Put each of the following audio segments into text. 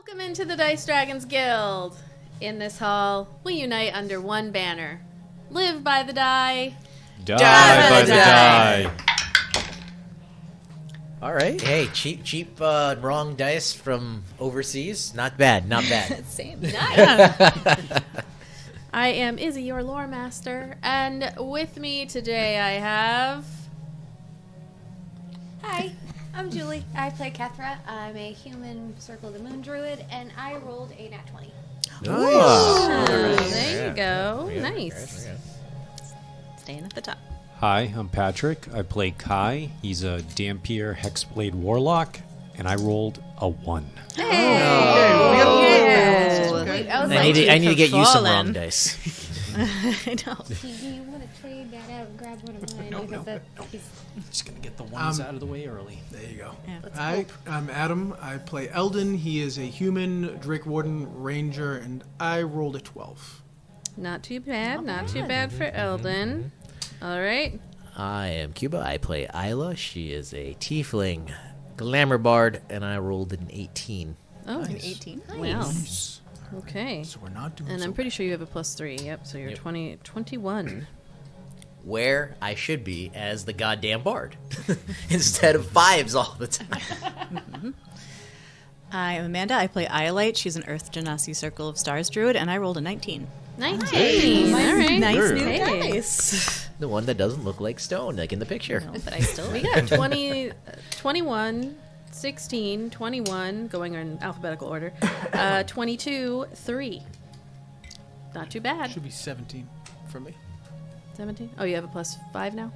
Welcome into the Dice Dragons Guild. In this hall, we unite under one banner. Live by the die. Die by the die. All right. Hey, cheap wrong dice from overseas. Not bad, not bad. Same. Nice. I am Izzi, your lore master, and with me today I have... Hi, I'm Julie. I play Kethra. I'm a human Circle of the Moon druid, and I rolled a nat 20. Oh, Nice. there you go. Yeah, Nice. okay. Staying at the top. Hi, I'm Patrick. I play Kai. He's a Dampier Hexblade Warlock, and I rolled a 1. Hey! Wait, I was I need to get you some wrong dice. I know. do you want to trade that out and grab one of mine? No. Just gonna get the ones out of the way early. There you go. Yeah. Hi, I'm Adam. I play Eldon. He is a human Drake Warden Ranger, and I rolled a 12. Not too bad. Not too bad for Eldon. All right. I am Cuba. I play Ayla. She is a tiefling glamour bard, and I rolled an 18. Oh, An 18. wow. Okay. So we're not doing And so I'm pretty sure you have a +3. Yep, so you're Yep. 21. Where I should be as the goddamn bard instead of 5s all the time. I am Amanda. I play Iolite. She's an Earth Genasi Circle of Stars druid, and I rolled a 19. 19. All right. Nice Very new nice. dice. The one that doesn't look like stone, like in the picture. No, but I still We got 20, 21, 16, 21, going in alphabetical order, 22, 3. Not too bad. Should be 17 for me. 17? Oh, you have a +5 now?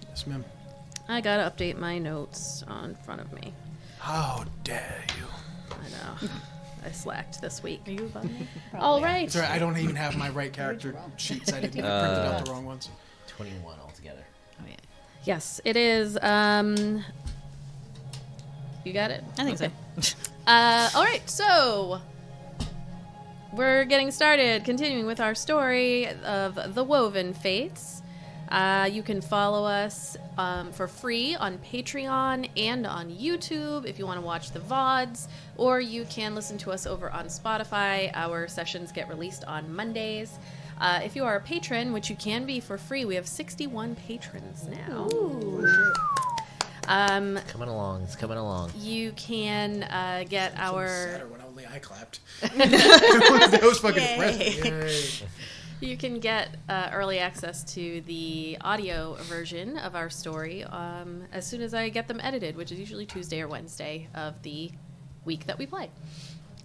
Yes, ma'am. I gotta update my notes on front of me. How dare you? I know. I slacked this week. Are you above me? All right. Sorry, I don't even have my right character sheets. I didn't print out the wrong ones. 21 altogether. Oh, yeah. Yes, it is. You got it? I think so. All right, so we're getting started, continuing with our story of the Woven Fates. You can follow us for free on Patreon and on YouTube if you want to watch the VODs, or you can listen to us over on Spotify. Our sessions get released on Mondays. If you are a patron, which you can be for free, we have 61 patrons now. Coming along. It's coming along. You can get our... Sadder when only I clapped. That was fucking impressive. Yay. You can get early access to the audio version of our story as soon as I get them edited, which is usually Tuesday or Wednesday of the week that we play.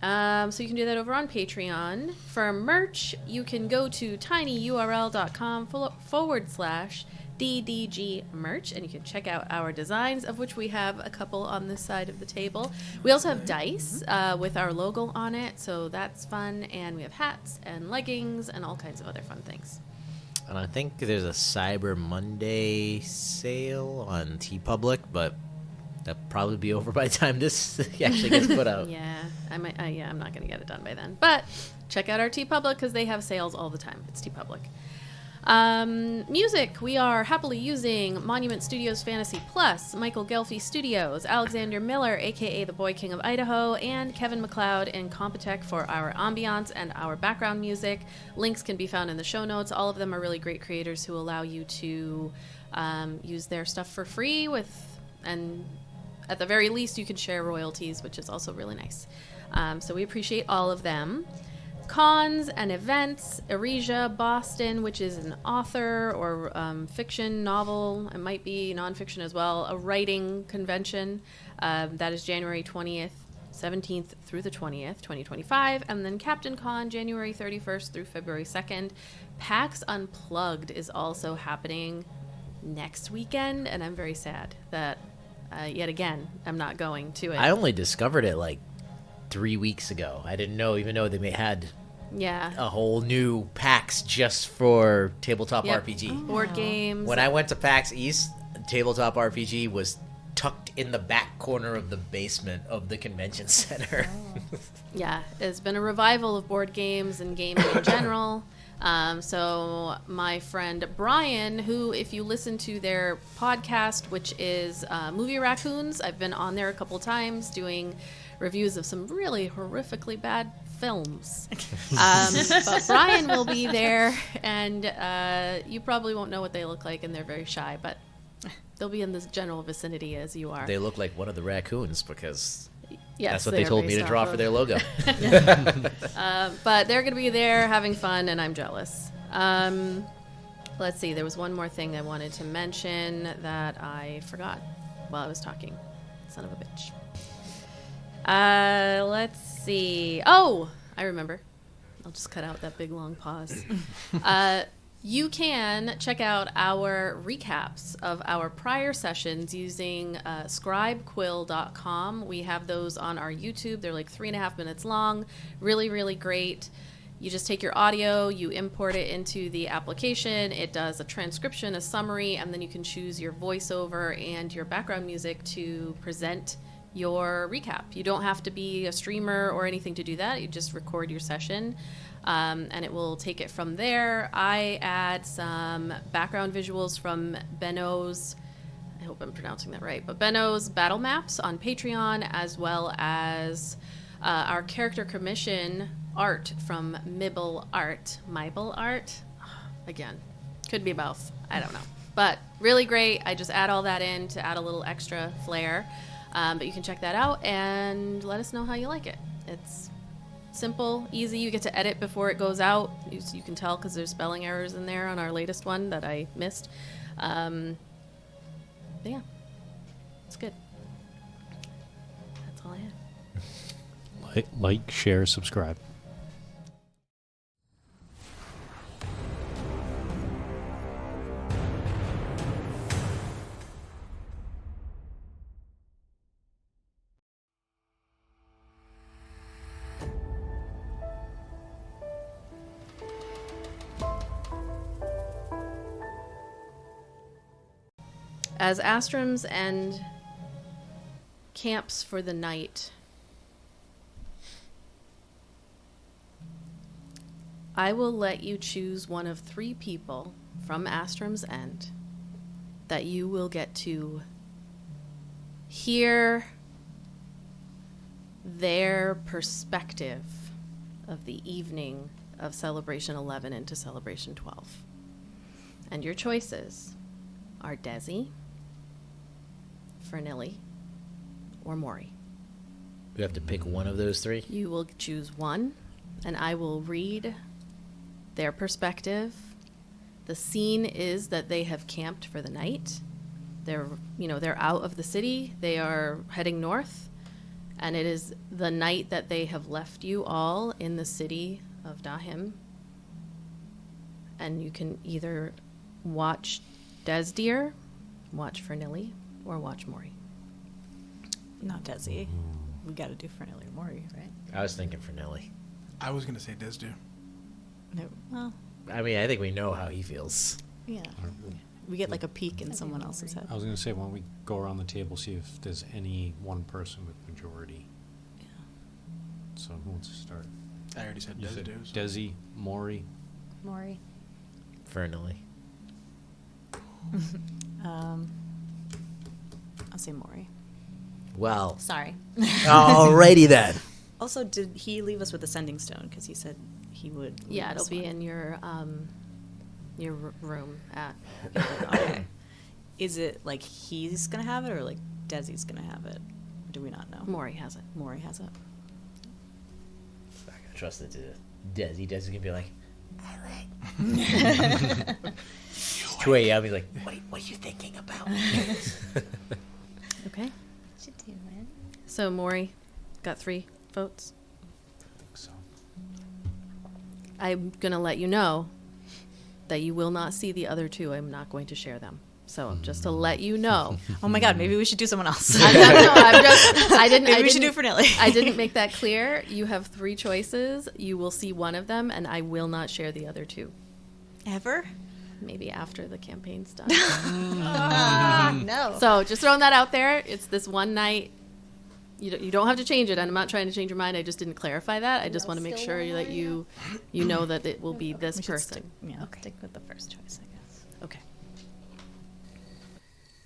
So you can do that over on Patreon. For merch, you can go to tinyurl.com/DDG merch, and you can check out our designs, of which we have a couple on this side of the table. We also have dice with our logo on it, so that's fun, and we have hats and leggings and all kinds of other fun things. And I think there's a Cyber Monday sale on TeePublic, but that'll probably be over by the time this actually gets put out. Yeah, I'm not going to get it done by then. But check out our TeePublic because they have sales all the time. It's TeePublic. Music, we are happily using Monument Studios Fantasy Plus, Michael Gelfi Studios, Alexander Miller, aka the Boy King of Idaho, and Kevin MacLeod in Compotech for our ambiance and our background music. Links can be found in the show notes. All of them are really great creators who allow you to use their stuff for free and at the very least you can share royalties, which is also really nice. So we appreciate all of them. Cons and events, Erisia Boston, which is an author or fiction novel, it might be nonfiction as well, a writing convention. That is January 20th, 17th through the 20th, 2025. And then Captain Con, January 31st through February 2nd. PAX Unplugged is also happening next weekend, and I'm very sad that, yet again, I'm not going to it. I only discovered it like 3 weeks ago. I didn't know, even though they had a whole new PAX just for tabletop RPG. Board games. When I went to PAX East, tabletop RPG was tucked in the back corner of the basement of the convention center. Yeah, it's been a revival of board games and gaming in general. So my friend Brian, who, if you listen to their podcast, which is Movie Raccoons, I've been on there a couple times doing reviews of some really horrifically bad films. But Brian will be there, and you probably won't know what they look like, and they're very shy, but they'll be in this general vicinity as you are. They look like one of the raccoons because Yes, that's what they are told me based to off draw of- for their logo. But they're going to be there having fun, and I'm jealous. Let's see. There was one more thing I wanted to mention that I forgot while I was talking. Son of a bitch. Let's see. Oh, I remember. I'll just cut out that big long pause. You can check out our recaps of our prior sessions using scribequill.com. We have those on our YouTube. They're like 3.5 minutes long. Really, really great. You just take your audio, you import it into the application. It does a transcription, a summary, and then you can choose your voiceover and your background music to present your recap. You don't have to be a streamer or anything to do that. You just record your session. And it will take it from there. I add some background visuals from Benno's, I hope I'm pronouncing that right, but Benno's battle maps on Patreon, as well as our character commission art from Mibble Art. Again, could be both. I don't know. But really great. I just add all that in to add a little extra flair. But you can check that out and let us know how you like it. It's simple, easy. You get to edit before it goes out. You can tell because there's spelling errors in there on our latest one that I missed. But yeah, it's good. That's all I have. Like, share, subscribe. As Astrum's End camps for the night, I will let you choose one of 3 people from Astrum's End that you will get to hear their perspective of the evening of Celebration 11 into Celebration 12. And your choices are Desi, Fernilli, or Maury. You have to pick one of those 3. You will choose one, and I will read their perspective. The scene is that they have camped for the night. They're out of the city. They are heading north, and it is the night that they have left you all in the city of Dahim. And you can either watch Desdeer, watch Fernilli, or watch Maury. Not Desi. We got to do Fernilli or Maury, right? I was thinking for Nelly. I was gonna say Desdu. No. Well, I mean, I think we know how he feels. yeah. We get like a peek in someone else's head. I was going to say, why don't we go around the table, see if there's any one person with majority. Yeah. So who wants to start? I already said You said Desdu. Desi, Maury. Maury. For Nelly. I'll say Maury. Well, Sorry. alrighty then. Also, did he leave us with a sending stone? Because he said he would. leave Yeah, it'll us be one. in your room at. Okay. Is it like he's gonna have it, or like Desi's gonna have it? Do we not know? Maury has it. Maury has it. I'm not gonna trust it to Desi. Desi's gonna be like, all right. 2 a.m. He's like, what are you thinking about? Okay. What you doing? So Maury got 3 votes. So I'm going to let you know that you will not see the other 2. I'm not going to share them. So just to let you know. Oh my God! Maybe we should do someone else. I didn't. Maybe I we should do didn't- Fernilli. I didn't make that clear. You have 3 choices. You will see one of them, and I will not share the other 2. Ever? Maybe after the campaign's done. No. So just throwing that out there. It's this one night. You don't have to change it. And I'm not trying to change your mind. I just didn't clarify that. I just No, want to make still sure that you know that it will be this We should person. stick, yeah. Okay. Stick with the first choice, I guess. Okay.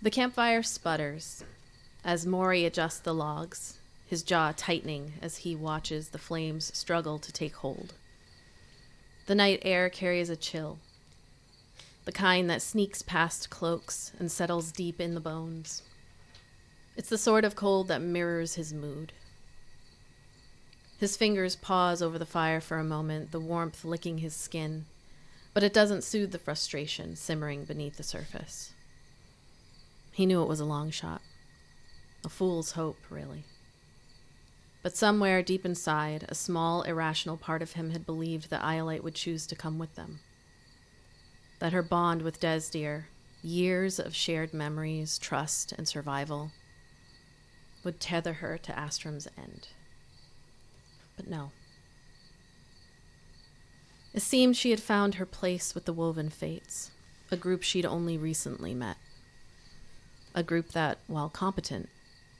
The campfire sputters as Maury adjusts the logs, his jaw tightening as he watches the flames struggle to take hold. The night air carries a chill, the kind that sneaks past cloaks and settles deep in the bones. It's the sort of cold that mirrors his mood. His fingers pause over the fire for a moment, the warmth licking his skin, but it doesn't soothe the frustration simmering beneath the surface. He knew it was a long shot. A fool's hope, really. But somewhere deep inside, a small, irrational part of him had believed that Iolite would choose to come with them. That her bond with Desdeer, years of shared memories, trust, and survival, would tether her to Astrom's end. But no. It seemed she had found her place with the Woven Fates, a group she'd only recently met. A group that, while competent,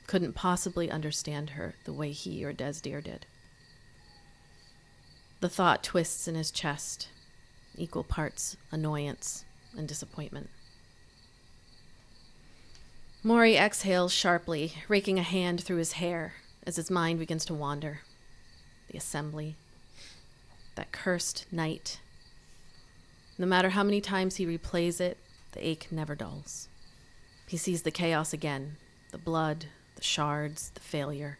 couldn't possibly understand her the way he or Desdeer did. The thought twists in his chest, equal parts annoyance and disappointment. Maury exhales sharply, raking a hand through his hair as his mind begins to wander. The assembly. That cursed night. No matter how many times he replays it, the ache never dulls. He sees the chaos again, the blood, the shards, the failure.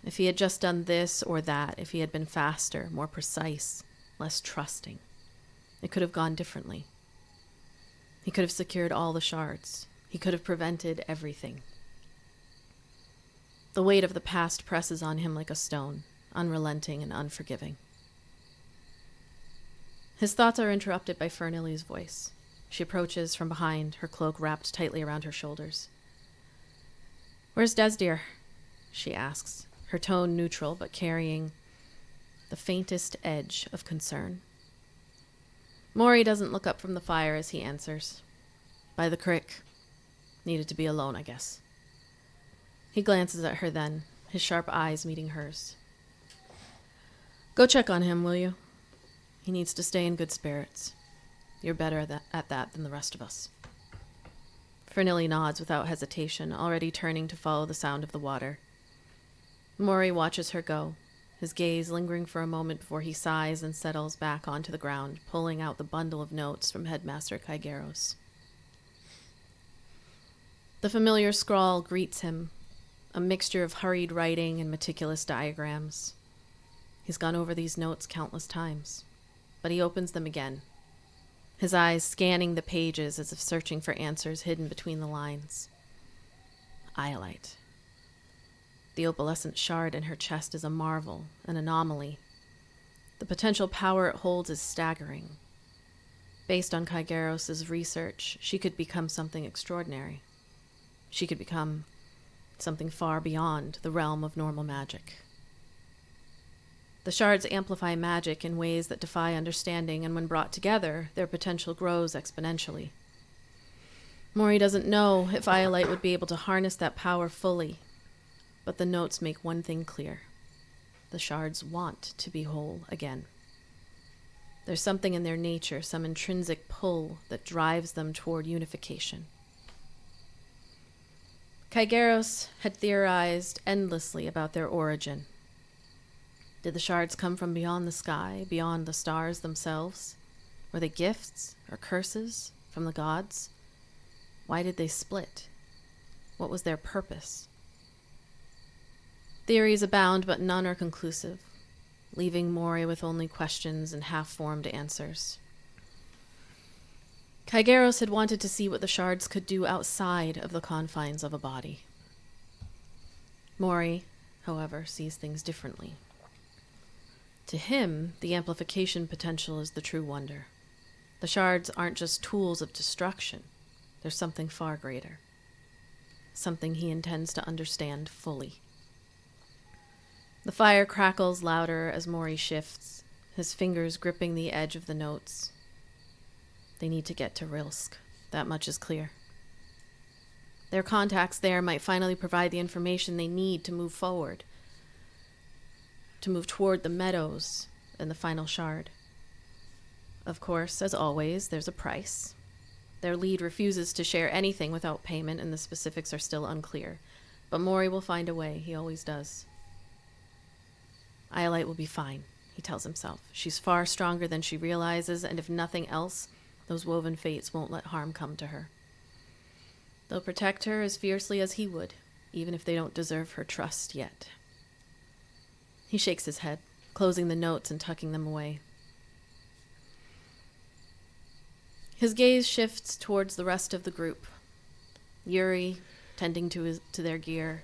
If he had just done this or that, if he had been faster, more precise, less trusting, it could have gone differently. He could have secured all the shards. He could have prevented everything. The weight of the past presses on him like a stone, unrelenting and unforgiving. His thoughts are interrupted by Fernilly's voice. She approaches from behind, her cloak wrapped tightly around her shoulders. "Where's Desdeer?" she asks, her tone neutral but carrying the faintest edge of concern. Maury doesn't look up from the fire as he answers. "By the crick. Needed to be alone, I guess." He glances at her then, his sharp eyes meeting hers. "Go check on him, will you? He needs to stay in good spirits. You're better at that than the rest of us." Fernilly nods without hesitation, already turning to follow the sound of the water. Maury watches her go, his gaze lingering for a moment before he sighs and settles back onto the ground, pulling out the bundle of notes from Headmaster Kaigeros. The familiar scrawl greets him, a mixture of hurried writing and meticulous diagrams. He's gone over these notes countless times, but he opens them again, his eyes scanning the pages as if searching for answers hidden between the lines. Iolite. The opalescent shard in her chest is a marvel, an anomaly. The potential power it holds is staggering. Based on Kaigeros' research, she could become something extraordinary. She could become something far beyond the realm of normal magic. The shards amplify magic in ways that defy understanding, and when brought together, their potential grows exponentially. Maury doesn't know if Iolite would be able to harness that power fully, but the notes make one thing clear. The shards want to be whole again. There's something in their nature, some intrinsic pull that drives them toward unification. Kaigeros had theorized endlessly about their origin. Did the shards come from beyond the sky, beyond the stars themselves? Were they gifts or curses from the gods? Why did they split? What was their purpose? Theories abound, but none are conclusive, leaving Maury with only questions and half-formed answers. Kaigeros had wanted to see what the shards could do outside of the confines of a body. Maury, however, sees things differently. To him, the amplification potential is the true wonder. The shards aren't just tools of destruction. There's something far greater. Something he intends to understand fully. The fire crackles louder as Maury shifts, his fingers gripping the edge of the notes. They need to get to Rilsk. That much is clear. Their contacts there might finally provide the information they need to move forward, to move toward the meadows and the final shard. Of course, as always, there's a price. Their lead refuses to share anything without payment, and the specifics are still unclear. But Mori will find a way. He always does. Iolite will be fine, he tells himself. She's far stronger than she realizes, and if nothing else, those woven fates won't let harm come to her. They'll protect her as fiercely as he would, even if they don't deserve her trust yet. He shakes his head, closing the notes and tucking them away. His gaze shifts towards the rest of the group. Yuri, tending to their gear.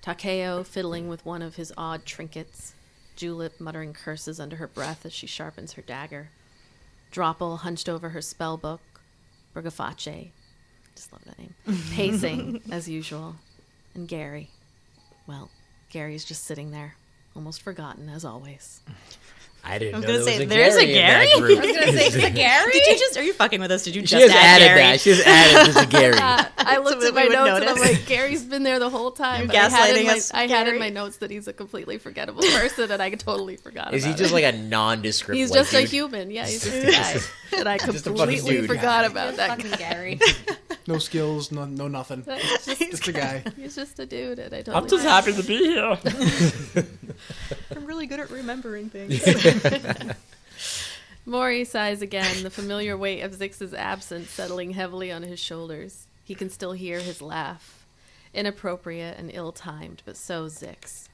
Takeo, fiddling with one of his odd trinkets. Julep, muttering curses under her breath as she sharpens her dagger. Droppel, hunched over her spell book. Burgaface, just love that name, pacing, as usual. And Gary. Well, Gary's just sitting there, almost forgotten, as always. I didn't I was know gonna there say, was a there's a Gary in Gary? that group. I was gonna say, is it Gary? Did you just, are you fucking with us? Did you She just just add added Gary? that. She just added there's a Gary. I looked So at that my we would notes and I'm notice. like, Gary's been there the whole time. You're But gaslighting us, I had in Gary. my notes that he's a completely forgettable person, and I totally forgot Is about he just it. like a nondescript He's white just a dude? human. Yeah, he's just a guy. And I Just a fucking completely dude. forgot about that Fucking guy. Gary. No skills, no nothing. Just a guy. He's just a dude, and I totally I'm just forgot. happy to be here. I'm really good at remembering things. Mori sighs again, the familiar weight of Zix's absence settling heavily on his shoulders. He can still hear his laugh. Inappropriate and ill-timed, but so Zix.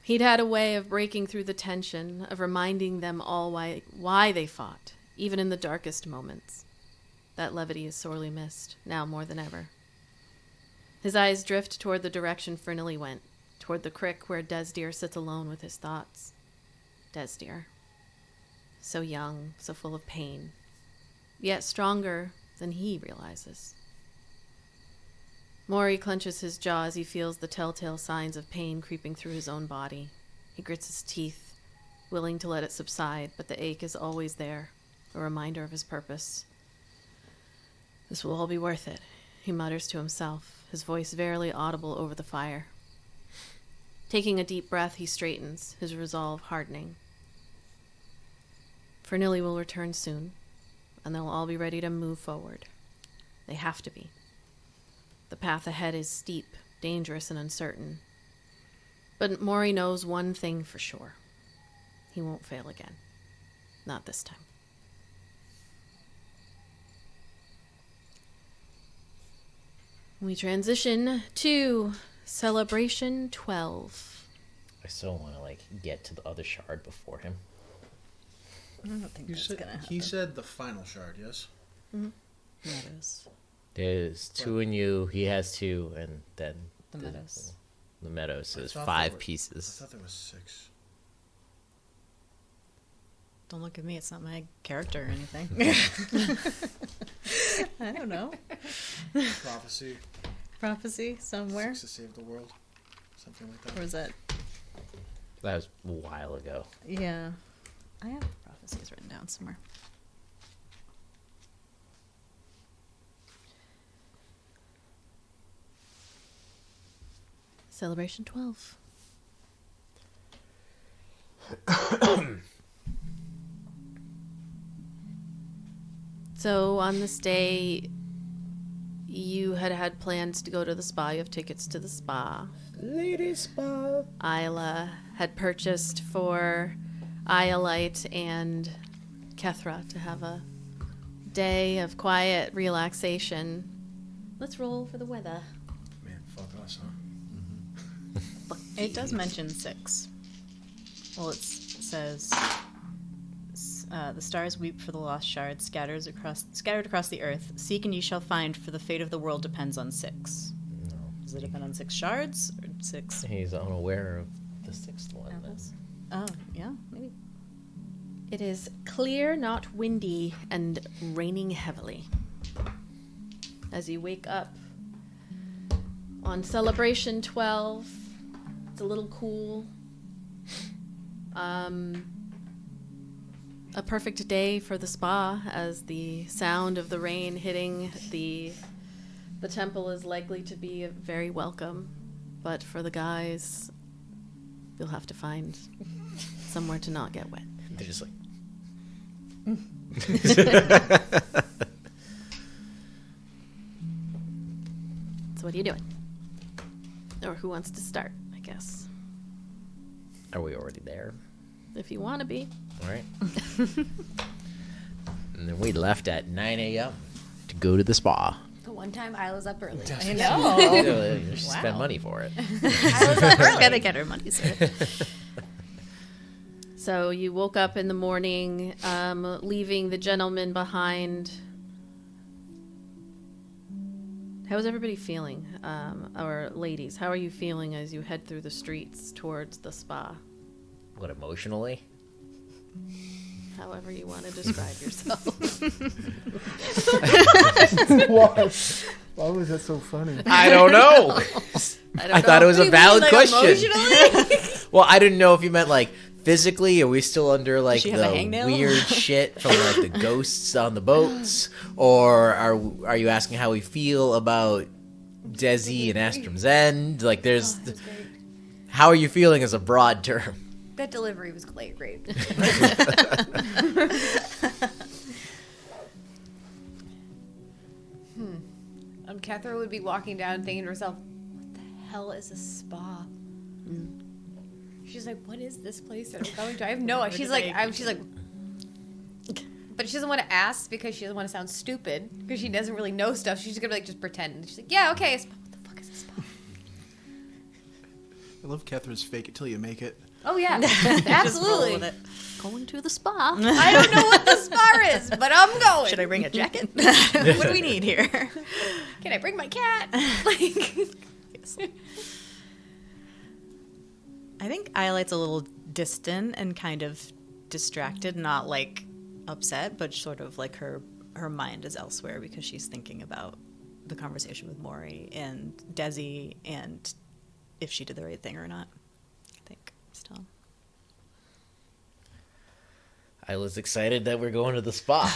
He'd had a way of breaking through the tension, of reminding them all why they fought, even in the darkest moments. That levity is sorely missed, now more than ever. His eyes drift toward the direction Fernley went, toward the crick where Desdeer sits alone with his thoughts. Desdeer. So young, so full of pain, yet stronger than he realizes. Mori clenches his jaw as he feels the telltale signs of pain creeping through his own body. He grits his teeth, willing to let it subside, but the ache is always there, a reminder of his purpose. This will all be worth it, he mutters to himself, his voice barely audible over the fire. Taking a deep breath, he straightens, his resolve hardening. Fernilly will return soon, and they'll all be ready to move forward. They have to be. The path ahead is steep, dangerous, and uncertain. But Mori knows one thing for sure. He won't fail again. Not this time. We transition to Celebration 12. I still want to like get to the other shard before him. I don't think that's gonna happen. He said the final shard, yes? Meadows. There's two in you. He has two, and then The Meadows. The Meadows. So I there's thought 5 there were- I pieces. thought there was 6. Don't look at me. It's not my character or anything. I don't know. Prophecy. Prophecy somewhere. 6 to save the world. Something like Or that. was that? That was a while ago. Yeah. I have prophecies written down somewhere. Celebration 12. So on this day, you had plans to go to the spa. You have tickets to the spa. Lady Spa. Ayla had purchased for Iolite and Kethra to have a day of quiet relaxation. Let's roll for the weather. Man, fuck us, huh? It does mention 6. Well, it says the stars weep for the lost shard scattered across the earth. Seek and ye shall find, for the fate of the world depends on 6. No. Does it depend on 6 shards or 6 He's unaware of the 6th one. then. apples? Oh, yeah, maybe. It is clear, not windy, and raining heavily. As you wake up on Celebration 12, it's a little cool. A perfect day for the spa, as the sound of the rain hitting the temple is likely to be very welcome. But for the guys, you'll have to find somewhere to not get wet. They're just like, So what are you doing? Or who wants to start, I guess. Are we already there? If you want to be. All right. And then we left at 9 a.m. to go to the spa. The one time Isla's up early. I know. You spend money for it. Isla's up early. Gotta get her money, sir. So you woke up in the morning, leaving the gentleman behind. How is everybody feeling? Or ladies, how are you feeling as you head through the streets towards the spa? What, emotionally? However you want to describe yourself. Why was that so funny? I don't know. I thought it was a valid question. Emotionally? Well, I didn't know if you meant like physically. Are we still under like she have a the hangnail? weird shit from like the ghosts on the boats, or are you asking how we feel about Desi and Astrom's End? Like, there's how are you feeling is a broad term. That delivery was great. Kethra would be walking down thinking to herself, what the hell is a spa? She's like, what is this place that I'm going to? I have no idea. She's like, but she doesn't want to ask because she doesn't want to sound stupid because she doesn't really know stuff. She's just going to be like, just pretend. She's like, yeah, okay. A spa. What the fuck is a spa? I love Kethra's fake it till you make it. Oh, yeah. Just roll Absolutely. with it. Going to the spa. I don't know what the spa is, but I'm going. Should I bring a jacket? What do we need here? Can I bring my cat? Like, Yes. I think Iolite's a little distant and kind of distracted, not like upset, but sort of like her mind is elsewhere because she's thinking about the conversation with Maury and Desi and if she did the right thing or not. I think still. I was excited that we're going to the spa.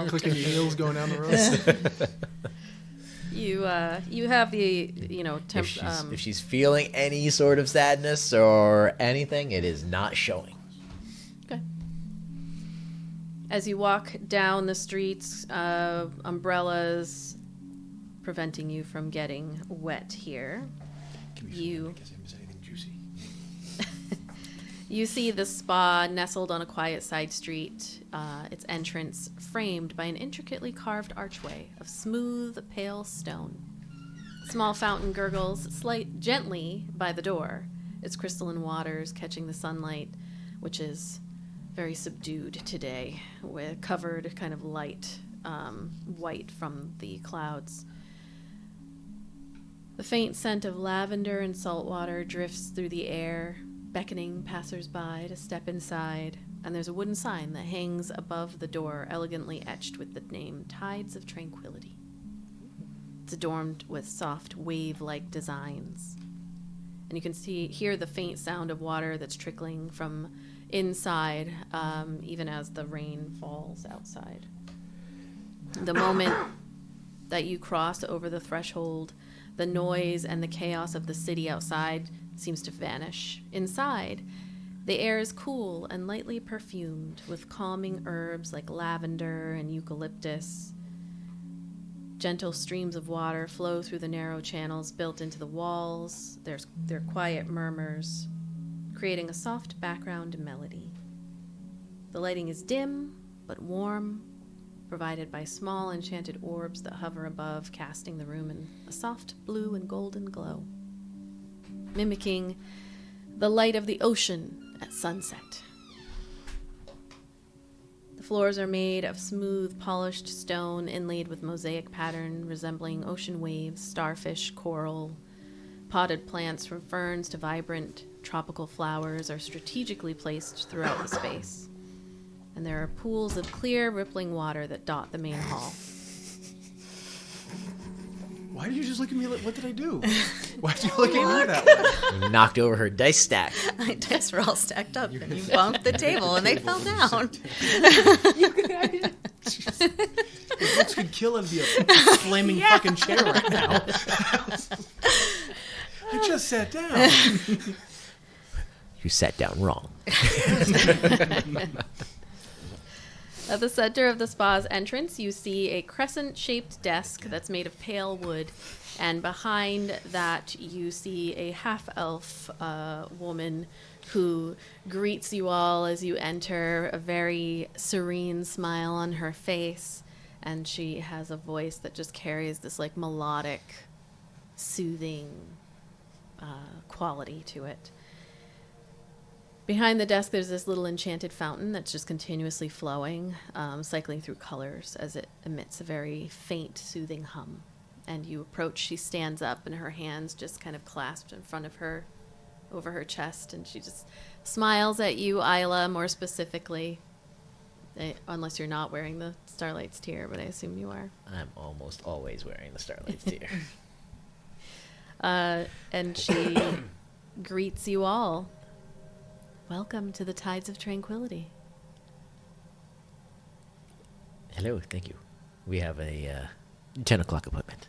Clicking your heels going down the road. You have the If she's feeling any sort of sadness or anything, it is not showing. Okay. As you walk down the streets, umbrellas preventing you from getting wet here. You You see the spa nestled on a quiet side street, its entrance framed by an intricately carved archway of smooth, pale stone. Small fountain gurgles gently by the door, its crystalline waters catching the sunlight, which is very subdued today, with covered kind of light, white from the clouds. The faint scent of lavender and salt water drifts through the air, beckoning passers-by to step inside, and there's a wooden sign that hangs above the door, elegantly etched with the name Tides of Tranquility. It's adorned with soft wave-like designs, and you can hear the faint sound of water that's trickling from inside, even as the rain falls outside. The moment that you cross over the threshold, the noise and the chaos of the city outside seems to vanish. Inside, the air is cool and lightly perfumed with calming herbs like lavender and eucalyptus. Gentle streams of water flow through the narrow channels built into the walls. They're quiet murmurs, creating a soft background melody. The lighting is dim but warm, provided by small enchanted orbs that hover above, casting the room in a soft blue and golden glow, mimicking the light of the ocean at sunset. The floors are made of smooth, polished stone inlaid with mosaic pattern resembling ocean waves, starfish, coral. Potted plants from ferns to vibrant tropical flowers are strategically placed throughout the space. And there are pools of clear, rippling water that dot the main hall. Why did you just look at me like, what did I do? Why did you look at me that way? You knocked over her dice stack. My dice were all stacked up, and you bumped the table, and they fell down. If looks could kill, it'd be a flaming fucking chair right now. I just sat down. You sat down wrong. At the center of the spa's entrance, you see a crescent-shaped desk that's made of pale wood, and behind that you see a half-elf woman who greets you all as you enter, a very serene smile on her face, and she has a voice that just carries this like melodic, soothing quality to it. Behind the desk, there's this little enchanted fountain that's just continuously flowing, cycling through colors as it emits a very faint, soothing hum. And you approach, she stands up, and her hands just kind of clasped in front of her, over her chest, and she just smiles at you, Ayla, more specifically. Unless you're not wearing the Starlight's Tear, but I assume you are. I'm almost always wearing the Starlight's Tear. And she greets you all. Welcome to the Tides of Tranquility. Hello, thank you. We have a 10 o'clock appointment.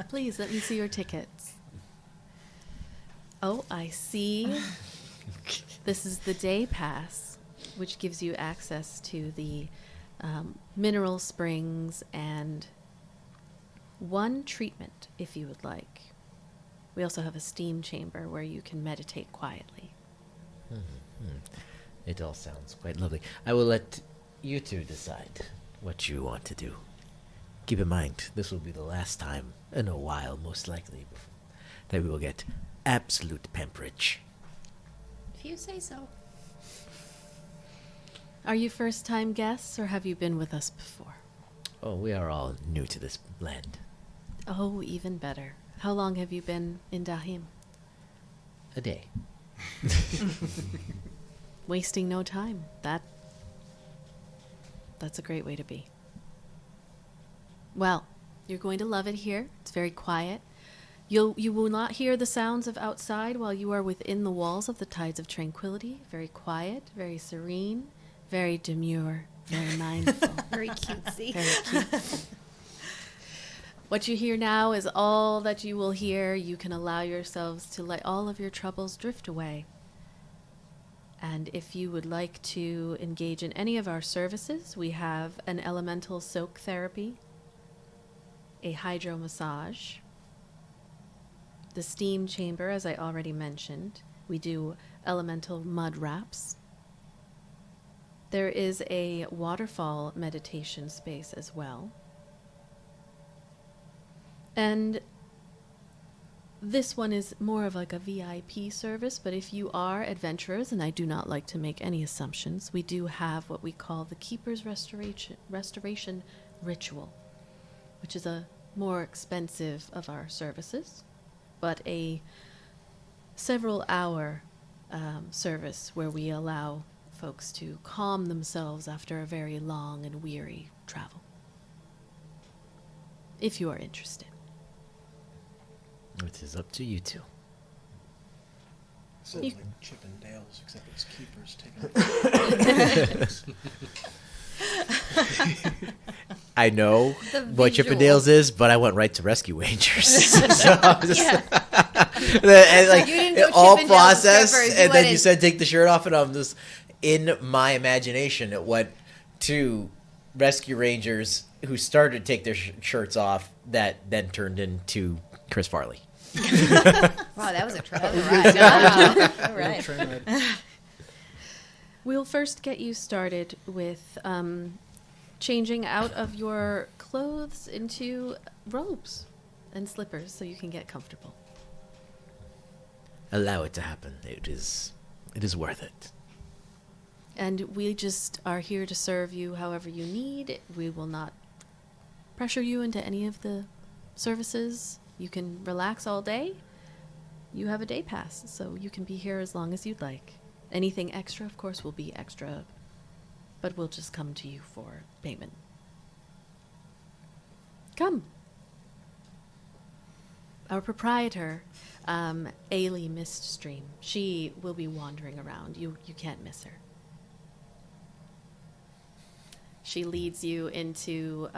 Please, let me see your tickets. Oh, I see. This is the day pass, which gives you access to the mineral springs and one treatment, if you would like. We also have a steam chamber where you can meditate quietly. It all sounds quite lovely. I will let you two decide what you want to do. Keep in mind, this will be the last time in a while, most likely, that we will get absolute pamperage. If you say so. Are you first-time guests, or have you been with us before? Oh, we are all new to this land. Oh, even better. How long have you been in Dahim? A day. Wasting no time. That's a great way to be. Well, you're going to love it here. It's very quiet. You will not hear the sounds of outside while you are within the walls of the Tides of Tranquility. Very quiet, very serene, very demure, very mindful. Very cutesy. Very cute. What you hear now is all that you will hear. You can allow yourselves to let all of your troubles drift away. And if you would like to engage in any of our services, we have an elemental soak therapy, a hydro massage, the steam chamber, as I already mentioned. We do elemental mud wraps. There is a waterfall meditation space as well. And this one is more of like a VIP service, but if you are adventurers, and I do not like to make any assumptions, we do have what we call the Keeper's Restoration Ritual, which is a more expensive of our services, but a several-hour service where we allow folks to calm themselves after a very long and weary travel. If you are interested. It is up to you two. Sounds like Chip and Dale's, except it's Keepers taking I know what Chippendales is, but I went right to Rescue Rangers. So I was just, and like, You didn't go all Chippendales process, strippers, and then you went said take the shirt off, and I'm just, in my imagination, it went to Rescue Rangers who started to take their shirts off, that then turned into Chris Farley. Wow, that was a travel ride. All right. We'll first get you started with changing out of your clothes into robes and slippers so you can get comfortable. Allow it to happen. It is worth it. And we just are here to serve you however you need. We will not pressure you into any of the services. You can relax all day. You have a day pass, so you can be here as long as you'd like. Anything extra, of course, will be extra, but we'll just come to you for payment. Come. Our proprietor, Ayla Miststream, she will be wandering around. You can't miss her. She leads you into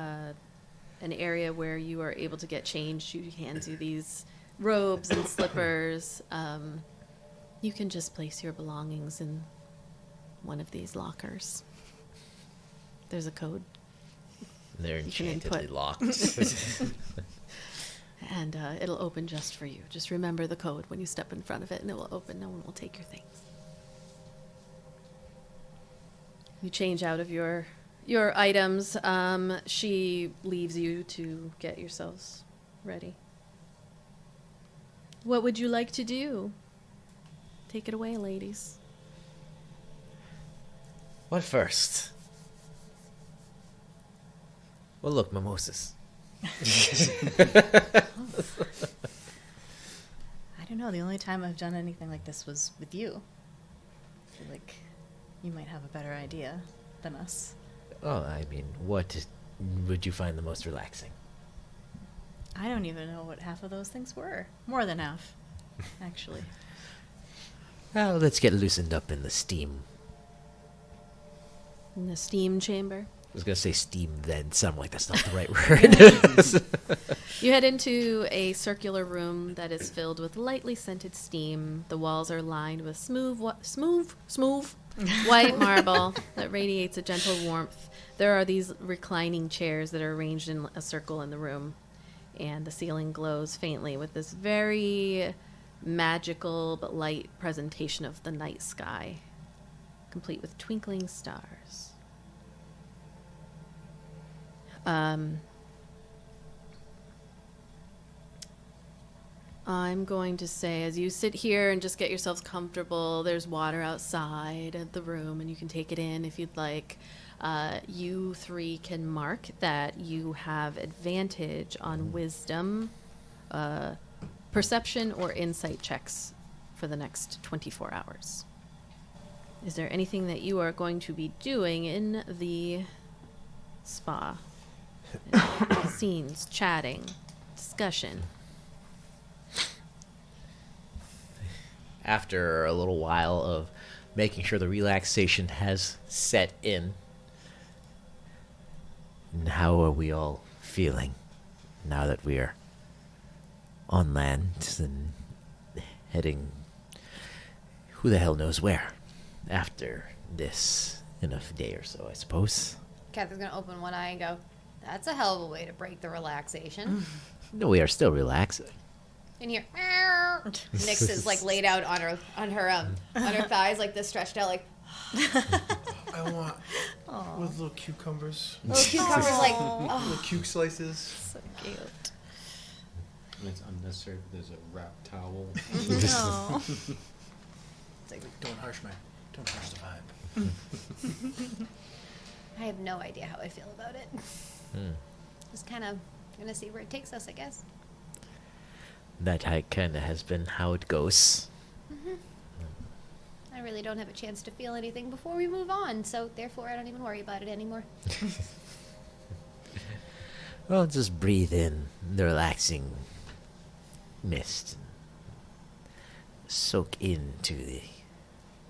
an area where you are able to get changed. She hands you these robes and slippers. You can just place your belongings in one of these lockers. There's a code, They're You can enchantedly input. locked. and it'll open just for you. Just remember the code when you step in front of it, and it will open. No one will take your things. You change out of your items. She leaves you to get yourselves ready. What would you like to do? Take it away, ladies. What first? Well, look, mimosas. I don't know. The only time I've done anything like this was with you. I feel like you might have a better idea than us. Oh, I mean, what would you find the most relaxing? I don't even know what half of those things were. More than half, actually. Well, let's get loosened up in the steam. In the steam chamber. I was gonna say steam vents. I'm like, that's not the right word. You head into a circular room that is filled with lightly scented steam. The walls are lined with smooth white marble that radiates a gentle warmth. There are these reclining chairs that are arranged in a circle in the room, and the ceiling glows faintly with this very magical but light presentation of the night sky, complete with twinkling stars. I'm going to say, as you sit here and just get yourselves comfortable, there's water outside of the room, and you can take it in if you'd like. You three can mark that you have advantage on wisdom, perception, or insight checks for the next 24 hours. Is there anything that you are going to be doing in the spa? Scenes, chatting, discussion. After a little while of making sure the relaxation has set in, and how are we all feeling now that we're on land and heading who the hell knows where after this in a day or so, I suppose? Catherine's gonna open one eye and go, "That's a hell of a way to break the relaxation." No, we are still relaxing. In here, Nyx is like laid out on her thighs, like this, stretched out, like I want with little cucumbers, little cucumbers, like little cuke slices. So cute. It's unnecessary, but there's a wrap towel. Oh. it's like, Don't harsh the vibe. I have no idea how I feel about it. Just kind of gonna see where it takes us, I guess. That kind of has been how it goes. I really don't have a chance to feel anything before we move on, so therefore I don't even worry about it anymore. Well, just breathe in the relaxing mist. Soak into the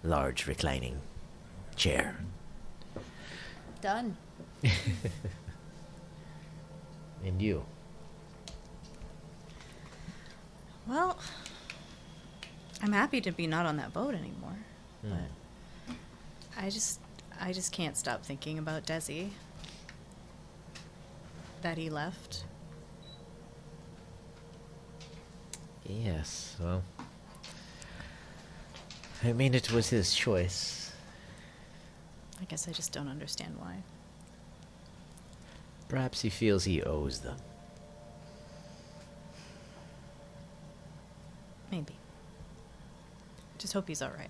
large reclining chair. Done. And you? Well, I'm happy to be not on that boat anymore. But I just can't stop thinking about Desi. That he left. Yes, well, I mean, it was his choice. I guess I just don't understand why. Perhaps he feels he owes them. Maybe. Just hope he's alright.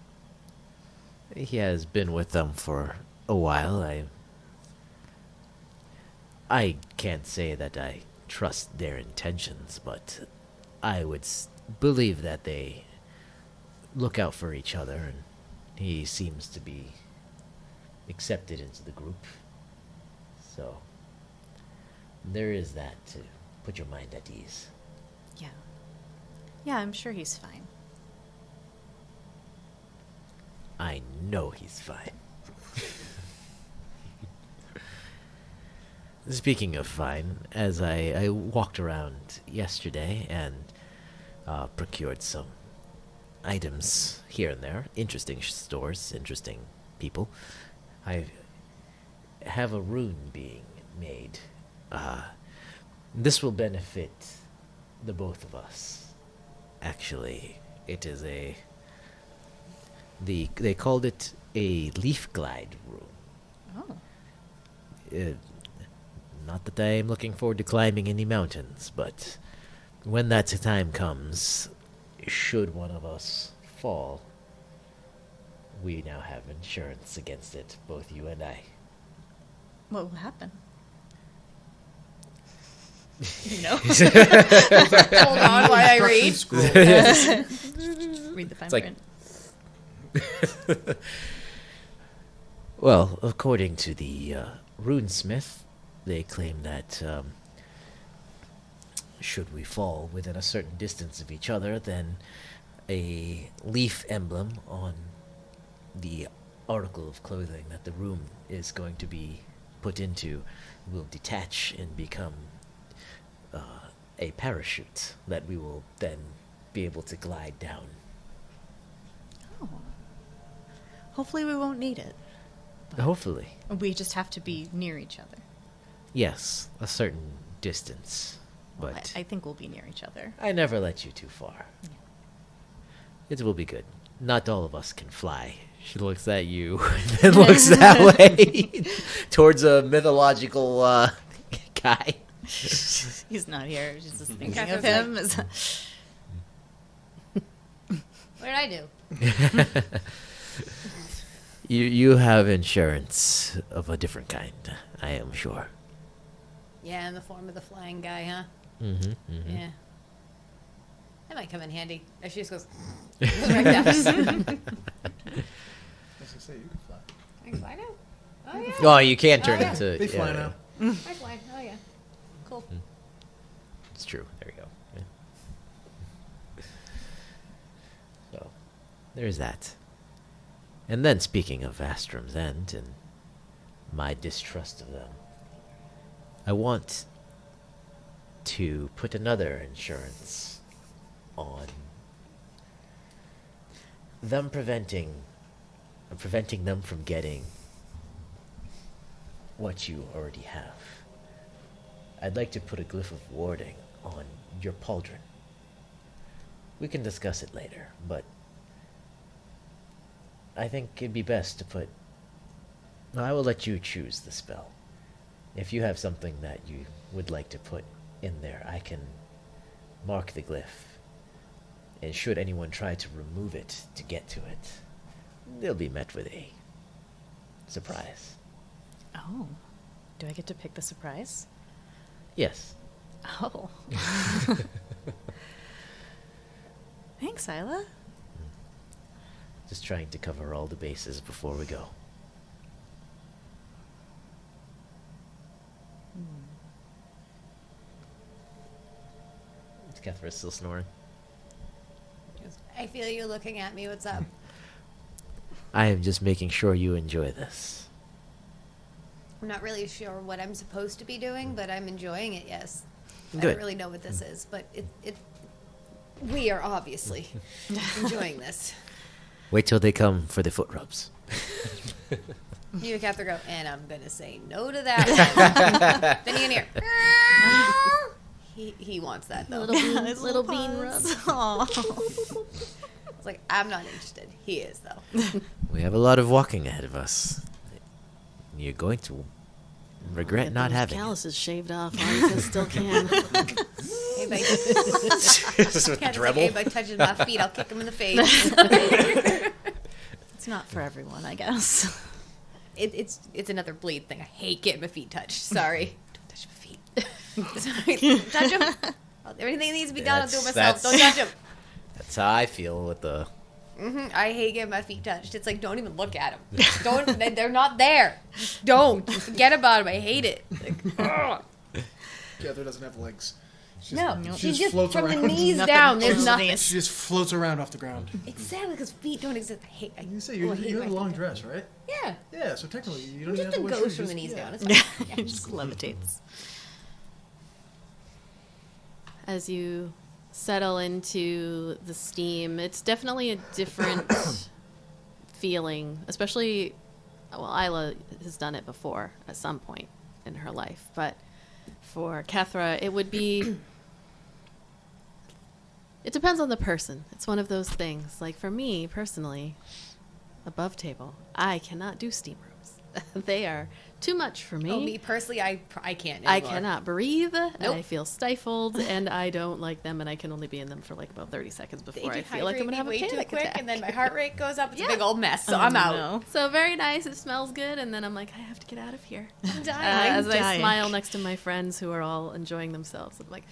He has been with them for a while. I can't say that I trust their intentions, but I would believe that they look out for each other, and he seems to be accepted into the group. So, there is that to put your mind at ease. Yeah. Yeah, I'm sure he's fine. I know he's fine. Speaking of fine, as I walked around yesterday and procured some items here and there, interesting stores, interesting people. I have a rune being made. This will benefit the both of us. Actually, it is they called it a leaf glide rune. Oh. Not that I am looking forward to climbing any mountains, but when that time comes, should one of us fall, we now have insurance against it, both you and I. What will happen? You know? Hold on while I read. Read the fine like- print. Well, according to the runesmith, they claim that should we fall within a certain distance of each other, then a leaf emblem on the article of clothing that the room is going to be put into will detach and become a parachute that we will then be able to glide down. Oh. Hopefully we won't need it. Hopefully. We just have to be near each other. Yes, a certain distance. Well, But I think we'll be near each other. I never let you too far. It will be good. Not all of us can fly. She looks at you and looks that way towards a mythological guy. He's not here. She's just thinking Catherine's of him. What did I do? You have insurance of a different kind, I am sure. Yeah, in the form of the flying guy, huh? Mm-hmm. Yeah. That might come in handy. If she just goes right down. I was gonna say you can fly. I can fly now. Oh yeah. Oh, you can't turn Oh, yeah. into. They fly now. I fly. Oh yeah. Cool. It's true. There you go. Yeah. So, there's that. And then, speaking of Astrum's End and my distrust of them, I want to put another insurance on them preventing them from getting what you already have. I'd like to put a glyph of warding on your pauldron. We can discuss it later, but I think it'd be best to put... Well, I will let you choose the spell. If you have something that you would like to put in there, I can mark the glyph. And should anyone try to remove it to get to it, they'll be met with a surprise. Oh. Do I get to pick the surprise? Yes. Oh. Thanks, Ayla. Just trying to cover all the bases before we go. Is Kethra still snoring? She goes, I feel you looking at me. What's up? I am just making sure you enjoy this. I'm not really sure what I'm supposed to be doing, but I'm enjoying it. Yes. I Good. don't really know what this is, but we are obviously enjoying this. Wait till they come for the foot rubs. You and Kethra go, and I'm gonna say no to that one. Then you can hear. He wants that though. Little bean rub. It's like I'm not interested. He is though. We have a lot of walking ahead of us. You're going to regret not having it. calluses shaved off while you still can. Anybody, Just with Ketra's like, anybody touches my feet, I'll kick him in the face. It's not for everyone, I guess. It's another bleed thing. I hate getting my feet touched. Sorry. Don't touch my feet. Sorry. Touch them. Everything that needs to be done, I'll do it myself. Don't touch them. That's how I feel with the... I hate getting my feet touched. It's like, don't even look at them. Don't. They're not there. Just don't. Forget about them. I hate it. Like, ugh. Kethra doesn't have legs. No, She she just just floats from the around. knees Nothing down. There's close to nothing. these. She just floats around off the ground. Exactly, because feet don't exist. I hate. You say I you hate have my a long feet. dress, right? Yeah, Yeah, so technically you don't it even have just to wear goes shoes. from the Just- knees yeah. down. It's fine. It just levitates. As you settle into the steam, it's definitely a different feeling, especially well, Ayla has done it before at some point in her life, but for Kethra, it would be. It depends on the person. It's one of those things. Like for me personally, above table, I cannot do steam rooms. They are too much for me. Oh, me personally, I can't I anymore. cannot breathe. Nope. I feel stifled, and I don't like them, and I can only be in them for like about 30 seconds before I feel like I'm going to have a way too panic quick, attack. and then my heart rate goes up. It's Yeah. a big old mess, so I'm out. No. So very nice. It smells good, and then I'm like, I have to get out of here. I'm dying. As I dying. smile next to my friends who are all enjoying themselves, I'm like,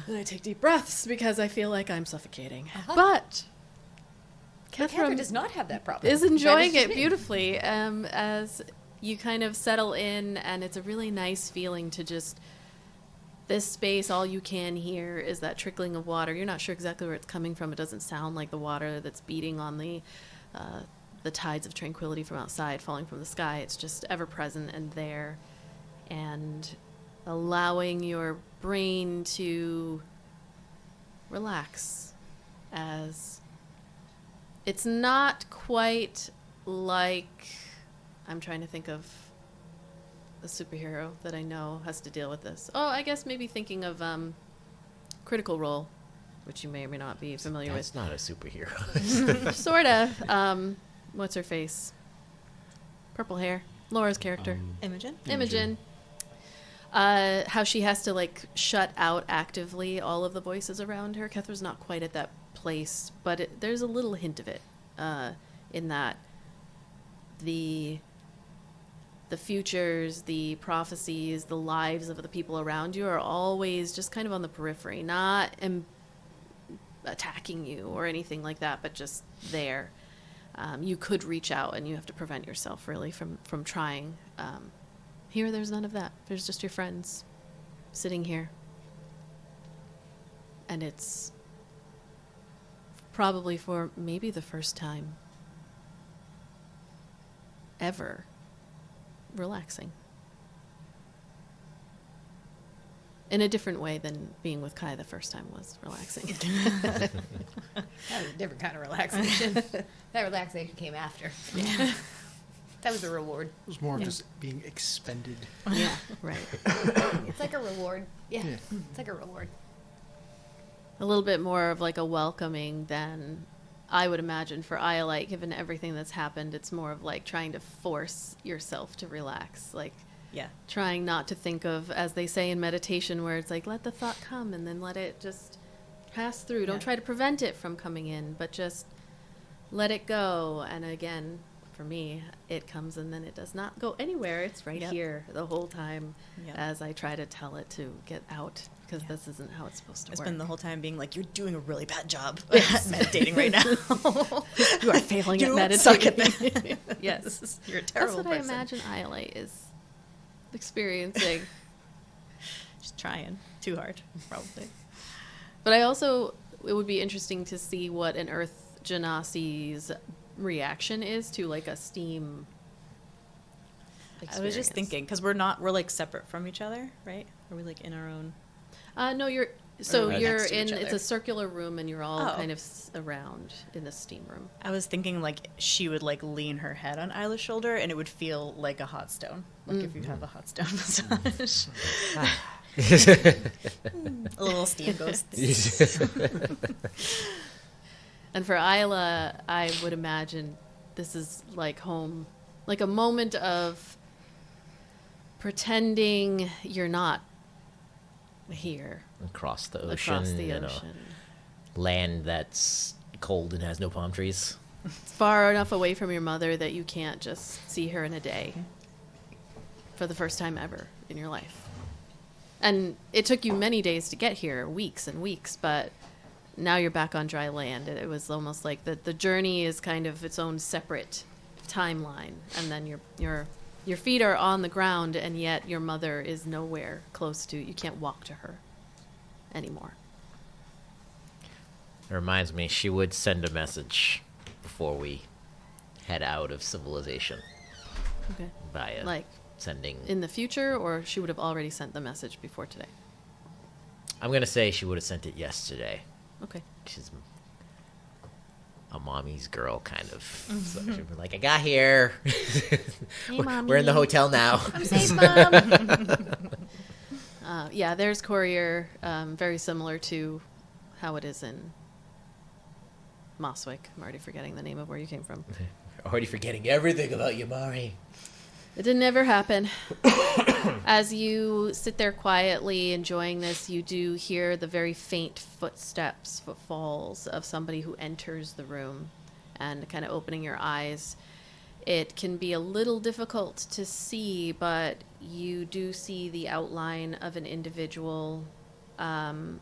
and I take deep breaths because I feel like I'm suffocating. But Kethra Kethra does not have that problem. is enjoying That is it me. beautifully as you kind of settle in, and it's a really nice feeling to just this space. All you can hear is that trickling of water. You're not sure exactly where it's coming from. It doesn't sound like the water that's beating on the tides of tranquility from outside falling from the sky. It's just ever present and there, and allowing your brain to relax as it's not quite like, I'm trying to think of a superhero that I know has to deal with this. Oh, I guess maybe thinking of Critical Role, which you may or may not be familiar That's not a superhero. with. Sorta. What's her face? Purple hair. Laura's character. Imogen? Imogen. How she has to like shut out actively all of the voices around her. Kethra's not quite at that place, but there's a little hint of it in that the futures, the prophecies, the lives of the people around you are always just kind of on the periphery, not attacking you or anything like that, but just there. You could reach out, and you have to prevent yourself really from trying. Here, there's none of that. There's just your friends sitting here. And it's probably for maybe the first time ever relaxing. In a different way than being with Kai the first time was relaxing. That was a different kind of relaxation. That relaxation came after. Yeah. That was a reward. It was more of just being expended. Yeah, right. It's like a reward. Yeah, Yeah. it's like a reward. A little bit more of like a welcoming than I would imagine for Iolite, given everything that's happened. It's more of like trying to force yourself to relax, like Yeah. trying not to think of, as they say in meditation, where it's like, let the thought come and then let it just pass through. Don't Yeah. try to prevent it from coming in, but just let it go. And again, for me, it comes and then it does not go anywhere. It's right Yep. here the whole time Yep. as I try to tell it to get out, because Yeah. this isn't how it's supposed to It's work. been the whole time being like, you're doing a really bad job at meditating right now. You are failing at You meditating. suck at that. Yes. You're a That's terrible what person. I imagine Iolite is experiencing. Just trying too hard, probably. But I also, it would be interesting to see what an Earth Genasi's reaction is to like a steam experience. I was just thinking, because we're like separate from each other, right? Are we like in our own? No, you're, Or so right you're next to in, each it's other. a circular room and you're all Oh. kind of around in the steam room. I was thinking like she would like lean her head on Isla's shoulder, and it would feel like a hot stone, like if you have a hot stone massage. A little steam goes. And for Ayla, I would imagine this is like home, like a moment of pretending you're not here Across the ocean. across the you know, ocean. land that's cold and has no palm trees. Far enough away from your mother that you can't just see her in a day for the first time ever in your life. And it took you many days to get here, weeks and weeks, but now you're back on dry land. It was almost like the journey is kind of its own separate timeline, and then your feet are on the ground, and yet your mother is nowhere close to. You can't walk to her anymore. It reminds me, she would send a message before we head out of civilization Okay. via Like sending. in the future, or she would have already sent the message before today. I'm gonna say she would have sent it yesterday. Okay. She's a mommy's girl kind of. So she'd be like, I got here. Hey, Mommy. We're in the hotel now. I'm safe, Mom. Yeah, there's Courier, very similar to how it is in Mosswick. I'm already forgetting the name of where you came from. Already forgetting everything about Yamari. It didn't ever happen. As you sit there quietly enjoying this, you do hear the very faint footfalls of somebody who enters the room, and kind of opening your eyes. It can be a little difficult to see, but you do see the outline of an individual, and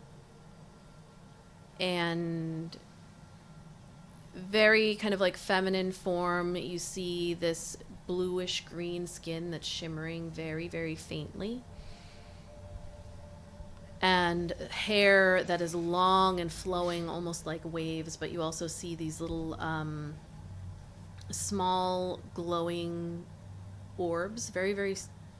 very kind of like feminine form. You see this bluish green skin that's shimmering very, very faintly, and hair that is long and flowing almost like waves, but you also see these little small glowing orbs, very, very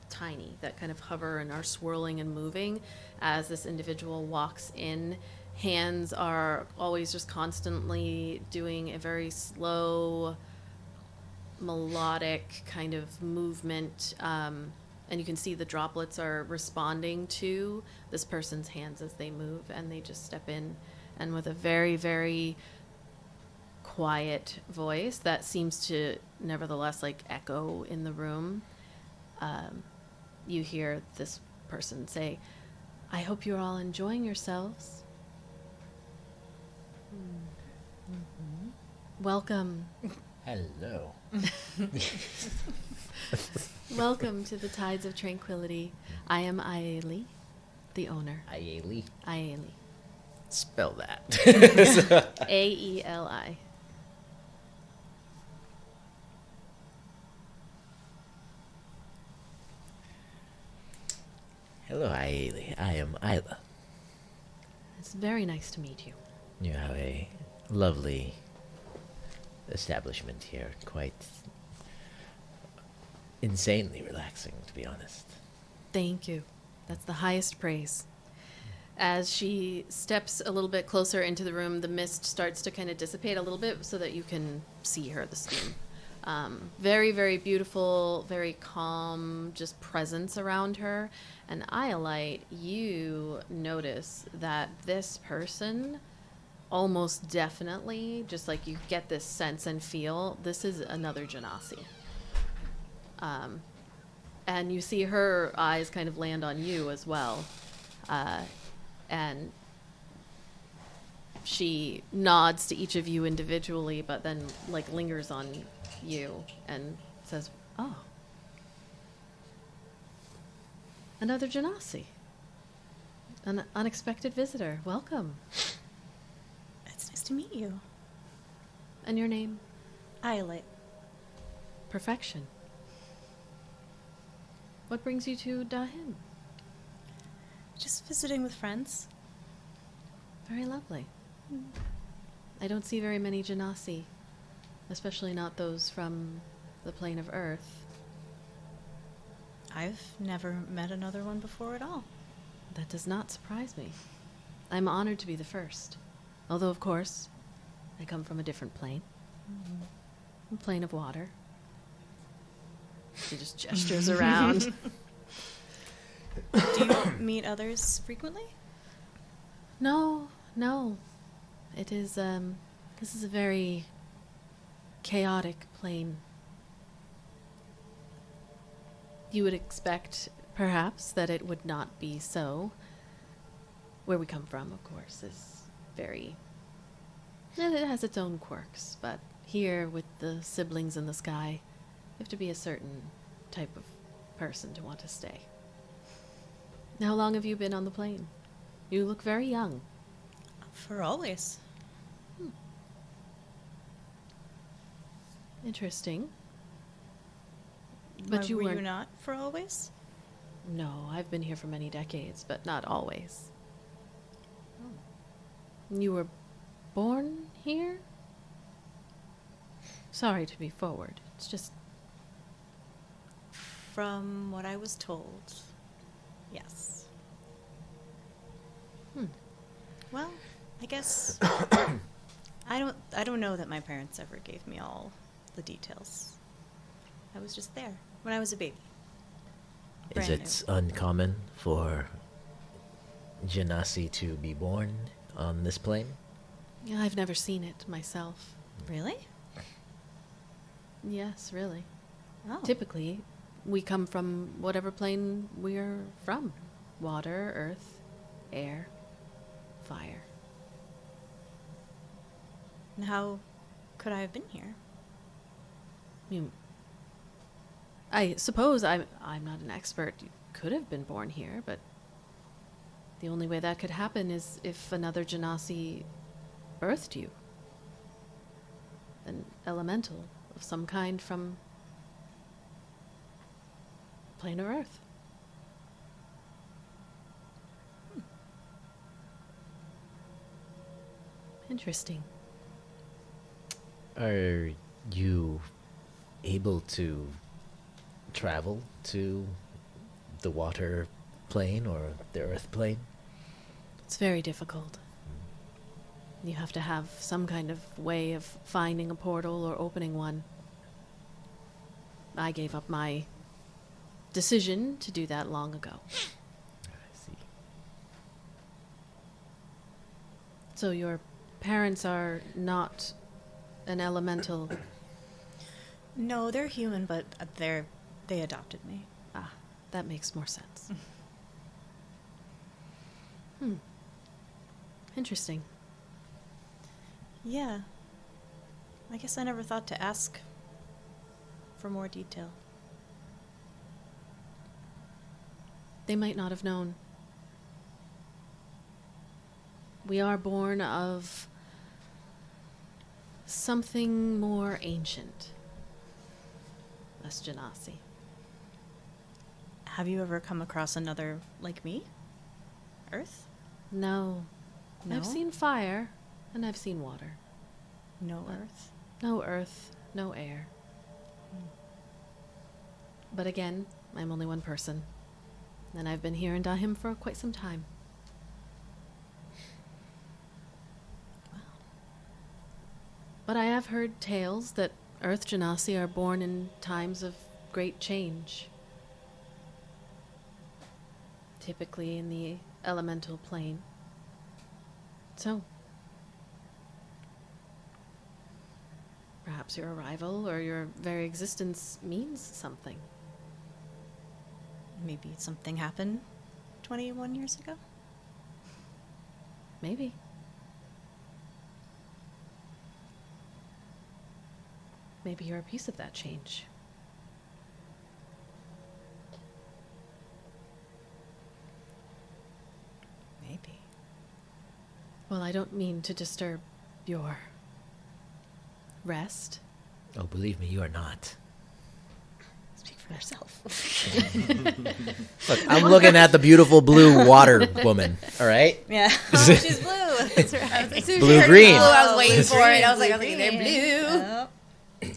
tiny, that kind of hover and are swirling and moving as this individual walks in. Hands are always just constantly doing a very slow, melodic kind of movement, and you can see the droplets are responding to this person's hands as they move, and they just step in, and with a very, very quiet voice that seems to nevertheless like echo in the room, you hear this person say, I hope you're all enjoying yourselves. Welcome. Hello. Welcome to the Tides of Tranquility. I am Ayla, the owner. Ayla. Ayla. Spell that. Aeli. Hello, Ayla. I am Ayla. It's very nice to meet you. You have a lovely establishment here. Quite insanely relaxing, to be honest. Thank you. That's the highest praise. As she steps a little bit closer into the room, the mist starts to kind of dissipate a little bit so that you can see her this time. Very, very beautiful, very calm, just presence around her. And Iolite, you notice that this person almost definitely, just like you get this sense and feel, this is another Genasi. And you see her eyes kind of land on you as well. And she nods to each of you individually, but then like lingers on you and says, oh, another Genasi. An unexpected visitor. Welcome. It's nice to meet you. And your name? Iolite. Perfection. What brings you to Dahin? Just visiting with friends. Very lovely. I don't see very many Genasi, especially not those from the plane of Earth. I've never met another one before at all. That does not surprise me. I'm honored to be the first. Although, of course, I come from a different plane. A plane of water. She just gestures around. Do you meet others frequently? No. It is, this is a very chaotic plane. You would expect, perhaps, that it would not be so. Where we come from, of course, is very... It has its own quirks, but here, with the siblings in the sky, you have to be a certain type of person to want to stay. How long have you been on the plane? You look very young. For always. Interesting. But Were were you not for always? No, I've been here for many decades, but not always. You were born here? Sorry to be forward. It's just... From what I was told, yes. Well, I guess I don't know that my parents ever gave me all the details. I was just there when I was a baby. Is Brand it uncommon for Genasi to be born on this plane? Yeah, I've never seen it myself. Really? Yes, really. Oh. Typically, we come from whatever plane we're from. Water, earth, air, fire. And how could I have been here? I suppose I'm not an expert. You could have been born here, but the only way that could happen is if another Genasi birthed you. An elemental of some kind from plane of Earth. Interesting. Are you able to travel to the water plane or the earth plane? It's very difficult. You have to have some kind of way of finding a portal or opening one. I gave up my decision to do that long ago. I see. So your parents are not an elemental. No, they're human, but they adopted me. Ah, that makes more sense. Interesting. Yeah. I guess I never thought to ask for more detail. They might not have known. We are born of something more ancient. Us Genasi. Have you ever come across another like me? Earth? No. No? I've seen fire, and I've seen water. No Earth? No earth, no air. But again, I'm only one person. And I've been here in Dahim for quite some time. But I have heard tales that Earth Genasi are born in times of great change. Typically in the elemental plane. So, perhaps your arrival or your very existence means something. Maybe something happened 21 years ago? Maybe. Maybe you're a piece of that change. Maybe. Well, I don't mean to disturb your rest. Oh, believe me, you are not. Speak for yourself. Look, I'm looking at the beautiful blue water woman, all right? Yeah. Oh, she's blue. That's right. Blue-green. I was waiting for it. Green, I was like, blue-green. they're blue.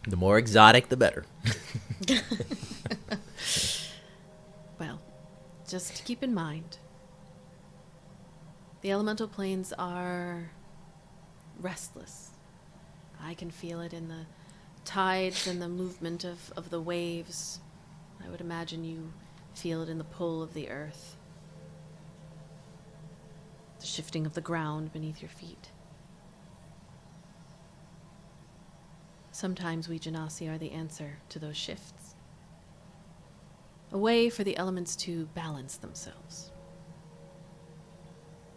The more exotic, the better. Well, just keep in mind, the elemental planes are restless. I can feel it in the tides and the movement of the waves. I would imagine you feel it in the pull of the earth, the shifting of the ground beneath your feet. Sometimes we Genasi are the answer to those shifts. A way for the elements to balance themselves.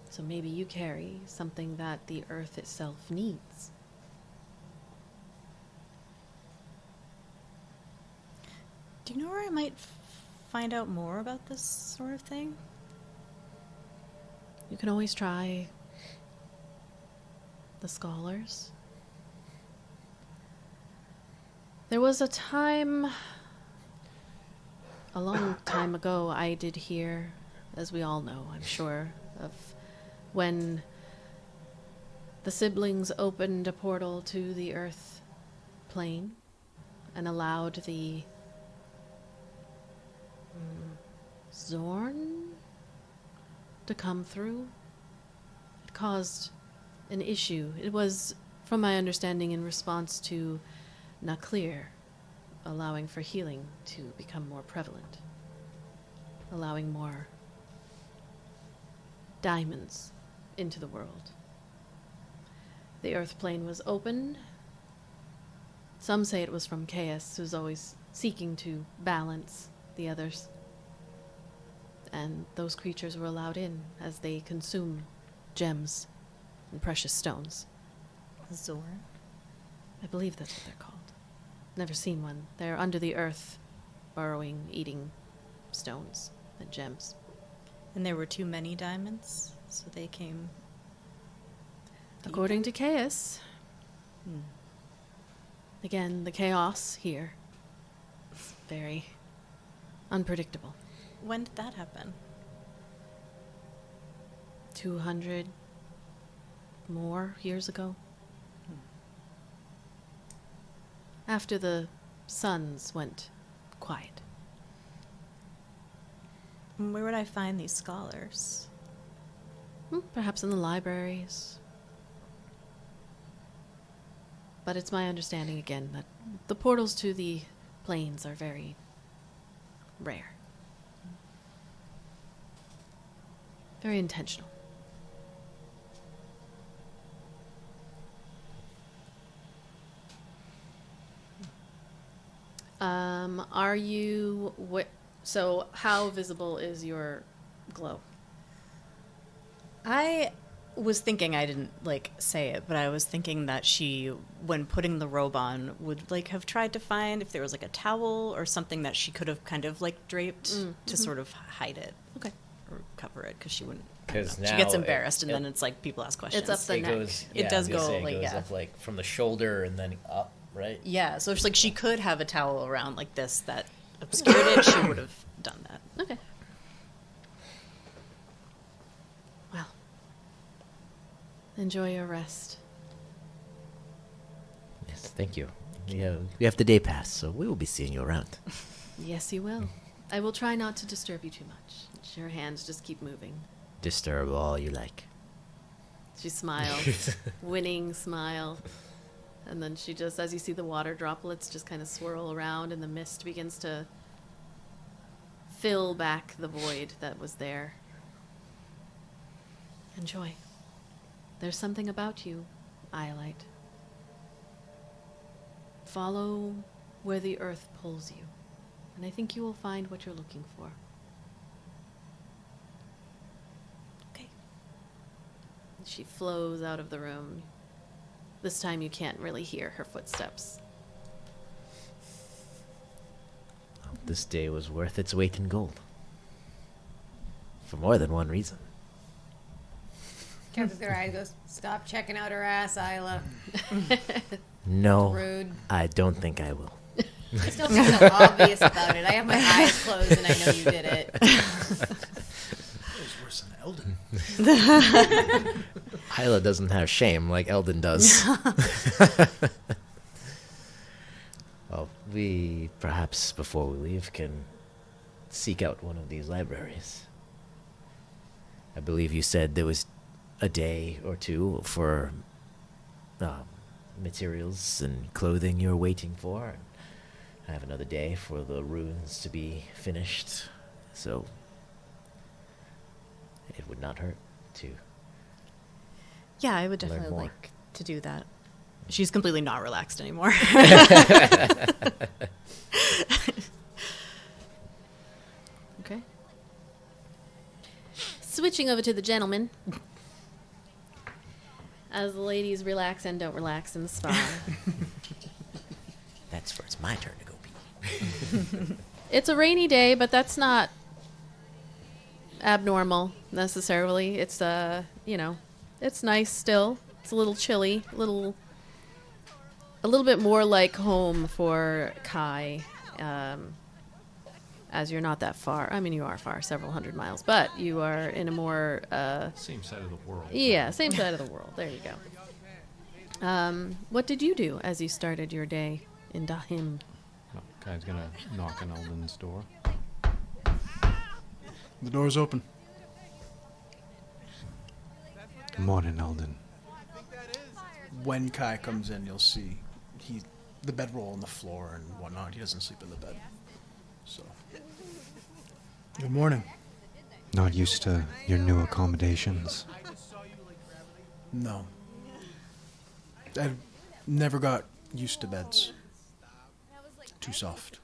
So maybe you carry something that the earth itself needs. Do you know where I might find out more about this sort of thing? You can always try the scholars. There was a time, a long time ago, I did hear, as we all know, I'm sure, of when the siblings opened a portal to the earth plane and allowed the Zorn to come through. It caused an issue. It was, from my understanding, in response to Naklir, allowing for healing to become more prevalent, allowing more diamonds into the world. The earth plane was open. Some say it was from Chaos, who's always seeking to balance the others. And those creatures were allowed in as they consume gems and precious stones. Zor. I believe that's what they're called. Never seen one. They're under the earth, burrowing, eating stones and gems. And there were too many diamonds, so they came. According to Chaos. Hmm. Again, the chaos here is very unpredictable. When did that happen? 200 more years ago. After the suns went quiet. And where would I find these scholars? Perhaps in the libraries. But it's my understanding again that the portals to the plains are very rare. Very intentional. Are you so how visible is your glow? I was thinking, I didn't say it, but I was thinking that she, when putting the robe on, would have tried to find if there was a towel or something that she could have kind of draped to sort of hide it. Okay. Or cover it, because she wouldn't. Because She gets embarrassed, and then it's people ask questions. It's up the it neck. goes. It yeah, does I was gonna go, say, it goes yeah. up from the shoulder and then up, right? Yeah, so it's she could have a towel around like this that obscured it. She would have done that. Okay. Well, enjoy your rest. Yes, thank you. We have the day pass, so we will be seeing you around. Yes, you will. I will try not to disturb you too much. Your hands just keep moving. Disturb all you like. She smiles, winning smile. And then she just, as you see the water droplets just kind of swirl around and the mist begins to fill back the void that was there. Enjoy. There's something about you, Iolite. Follow where the earth pulls you, and I think you will find what you're looking for. Okay. She flows out of the room. This time you can't really hear her footsteps. This day was worth its weight in gold. For more than one reason. Catches their eyes, goes, "Stop checking out her ass, Ayla." No, Rude. I don't think I will. I still feel so obvious about it. I have my eyes closed and I know you did it. It was worse than Eldon. Ayla doesn't have shame like Eldon does. Well, we perhaps, before we leave, can seek out one of these libraries. I believe you said there was a day or two for materials and clothing you're waiting for. I have another day for the runes to be finished, so it would not hurt to. Yeah, I would Learn definitely more. like to do that. She's completely not relaxed anymore. Okay. Switching over to the gentlemen. As the ladies relax and don't relax in the spa. That's where it's my turn to go pee. It's a rainy day, but that's not abnormal necessarily. It's it's nice still. It's a little chilly, a little bit more like home for Kai. As you're not that far. I mean, you are far, several hundred miles, but you are in a more Same side of the world. yeah, same side of the world. There you go. What did you do as you started your day in Dahim? Oh, guy's gonna knock on Eldon's door. The door's open. Good morning, Eldon. when Kai comes in, you'll see the bedroll on the floor and whatnot. He doesn't sleep in the bed. So, good morning. Not used to your new accommodations. No. I never got used to beds. Too soft.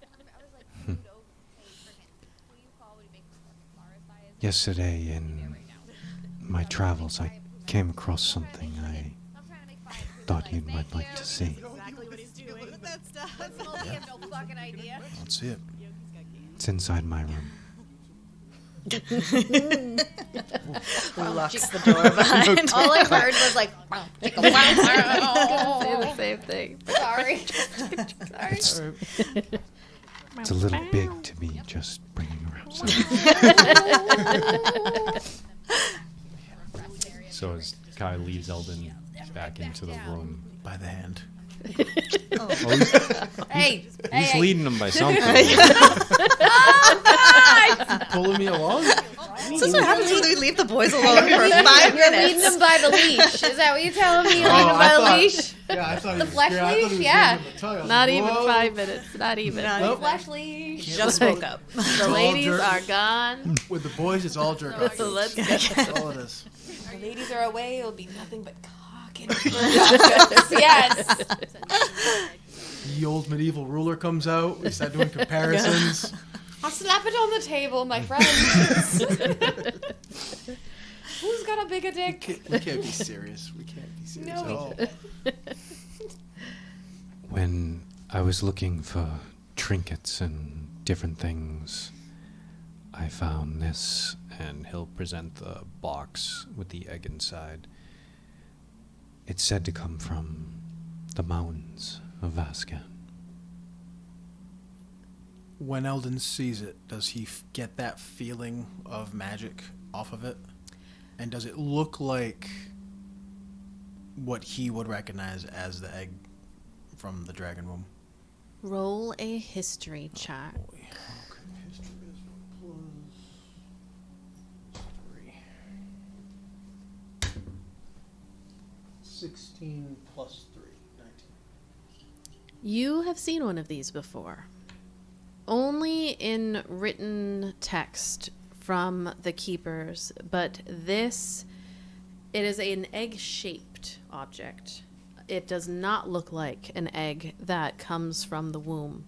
Yesterday in my travels, I came across something I thought you might like to see. Let's see it. It's inside my room. Locks the door behind. All I heard was like, Say the same thing. sorry. It's a little big to be just bringing around something. So as Kai leaves Eldon back into the room, By the hand. Hey, He's leading them by something. Pulling me along? This is what happens when we leave the boys alone for 5 You're leading minutes. them by the leash. Is that what you're telling me? You're leading them by the leash? Yeah, I thought The flesh leash? Yeah. Not even 5 minutes. Not even. Nope. Flesh leash. Just woke up. The ladies jerk. are gone. With the boys, it's all jerk off. So let's get That's all it is. The ladies are away. It'll be nothing but cock and yes. The old medieval ruler comes out. We start doing comparisons. I'll slap it on the table, my friends. Who's got a bigger dick? We can't be serious. We can't be serious No. at all. When I was looking for trinkets and different things, I found this, and he'll present the box with the egg inside. It's said to come from the mountains of Vasca. When Eldon sees it, does he get that feeling of magic off of it? And does it look like what he would recognize as the egg from the dragon womb? Roll a history check. Boy. Okay. History is +3. 16 plus 3, 19. You have seen one of these before. Only in written text from the keepers, but it is an egg-shaped object. It does not look like an egg that comes from the womb,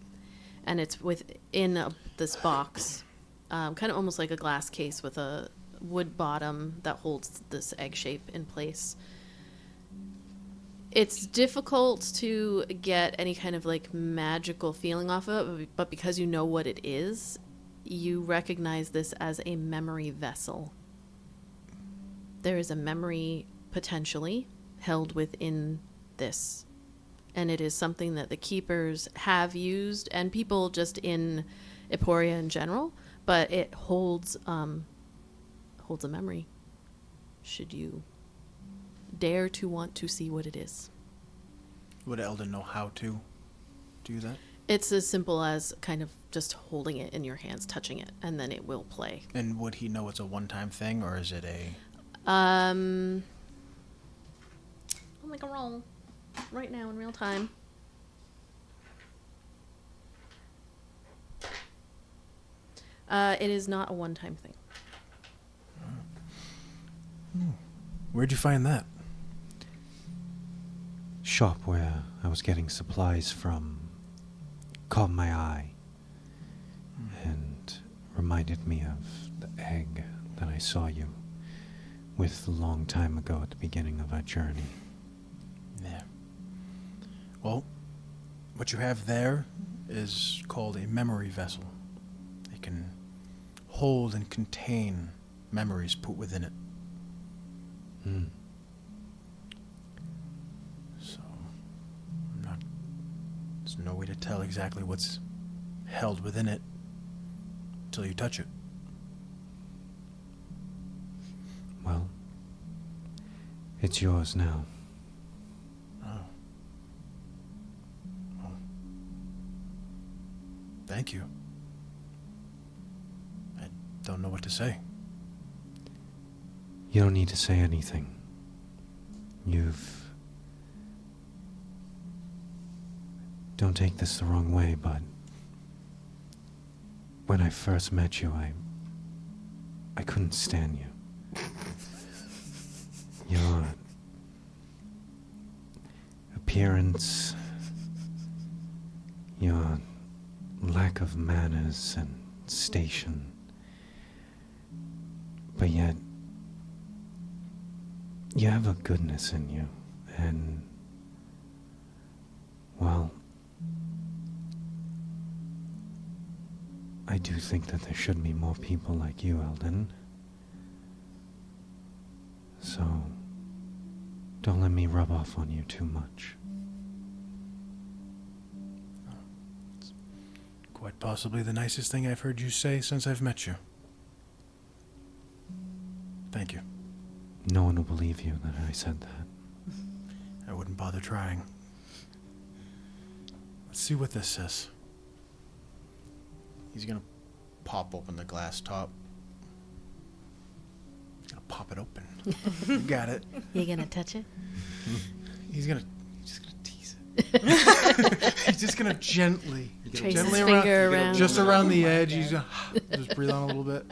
and it's within this box, kind of almost like a glass case with a wood bottom that holds this egg shape in place. It's difficult to get any kind of like magical feeling off of it, but because you know what it is, you recognize this as a memory vessel. There is a memory potentially held within this, and it is something that the keepers have used, and people just in Eporia in general, but it holds a memory should you dare to want to see what it is. Would Eldon know how to do that? It's as simple as kind of just holding it in your hands, touching it, and then it will play. And would he know it's a one-time thing, or is it a... I'll make a roll right now in real time. It is not a one-time thing. Where'd you find that? Shop where I was getting supplies from caught my eye and reminded me of the egg that I saw you with a long time ago at the beginning of our journey. Yeah. Well, what you have there is called a memory vessel. It can hold and contain memories put within it. Hmm. So, there's no way to tell exactly what's held within it until you touch it. Well, it's yours now. Oh. Well, thank you. I don't know what to say. You don't need to say anything. You've don't take this the wrong way, but when I first met you, I couldn't stand you. Your appearance, your lack of manners and station, but yet you have a goodness in you, and, well, I do think that there should be more people like you, Eldon. So, don't let me rub off on you too much. Quite possibly the nicest thing I've heard you say since I've met you. Thank you. No one will believe you that I said that. I wouldn't bother trying. Let's see what this says. He's gonna pop open the glass top. He's gonna pop it open. You got it. You gonna touch it? He's just gonna tease it. He's just gonna gently Trace his finger around. just around the edge. He's gonna just breathe on a little bit.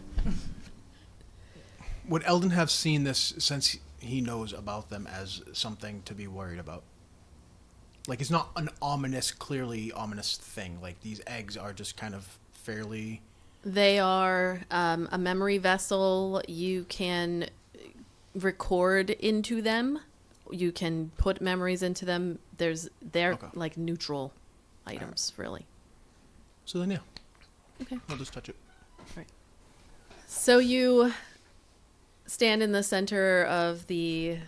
Would Eldon have seen this since he knows about them as something to be worried about? Like, it's not an clearly ominous thing. Like, these eggs are just kind of fairly... They are a memory vessel. You can record into them. You can put memories into them. They're Okay. like neutral items, really. So then, yeah. Okay. I'll just touch it. So you stand in the center of the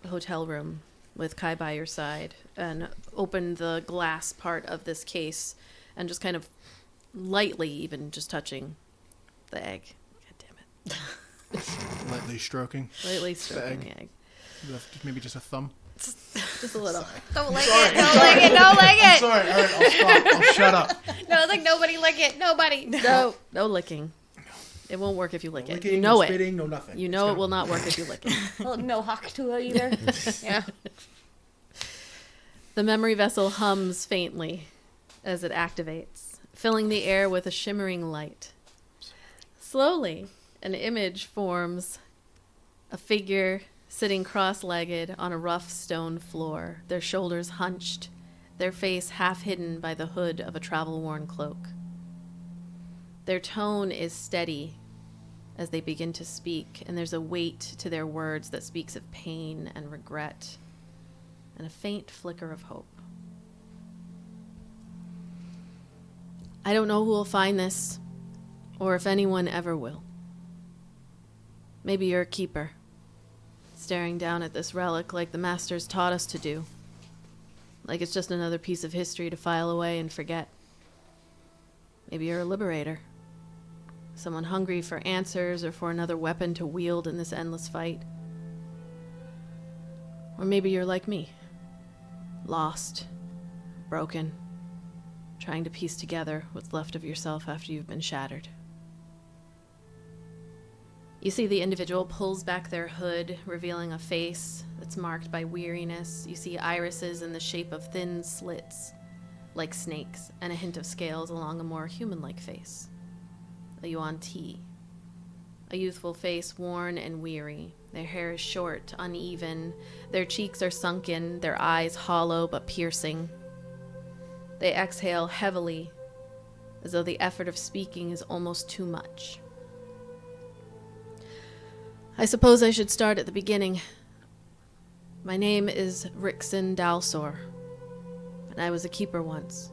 hotel room with Kai by your side and open the glass part of this case and just kind of lightly even just touching the egg. God damn it. Lightly stroking. Lightly stroking the egg. Maybe just a thumb. Just a little. Don't lick it. Don't lick it. Don't lick it. Sorry. All right, I'll stop. I'll shut up. No, it's like nobody lick it. Nobody. No licking. It won't work if you lick it. Licking, You know no it. spitting, no nothing. You know it will not work if you lick it. Well, no hawk to it either. Yeah. The memory vessel hums faintly as it activates, filling the air with a shimmering light. Slowly, an image forms, a figure sitting cross-legged on a rough stone floor, their shoulders hunched, their face half hidden by the hood of a travel-worn cloak. Their tone is steady as they begin to speak, and there's a weight to their words that speaks of pain and regret and a faint flicker of hope. I don't know who will find this, or if anyone ever will. Maybe you're a keeper, staring down at this relic like the masters taught us to do, like it's just another piece of history to file away and forget. Maybe you're a liberator, someone hungry for answers or for another weapon to wield in this endless fight. Or maybe you're like me, lost, broken, trying to piece together what's left of yourself after you've been shattered. You see the individual pulls back their hood, revealing a face that's marked by weariness. You see irises in the shape of thin slits, like snakes, and a hint of scales along a more human-like face. A Yuan Ti. A youthful face worn and weary. Their hair is short, uneven. Their cheeks are sunken, their eyes hollow but piercing. They exhale heavily, as though the effort of speaking is almost too much. I suppose I should start at the beginning. My name is Rixon Dalsor, and I was a keeper once.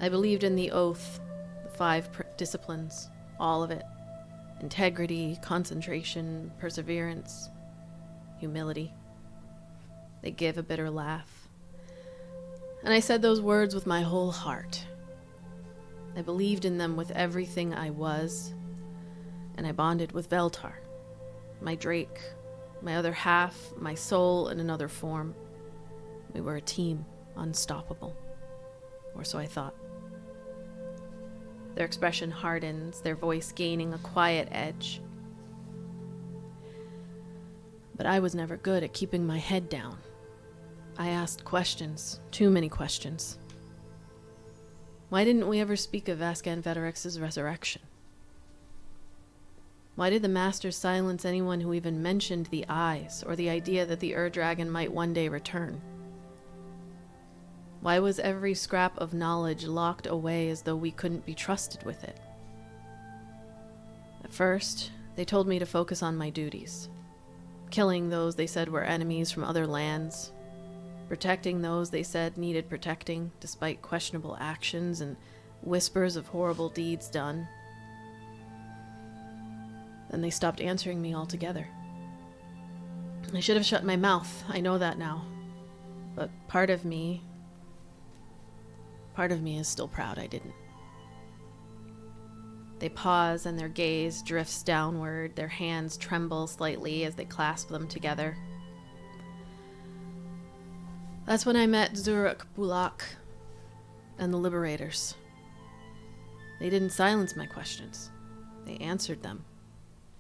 I believed in the oath, the 5 disciplines, all of it. Integrity, concentration, perseverance, humility. They give a bitter laugh. And I said those words with my whole heart. I believed in them with everything I was, and I bonded with Veltar, my Drake, my other half, my soul in another form. We were a team, unstoppable. Or so I thought. Their expression hardens, their voice gaining a quiet edge. But I was never good at keeping my head down. I asked questions, too many questions. Why didn't we ever speak of Vascan Veterix's resurrection? Why did the Masters silence anyone who even mentioned the eyes, or the idea that the Ur-Dragon might one day return? Why was every scrap of knowledge locked away as though we couldn't be trusted with it? At first, they told me to focus on my duties. Killing those they said were enemies from other lands. Protecting those they said needed protecting, despite questionable actions and whispers of horrible deeds done. Then they stopped answering me altogether. I should have shut my mouth, I know that now. But part of me is still proud I didn't. They pause and their gaze drifts downward, their hands tremble slightly as they clasp them together. That's when I met Zuruk Bulak and the Liberators. They didn't silence my questions. They answered them.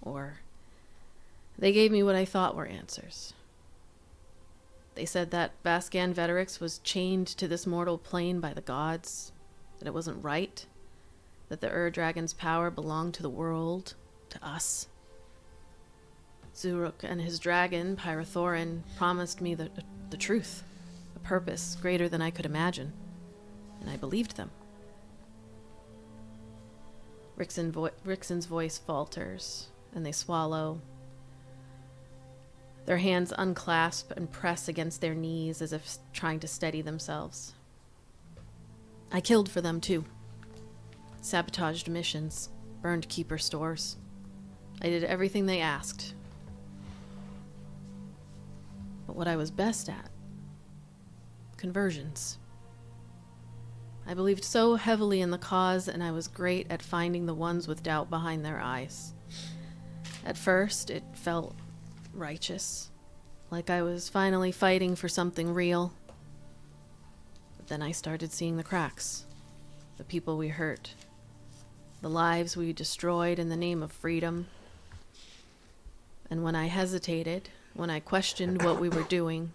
Or they gave me what I thought were answers. They said that Vascan Veterix was chained to this mortal plane by the gods, that it wasn't right, that the Ur-Dragon's power belonged to the world, to us. Zuruk and his dragon, Pyrathorin, promised me the truth, a purpose greater than I could imagine, and I believed them. Rixon's voice falters, and they swallow. Their hands unclasp and press against their knees as if trying to steady themselves. I killed for them, too. Sabotaged missions, burned keeper stores. I did everything they asked. But what I was best at? Conversions. I believed so heavily in the cause, and I was great at finding the ones with doubt behind their eyes. At first, it felt righteous, like I was finally fighting for something real. But then I started seeing the cracks, the people we hurt, the lives we destroyed in the name of freedom. And when I hesitated, when I questioned what we were doing,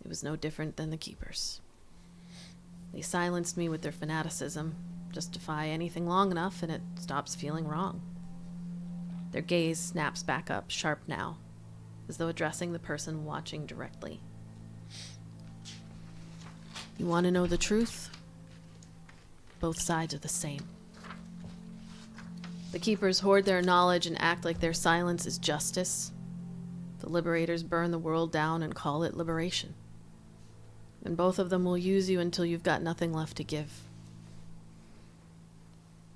it was no different than the Keepers. They silenced me with their fanaticism. Justify anything long enough and it stops feeling wrong. Their gaze snaps back up, sharp now, as though addressing the person watching directly. You want to know the truth? Both sides are the same. The Keepers hoard their knowledge and act like their silence is justice. The Liberators burn the world down and call it liberation. And both of them will use you until you've got nothing left to give.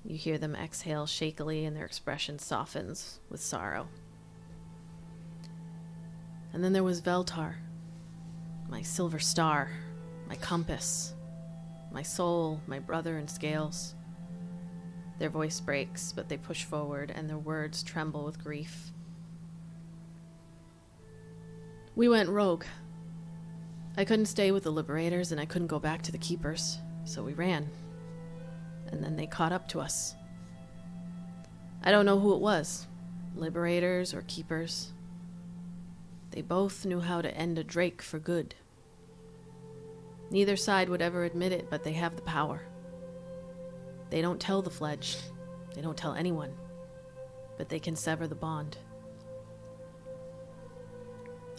You hear them exhale shakily and their expression softens with sorrow. And then there was Veltar, my silver star, my compass, my soul, my brother in scales. Their voice breaks, but they push forward, and their words tremble with grief. We went rogue. I couldn't stay with the Liberators, and I couldn't go back to the Keepers, so we ran. And then they caught up to us. I don't know who it was, Liberators or Keepers. They both knew how to end a Drake for good. Neither side would ever admit it, but they have the power. They don't tell the Fledged. They don't tell anyone. But they can sever the bond.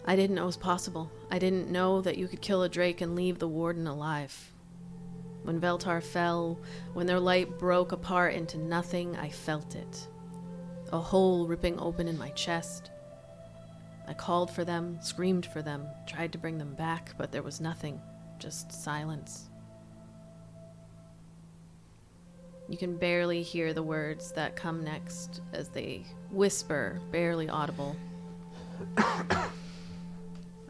I didn't know it was possible. I didn't know that you could kill a Drake and leave the Warden alive. When Veltar fell, when their light broke apart into nothing, I felt it. A hole ripping open in my chest. I called for them, screamed for them, tried to bring them back, but there was nothing, just silence. You can barely hear the words that come next as they whisper, barely audible.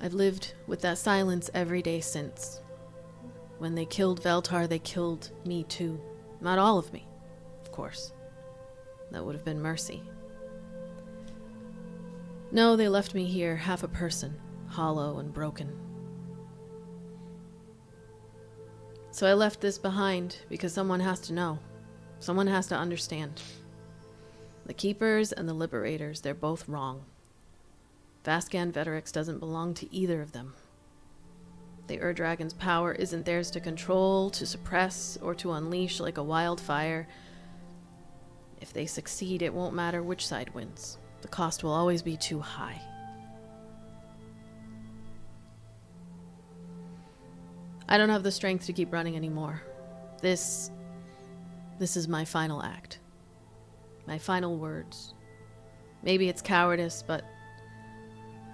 I've lived with that silence every day since. When they killed Veltar, they killed me too. Not all of me, of course. That would have been mercy. No, they left me here, half a person, hollow and broken. So I left this behind because someone has to know. Someone has to understand. The Keepers and the Liberators, they're both wrong. Vascan Veterix doesn't belong to either of them. The Ur-Dragon's power isn't theirs to control, to suppress, or to unleash like a wildfire. If they succeed, it won't matter which side wins. The cost will always be too high. I don't have the strength to keep running anymore. This is my final act. My final words. Maybe it's cowardice, but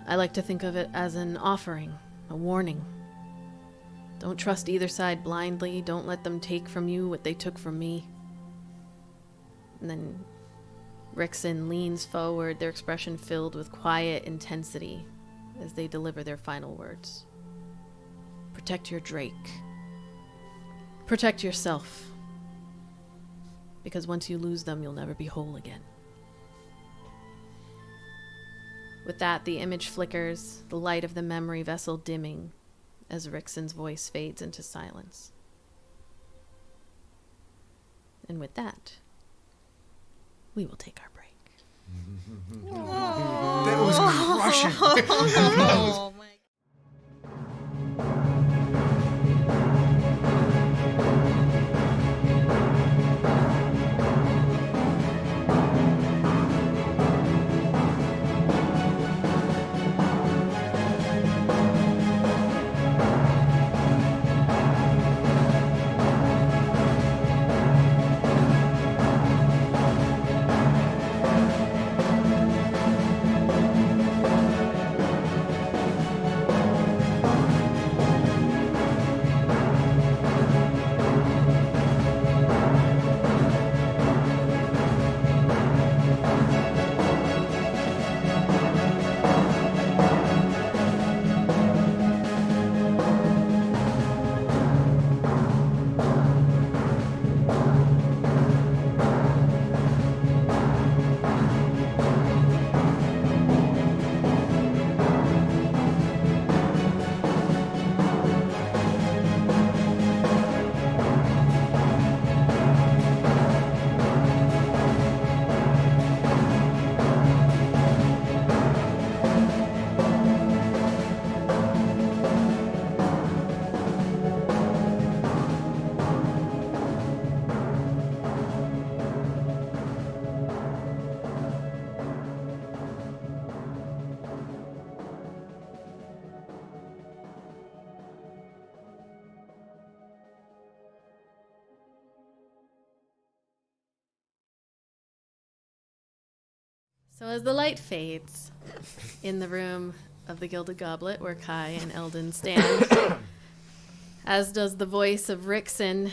I like to think of it as an offering, a warning. Don't trust either side blindly. Don't let them take from you what they took from me. And then Rixon leans forward, their expression filled with quiet intensity as they deliver their final words. Protect your Drake. Protect yourself. Because once you lose them, you'll never be whole again. With that, the image flickers, the light of the memory vessel dimming as Rixon's voice fades into silence. And with that, we will take our break. That was crushing. Oh my. So as the light fades in the room of the Gilded Goblet where Kai and Eldon stand, as does the voice of Rixon,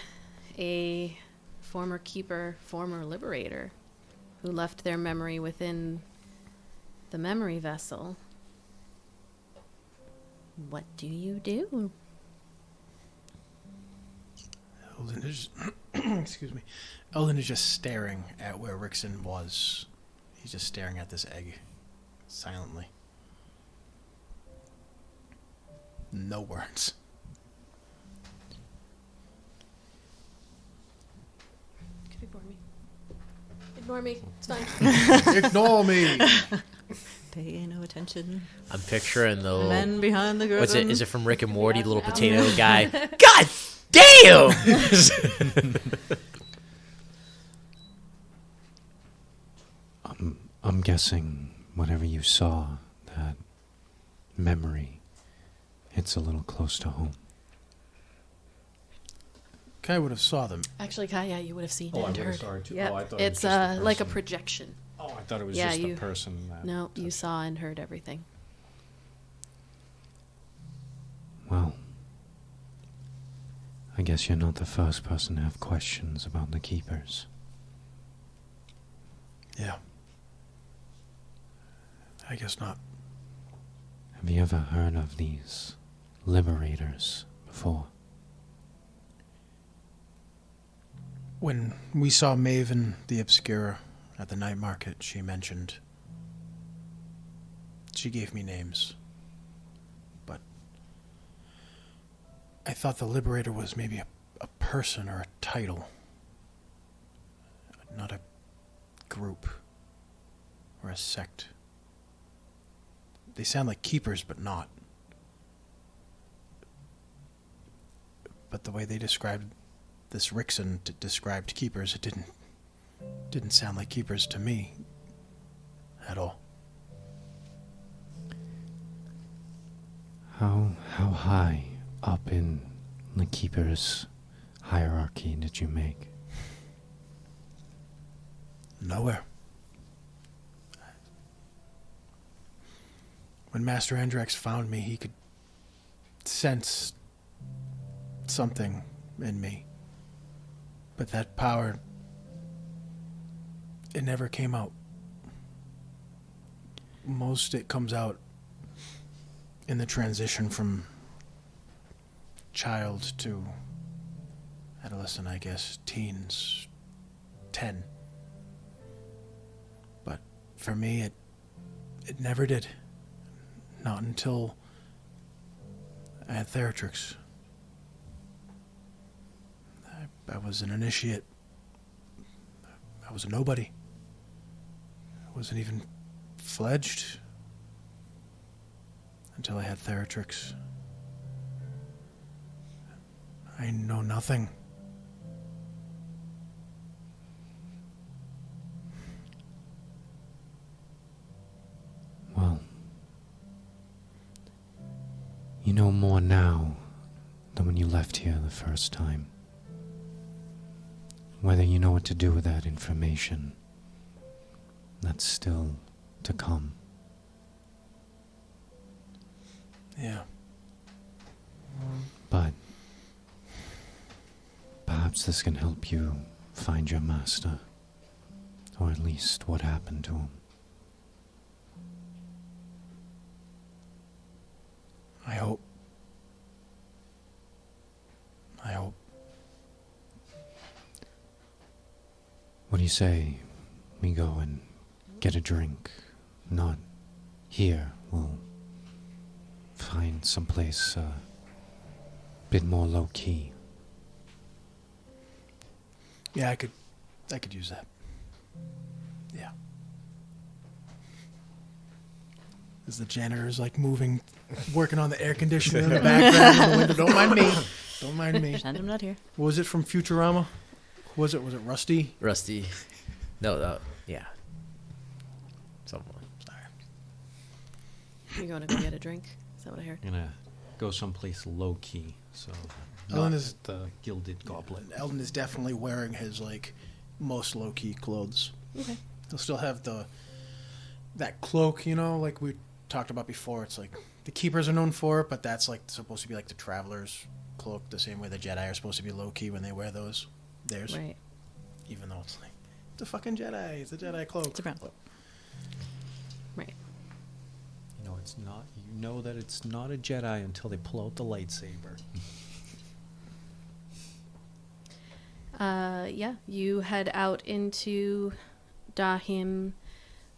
a former keeper, former liberator, who left their memory within the memory vessel. What do you do? Eldon is, excuse me. Eldon is just staring at where Rixon was. He's just staring at this egg, silently. No words. You can ignore me. Ignore me. It's fine. Ignore me! Pay no attention. I'm picturing the little, Men behind the curtain. what's it? Is it from Rick and Morty? The little potato guy. God damn! I'm guessing whatever you saw, that memory, it's a little close to home. Kai would have saw them. Actually, Kai, yeah, you would have seen Oh, I it and would have heard. saw it too. Yep. Oh, I thought It's it was just the like a person. projection. Oh, I thought it was Yeah, just you- the person. That No, you touched. saw and heard everything. Well, I guess you're not the first person to have questions about the Keepers. Yeah. I guess not. Have you ever heard of these liberators before? When we saw Maven the Obscura at the night market, she gave me names. But I thought the Liberator was maybe a person or a title, not a group or a sect. They sound like keepers, but not. the way they described this Rickson described keepers, it didn't sound like keepers to me at all. How high up in the keeper's hierarchy did you make? Nowhere. When Master Andrex found me, he could sense something in me. But that power, it never came out. Most it comes out in the transition from child to adolescent, I guess, teens, 10. But for me, it never did. Not until I had Theratrix. I was an initiate. I was a nobody. I wasn't even fledged until I had Theratrix. I know nothing. Well, you know more now than when you left here the first time. Whether you know what to do with that information, that's still to come. Yeah. But perhaps this can help you find your master, or at least what happened to him. I hope. What do you say we go and get a drink? Not here. We'll find someplace a bit more low-key. Yeah, I could use that. Yeah. As the janitor's like moving, working on the air conditioner in the background in the window. Don't mind me. Don't mind me. Pretend I'm not here. What was it from Futurama? Was it Rusty? Rusty. No, yeah. Someone. Sorry. You're going to go get a drink? Is that what I heard? Gonna go someplace low-key, so Eldon not is- at the Gilded Goblet. Eldon is definitely wearing his like most low key clothes. Okay. He'll still have that cloak, like we talked about before. It's like the keepers are known for it, but that's like supposed to be like the traveler's cloak, the same way the Jedi are supposed to be low key when they wear those. Theirs. Right. Even though it's like it's a fucking Jedi. It's a Jedi cloak. It's a brown cloak. Right. You know, it's not. You know that it's not a Jedi until they pull out the lightsaber. Yeah, you head out into Dahim,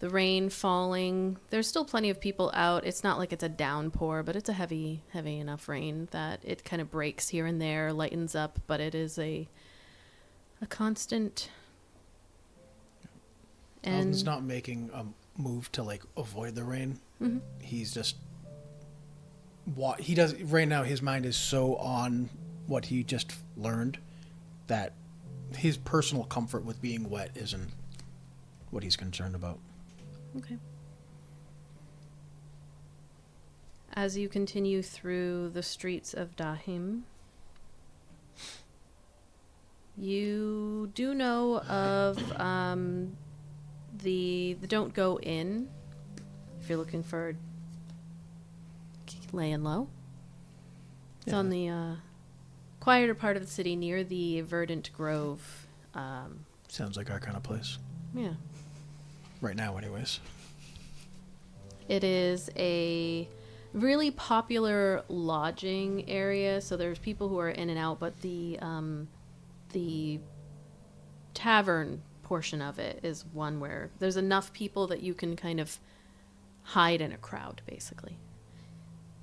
the rain falling. There's still plenty of people out. It's not like it's a downpour, but it's a heavy enough rain that it kind of breaks here and there, lightens up, but it is a constant. And Eldon's not making a move to like avoid the rain. Mhm. He's just he does right now. His mind is so on what he just learned that his personal comfort with being wet isn't what he's concerned about. Okay. As you continue through the streets of Dahim, you do know of the Don't Go In, if you're looking for laying low. It's on the quieter part of the city near the Verdant Grove. Sounds like our kind of place. Yeah. Right now, anyways. It is a really popular lodging area, so there's people who are in and out, but the tavern portion of it is one where there's enough people that you can kind of hide in a crowd, basically.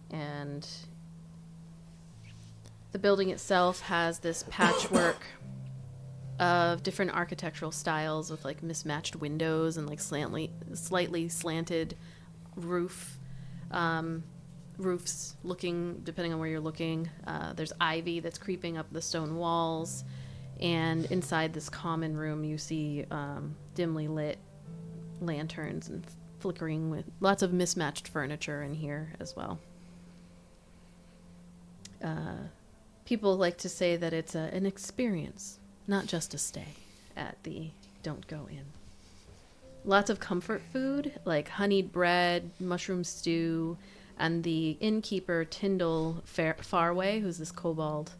And the building itself has this patchwork of different architectural styles with like mismatched windows and like slightly slanted roof. roofs looking, depending on where you're looking. There's ivy that's creeping up the stone walls. And inside this common room, you see dimly lit lanterns and flickering with lots of mismatched furniture in here as well. People like to say that it's an experience, not just a stay at the Don't Go In. Lots of comfort food, like honeyed bread, mushroom stew, and the innkeeper, Tyndall Farway, who's this kobold,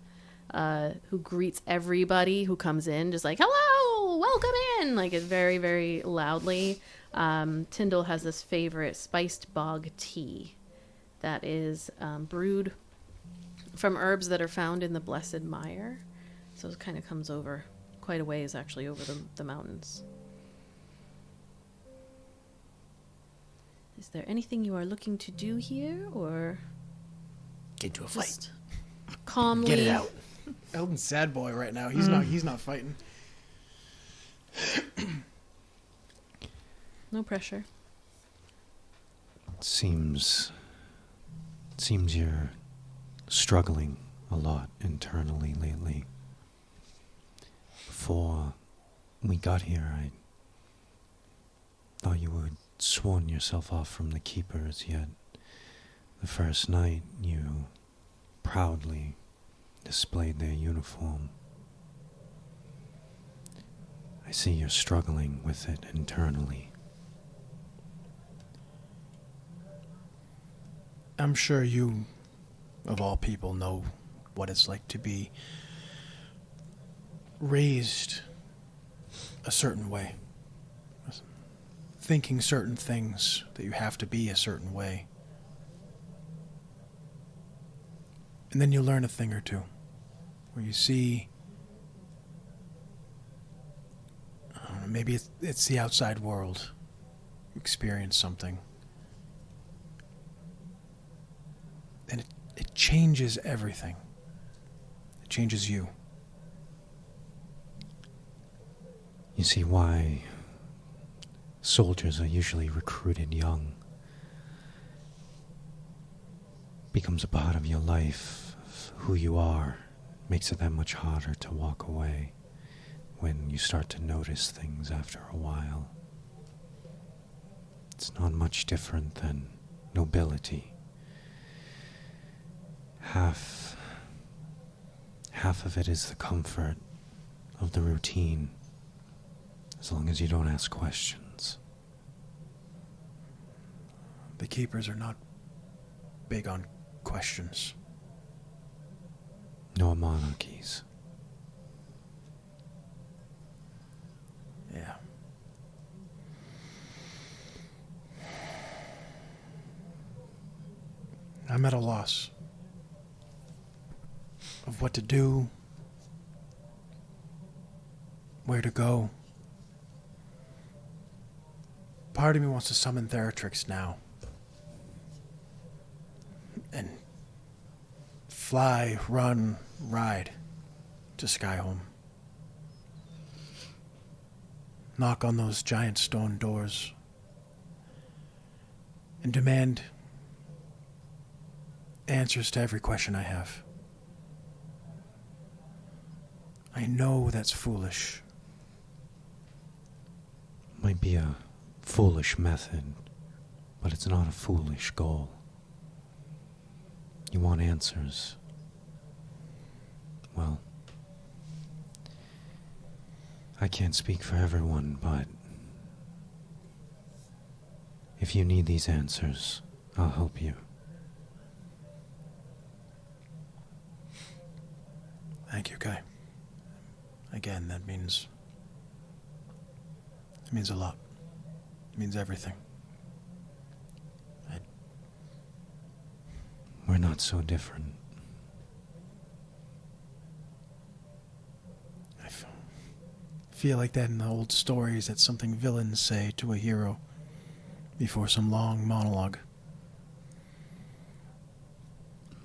who greets everybody who comes in, just like, hello, welcome in, like, it's very, very loudly. Tyndall has this favorite spiced bog tea that is brewed from herbs that are found in the Blessed Mire. So it kind of comes over quite a ways, actually, over the mountains. Is there anything you are looking to do here, or Get to a fight. just calmly? Get it out. Eldon's sad boy right now. He's not fighting. No pressure. Seems you're struggling a lot internally lately. Before we got here, I thought you would sworn yourself off from the keepers, yet the first night you proudly displayed their uniform. I see you're struggling with it internally. I'm sure you, of all people, know what it's like to be raised a certain way. Thinking certain things, that you have to be a certain way. And then you learn a thing or two, where you see, I don't know, maybe it's the outside world. You experience something. And it changes everything. It changes you. You see why soldiers are usually recruited young. Becomes a part of your life, of who you are. Makes it that much harder to walk away when you start to notice things after a while. It's not much different than nobility. Half of it is the comfort of the routine, as long as you don't ask questions. The keepers are not big on questions. Nor monarchies. Yeah. I'm at a loss of what to do, where to go. Part of me wants to summon Theratrix now and fly, run, ride to Skyhome. Knock on those giant stone doors and demand answers to every question I have. I know that's foolish. Might be a foolish method, but it's not a foolish goal. You want answers. Well, I can't speak for everyone, but if you need these answers, I'll help you. Thank you, Kai. Again, that means a lot. It means everything. We're not so different. I feel like that in the old stories, that's something villains say to a hero before some long monologue.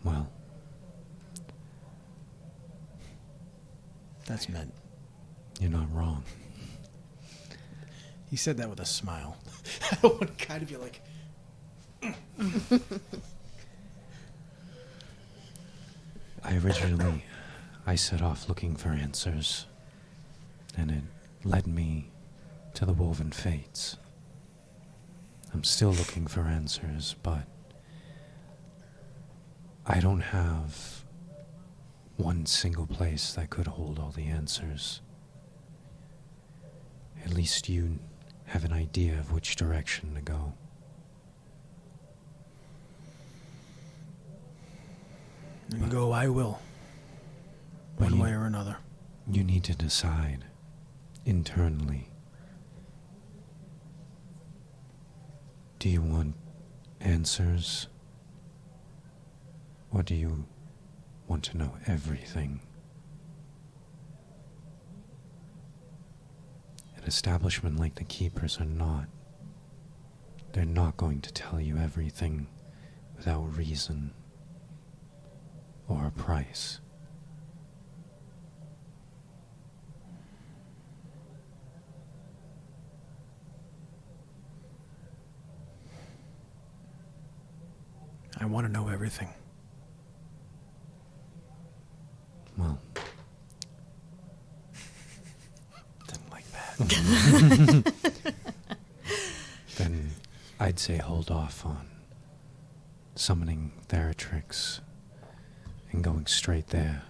Well, That's meant. you're not wrong. He said that with a smile. I don't want Kai to be like... I set off looking for answers, and it led me to the Woven Fates. I'm still looking for answers, but I don't have one single place that could hold all the answers. At least you have an idea of which direction to go. And go I will. One way or another. You need to decide internally. Do you want answers? Or do you want to know everything? An establishment like the Keepers are not. They're not going to tell you everything without reason or a price. I want to know everything. Well, Didn't like that. then I'd say hold off on summoning Theratrix and going straight there.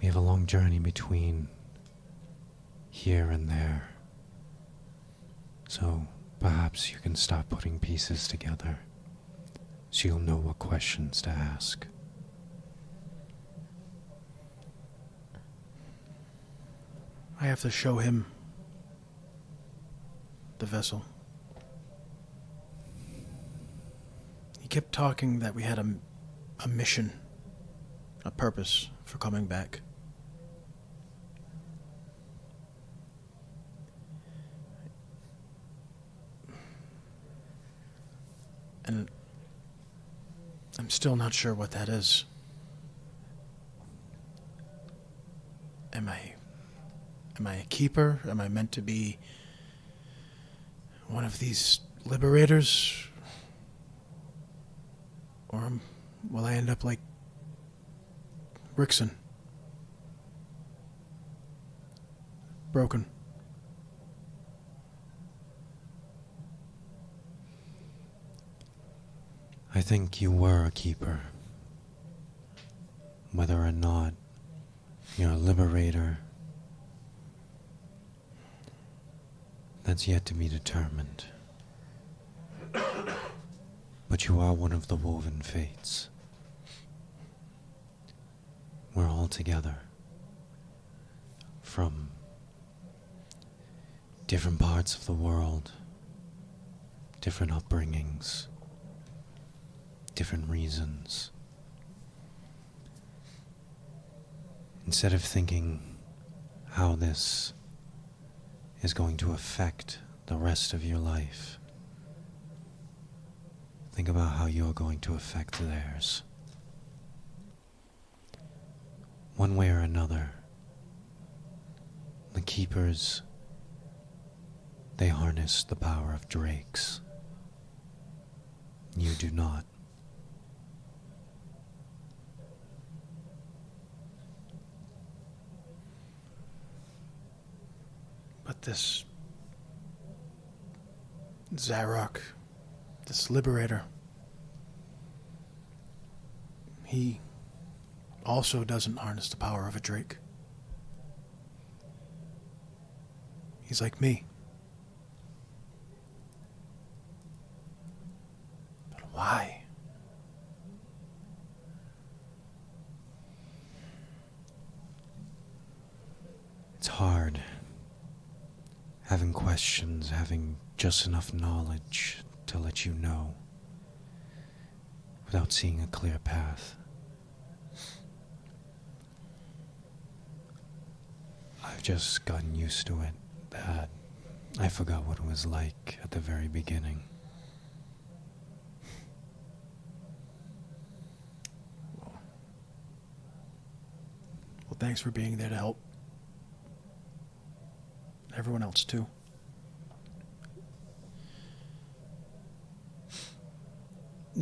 We have a long journey between here and there. So perhaps you can start putting pieces together so you'll know what questions to ask. I have to show him the vessel. He kept talking that we had a mission, a purpose for coming back. And I'm still not sure what that is. Am I a keeper? Am I meant to be one of these liberators? Or will I end up like Rickson? Broken. I think you were a keeper. Whether or not you're a liberator, that's yet to be determined. But you are one of the Woven Fates. We're all together. From different parts of the world, different upbringings, different reasons. Instead of thinking how this is going to affect the rest of your life, think about how you're going to affect theirs. One way or another, the Keepers, they harness the power of drakes. You do not. But this Zarok, this liberator, he also doesn't harness the power of a drake. He's like me. But why? It's hard. Having questions, having just enough knowledge to let you know without seeing a clear path. I've just gotten used to it, that I forgot what it was like at the very beginning. Well, thanks for being there to help. Everyone else, too.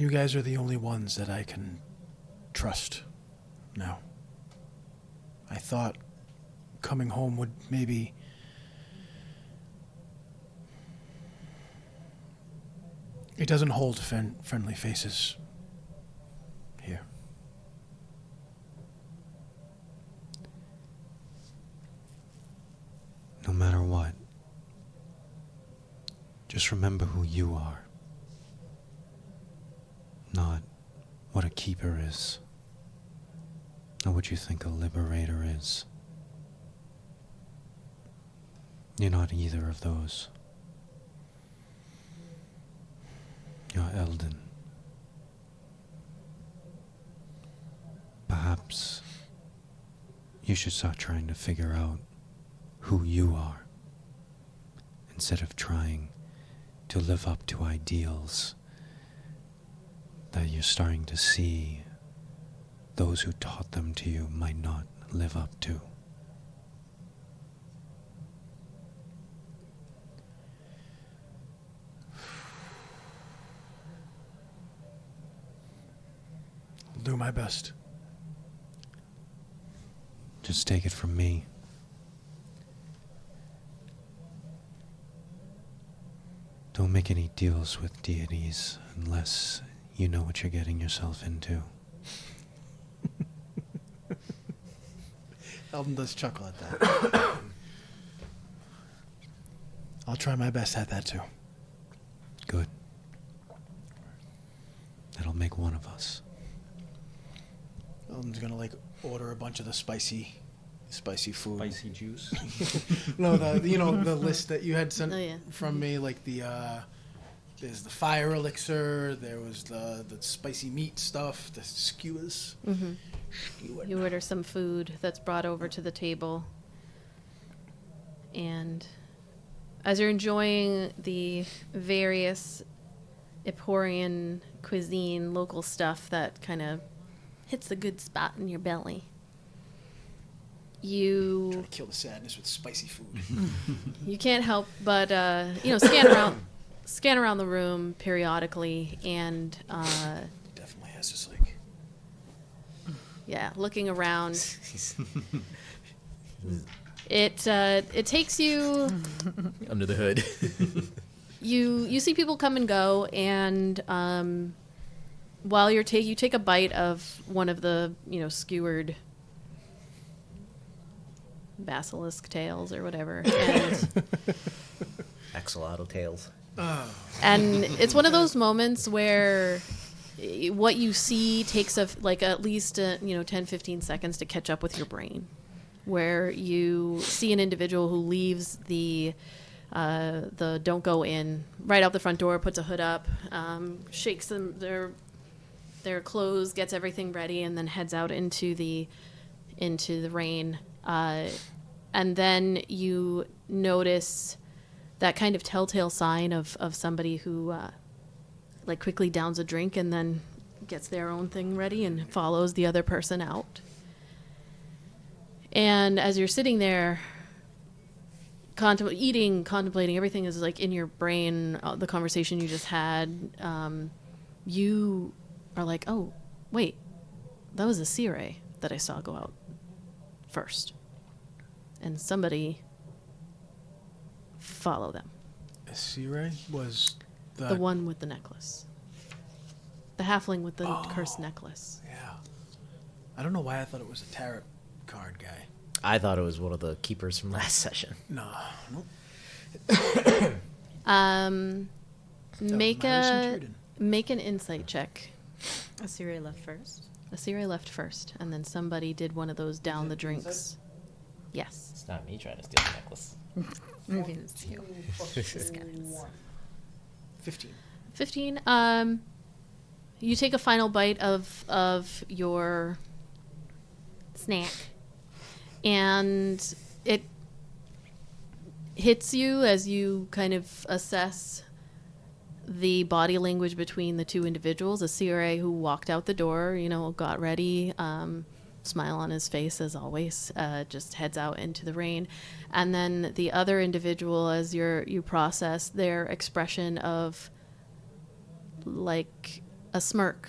You guys are the only ones that I can trust now. I thought coming home would maybe... It doesn't hold friendly faces here. No matter what, just remember who you are. Not what a keeper is. Not what you think a liberator is. You're not either of those. You're Eldon. Perhaps you should start trying to figure out who you are, instead of trying to live up to ideals that you're starting to see those who taught them to you might not live up to. I'll do my best. Just take it from me. Don't make any deals with deities unless you know what you're getting yourself into. Eldon does chuckle at that. I'll try my best at that too. Good. That'll make one of us. Eldon's gonna order a bunch of the spicy food. Spicy juice. No, the list that you had sent Oh, yeah. from me, there's the fire elixir, there was the spicy meat stuff, the skewers. Mm-hmm. You order some food that's brought over to the table. And as you're enjoying the various Eporian cuisine, local stuff that kind of hits a good spot in your belly, Trying you to kill the sadness with spicy food. you can't help but scan around the room periodically, and Definitely has this looking around. It takes you. Under the hood. You see people come and go, and while you take a bite of one of the skewered basilisk tails or whatever, and Axolotl tails. and it's one of those moments where what you see takes at least 10-15 seconds to catch up with your brain, where you see an individual who leaves the don't go in right out the front door, puts a hood up, shakes them their clothes, gets everything ready, and then heads out into the rain. And then you notice that kind of telltale sign of somebody who quickly downs a drink and then gets their own thing ready and follows the other person out. And as you're sitting there contemplating, everything is in your brain, the conversation you just had, you are like, oh, wait, that was a Sire that I saw go out first. And somebody follow them. Sire was The one with the necklace. The halfling with the cursed necklace. Yeah. I don't know why I thought it was a tarot card guy. I thought it was one of the keepers from last session. No. Nope. Make an insight check. Assyria left first. Assyria left first, and then somebody did one of those down the drinks. Yes. It's not me trying to steal the necklace. Maybe it's you. 15. 15. You take a final bite of your snack, and it hits you as you kind of assess the body language between the two individuals. A CRA who walked out the door, got ready, smile on his face as always, just heads out into the rain. And then the other individual, as you process their expression of a smirk,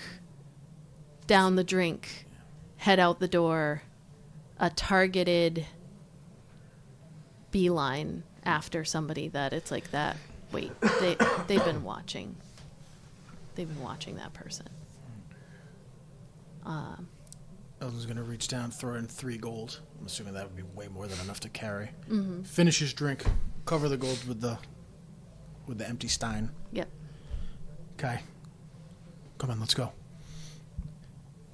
down the drink, head out the door, a targeted beeline after somebody that it's like that. Wait, they've been watching. They've been watching that person. Eldon's going to reach down, throw in 3 gold. I'm assuming that would be way more than enough to carry. Mm-hmm. Finish his drink, cover the gold with the empty stein. Yep. Okay. Come on, let's go.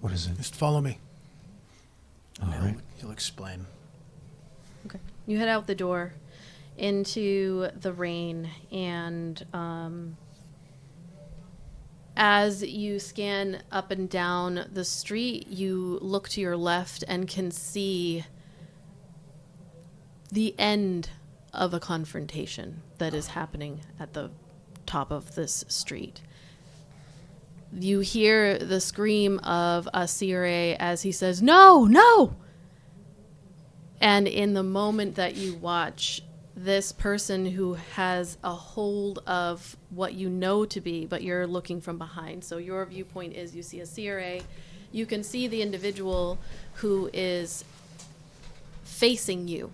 What is it? Just follow me. All right. He'll explain. Okay. You head out the door into the rain, and as you scan up and down the street, you look to your left and can see the end of a confrontation that is happening at the top of this street. You hear the scream of Asire as he says, "No, no!" And in the moment that you watch, this person who has a hold of what you know to be, but you're looking from behind. So your viewpoint is you see Asire. You can see the individual who is facing you.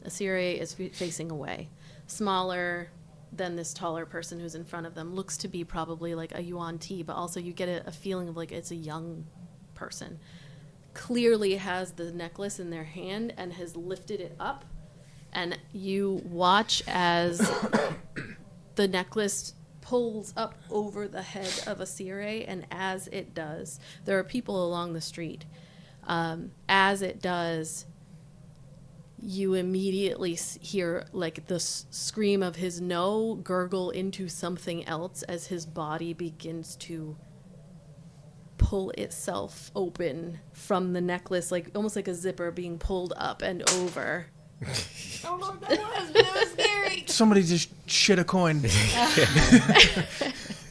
Asire is facing away. Smaller than this taller person who's in front of them. Looks to be probably like a Yuan Ti, but also you get a feeling of like it's a young person. Clearly has the necklace in their hand and has lifted it up. And you watch as the necklace pulls up over the head of Asire, and as it does, there are people along the street. As it does, you immediately hear like the scream of his no gurgle into something else as his body begins to pull itself open from the necklace, like almost like a zipper being pulled up and over. Oh no, that was scary. Somebody just shit a coin.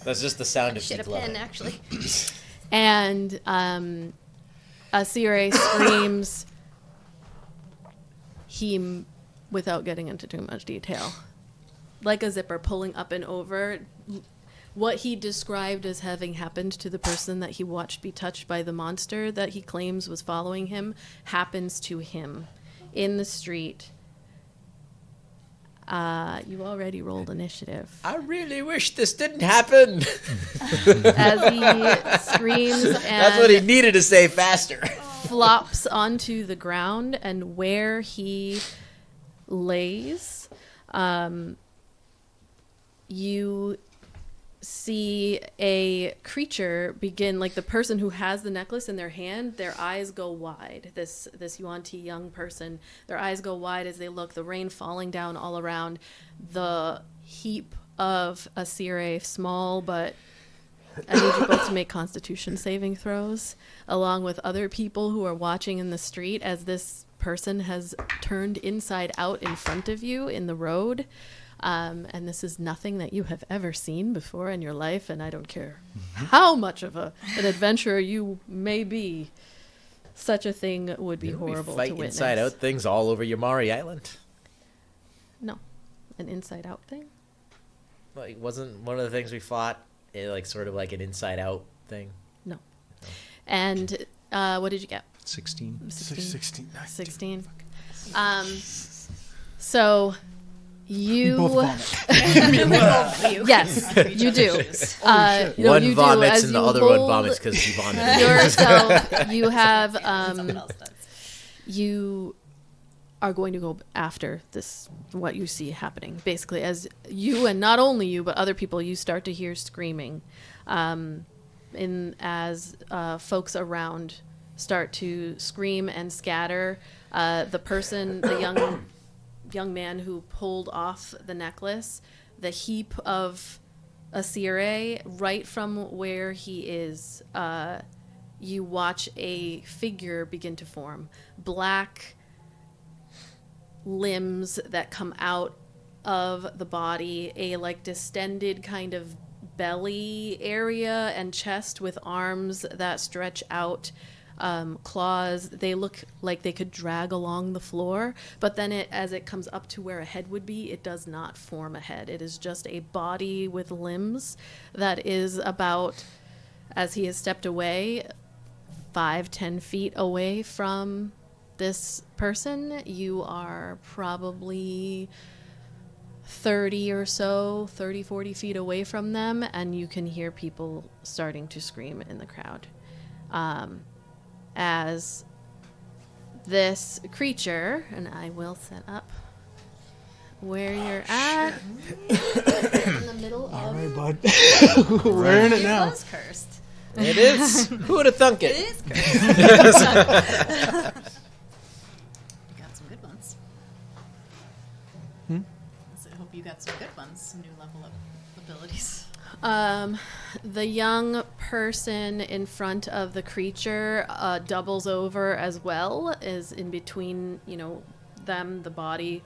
That's just the sound of Shit a blood. pen, actually. And Asire screams, without getting into too much detail, like a zipper pulling up and over. What he described as having happened to the person that he watched be touched by the monster that he claims was following him happens to him in the street. You already rolled initiative. I really wish this didn't happen. As he screams and That's what he needed to say faster. flops onto the ground, and where he lays, you see a creature begin, like the person who has the necklace in their hand, their eyes go wide. This Yuan Ti young person, their eyes go wide as they look, the rain falling down all around, the heap of Asire, small, but I need you both to make Constitution saving throws, along with other people who are watching in the street as this person has turned inside out in front of you in the road. And this is nothing that you have ever seen before in your life, and I don't care how much of an adventurer you may be. Such a thing would be horrible fight to witness. inside out things all over Yamari Island. No, an inside out thing. Like, wasn't one of the things we fought like sort of like an inside out thing? No. And what did you get? 16. 16. 16. So you both vomit. yes, you do. No, One you vomits as and the you other one hold vomits because he vomited. yourself. You have you are going to go after this, what you see happening, basically, as you, and not only you, but other people, you start to hear screaming, as folks around start to scream and scatter. The person, the young man who pulled off the necklace, the heap of Asire, right from where he is, you watch a figure begin to form. Black limbs that come out of the body, a like distended kind of belly area and chest with arms that stretch out, claws. They look like they could drag along the floor, but then as it comes up to where a head would be, it does not form a head. It is just a body with limbs that is about as he has stepped away 5-10 feet away from this person. You are probably 30 or so, 30-40 feet away from them, and you can hear people starting to scream in the crowd. As this creature, and I will set up where you're at, in the middle of... All right, bud. We're in it now. It was cursed. It is. Who would have thunk it? It is cursed. You got some good ones. So I hope you got some good ones. Some new level up abilities. The young person in front of the creature doubles over as well, is in between, them, the body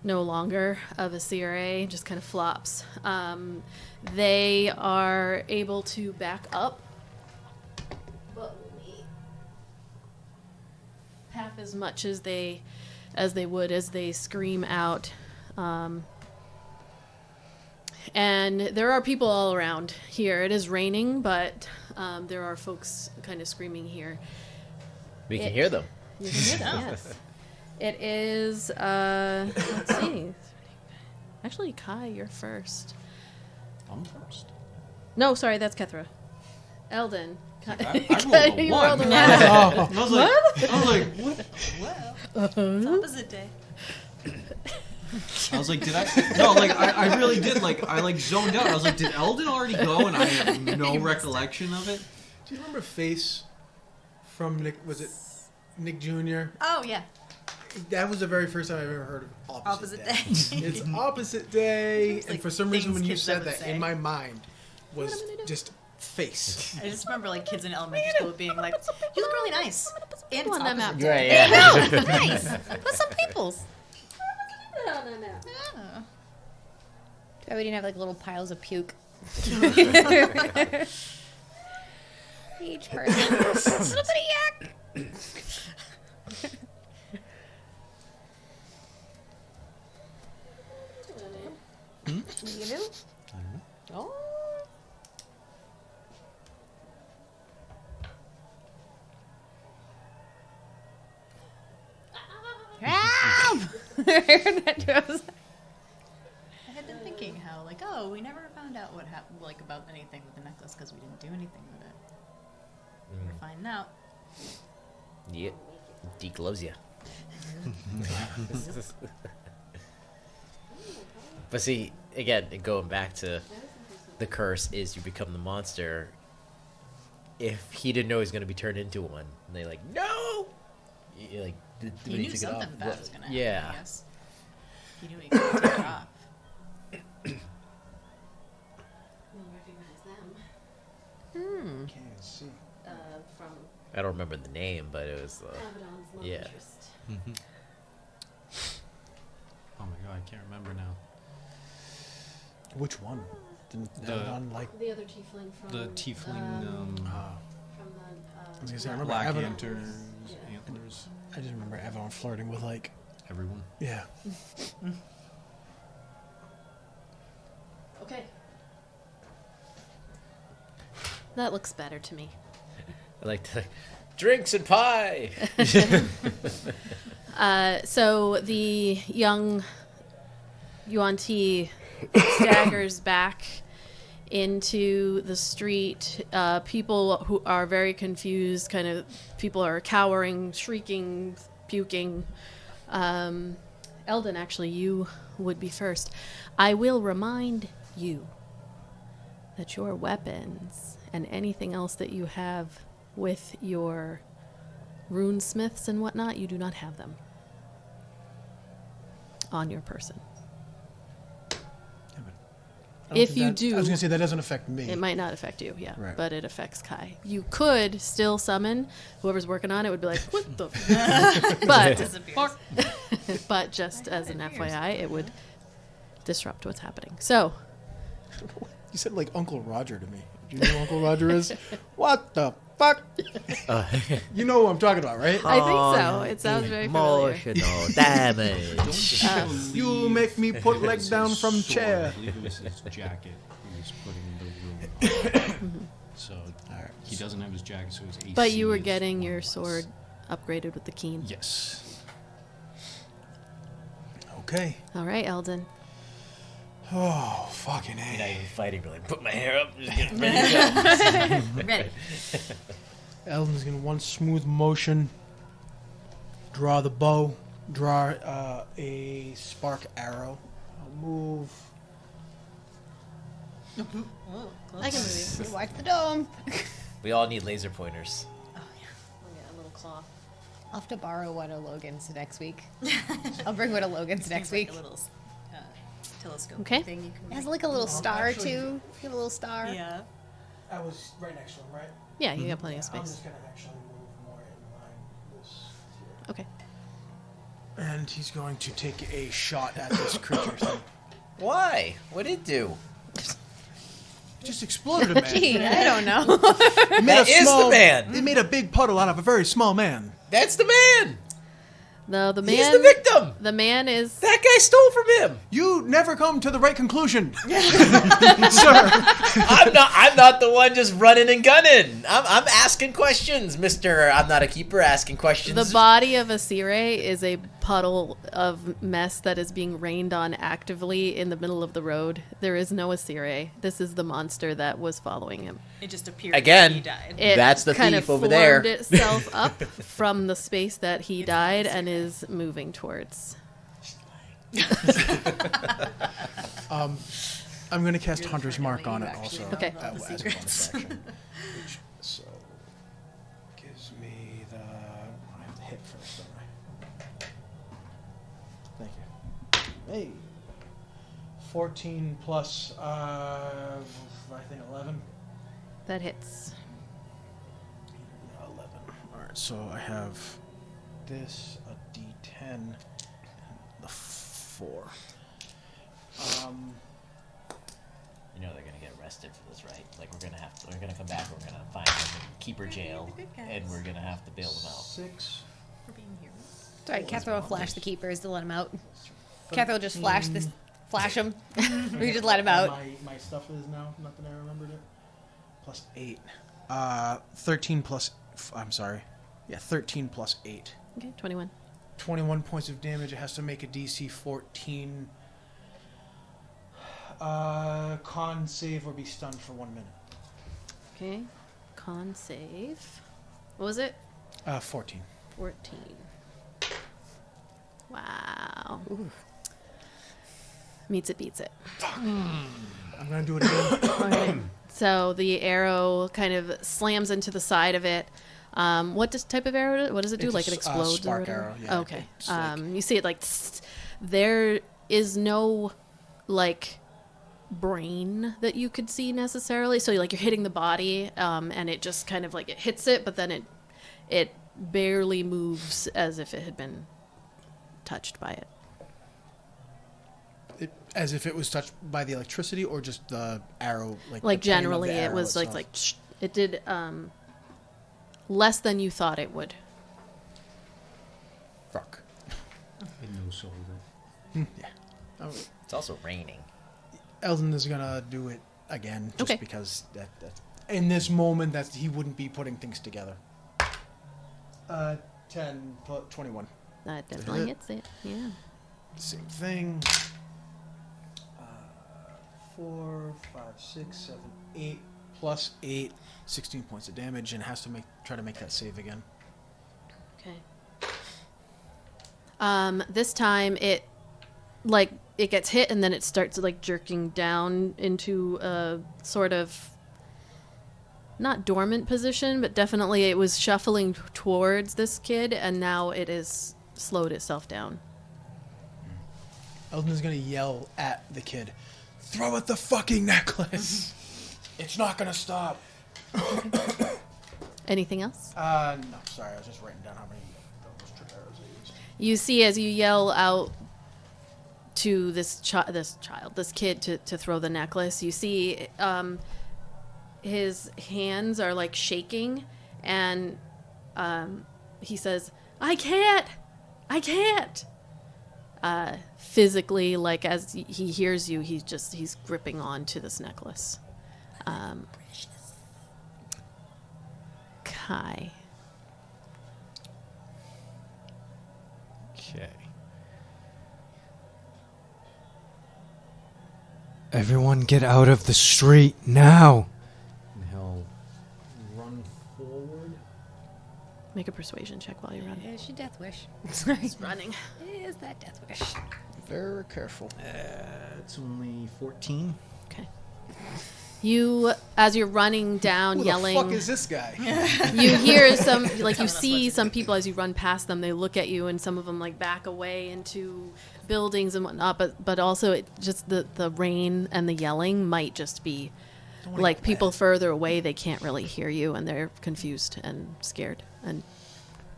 no longer of a CRA, just kind of flops. They are able to back up, but only half as much as they would as they scream out. And there are people all around here. It is raining, but there are folks kind of screaming here. We can hear them. You can hear them, yes. It is, let's see. Actually, Kai, you're first. I'm first. No, sorry, that's Kethra. Eldon. I rolled a You one. rolled a one. I was like, what? It's opposite day. I was like, did I? No, like I really did. Like I zoned out. I was like, did Eldon already go? And I have no recollection of it. Do you remember Face from Nick? Was it Nick Jr.? Oh, yeah. That was the very first time I've ever heard of Opposite day. It's opposite day, It's and like for some reason, things when you kids said would that, say. in my mind was just Face. I just remember like kids in elementary school being like, "You look really nice." And it's on that map. opposite Right, day. yeah. No, nice. Put some pimples. Too bad we didn't have like little piles of puke. Each person. Little bit of yak. You do? Oh. I had been thinking how like, oh, we never found out what happened like about anything with the necklace because we didn't do anything with it. We're finding out. Yeah. Deke loves you. But see, again, going back to the curse is you become the monster. If he didn't know he was going to be turned into one, and they like, no! You, like, He when knew took it something off, bad was gonna happen. yeah. I guess. He knew he could take it off. Can't see. From I don't remember the name, but it was, Abaddon's love yeah. interest. Oh my god, I can't remember now. Which one? Didn't The- Eldon like? The other tiefling from The tiefling, from the I was gonna say, I remember black Avalon. antlers. I just remember Avalon flirting with like, Everyone. yeah. Okay. That looks better to me. I like to, drinks and pie! So the young Yuan Ti staggers back into the street. People who are very confused, people are cowering, shrieking, puking. Eldon, actually, you would be first. I will remind you that your weapons and anything else that you have with your runesmiths and whatnot, you do not have them on your person. I don't If think you that- do- I was gonna say that doesn't affect me. It might not affect you, yeah, Right. but it affects Kai. You could still summon. Whoever's working on it would be like, what the? but, Disappears. but just as an FYI, it would disrupt what's happening. So, You said like Uncle Roger to me. Do you know who Uncle Roger is? What the fuck? You know what I'm talking about, right? I think so. It sounds very familiar. Emotional damage. You make me put leg down from Sword. chair. I believe it was his jacket he was putting the rune on. So so he doesn't have his jacket, so his AC. But you were is getting 1 your less. sword upgraded with the keen. Yes. Okay. All right, Eldon. Oh, fucking Not A. even fighting, really. Put my hair up. Just get ready to go. Ready. Eldon's gonna one smooth motion. Draw the bow. Draw a spark arrow. I'll move. I can move you. Watch the dome. We all need laser pointers. We'll get a little claw. I'll have to borrow one of Logan's next week. I'll bring one of Logan's next week. Like a little telescope Okay. thing you can It has like a little star actually- too. Got a little star. Yeah. I was right next to him, right? Yeah, you got plenty of I'm space. just gonna actually move more in line this here. Okay. And he's going to take a shot at this creature thing. Why? What did it do? Just exploded a man. Gee, I don't know. It made That a is the man. It made a big puddle out of a very small man. That's the man. No, the man. He's the victim. The man is. That guy stole from him. You never come to the right conclusion, sir. I'm not the one just running and gunning. I'm asking questions, Mister. I'm not a keeper asking questions. The body of a Sire is a puddle of mess that is being rained on actively in the middle of the road. There is no Asire. This is the monster that was following him. It just appeared Again. when he died. It That's the kind thief of over there. formed itself up from the space that he died and is moving towards. I'm going to cast You're the Hunter's friend Mark that on you it actually also. know Okay. about the As a secrets. bonus action. So, gives me the... I have to hit first, don't I? Thank you. Hey. 14 plus, I think 11. That hits. Yeah, 11. Alright, so I have this, a d10, and the 4. You know they're gonna get arrested for this, right? Like we're gonna come back. We're gonna find them in keeper jail, and we're gonna have to bail them out. 6. For being here. Sorry, Kethra will flash the keepers to let him out. Kethra will just flash him. We just let him out. My stuff is now, not that I remembered it. Plus 8. 13 plus... I'm sorry. Yeah, 13 plus 8. Okay, 21. 21 points of damage. It has to make a DC 14 con save or be stunned for 1 minute. Okay. Con save. What was it? 14. 14. Wow. Meets it, beats it. I'm going to do it again. Okay. So the arrow kind of slams into the side of it. What type of arrow? What does it do? It's like it a explodes? spark or whatever? arrow, yeah. Okay. It's like- You see it like there is no like brain that you could see necessarily. So like you're hitting the body, and it just kind of like it hits it, but then it barely moves as if it had been touched by it. As if it was touched by the electricity or just the arrow? Like the plane of generally the it arrow was itself? like it did less than you thought it would. Fuck. In no soul. Yeah. Oh, It's also raining. Eldon is going to do it again just Okay. because that in this moment that he wouldn't be putting things together. 10 plus 21. That definitely it? hits it. Yeah. Same thing. 4, 5, 6, 7, 8 plus 8, 16 points of damage, and has to try to make that save again. Okay. This time it gets hit and then it starts like jerking down into a sort of not dormant position, but definitely it was shuffling towards this kid, and now it is slowed itself down. Eldon is going to yell at the kid, "Throw it the fucking necklace! It's not going to stop!" Anything else? No, sorry, I was just writing down how many of those trick arrows I used. You see as you yell out to this kid to throw the necklace, you see his hands are like shaking, and he says, I can't. Physically, like as he hears you, he's gripping on to this necklace. high. Okay. Everyone get out of the street now! And he'll run forward. Make a persuasion check while you run. Is she death wish? He's running. Is that death wish? Very careful. It's only 14. Okay. You, as you're running down, Who yelling. the fuck is this guy? You hear some, like you see some people as you run past them. They look at you, and some of them like back away into buildings and whatnot. But also, it just the rain and the yelling might just be like people further away. They can't really hear you, and they're confused and scared and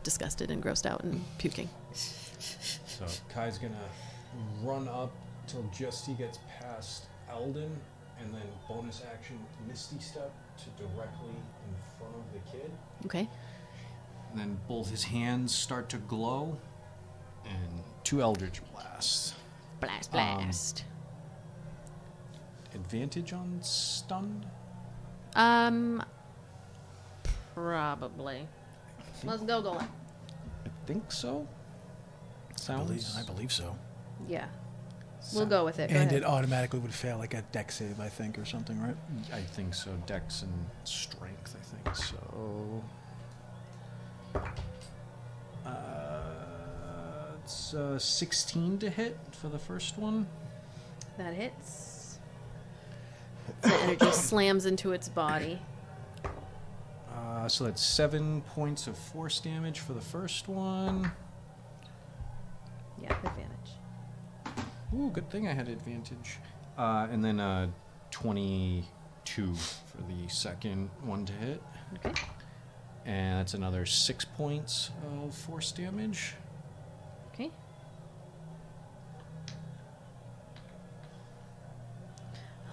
disgusted and grossed out and puking. So Kai's gonna run up till just he gets past Eldon, and then bonus action Misty Step to directly in front of the kid. Okay. And then both his hands start to glow, and 2 Eldritch Blasts. Blast, blast. Advantage on stunned? Probably. Let's go, Golem. I think so. Sounds. I believe so. Yeah. We'll go with it. Go And ahead. it automatically would fail like a deck save, I think, or something, right? I think so. Dex and strength, I think so. It's 16 to hit for the first one. That hits. The energy slams into its body. So that's 7 points of force damage for the first one. Yeah, advantage. Ooh, good thing I had advantage. And then 22 for the second one to hit. Okay. And that's another 6 points of force damage. Okay.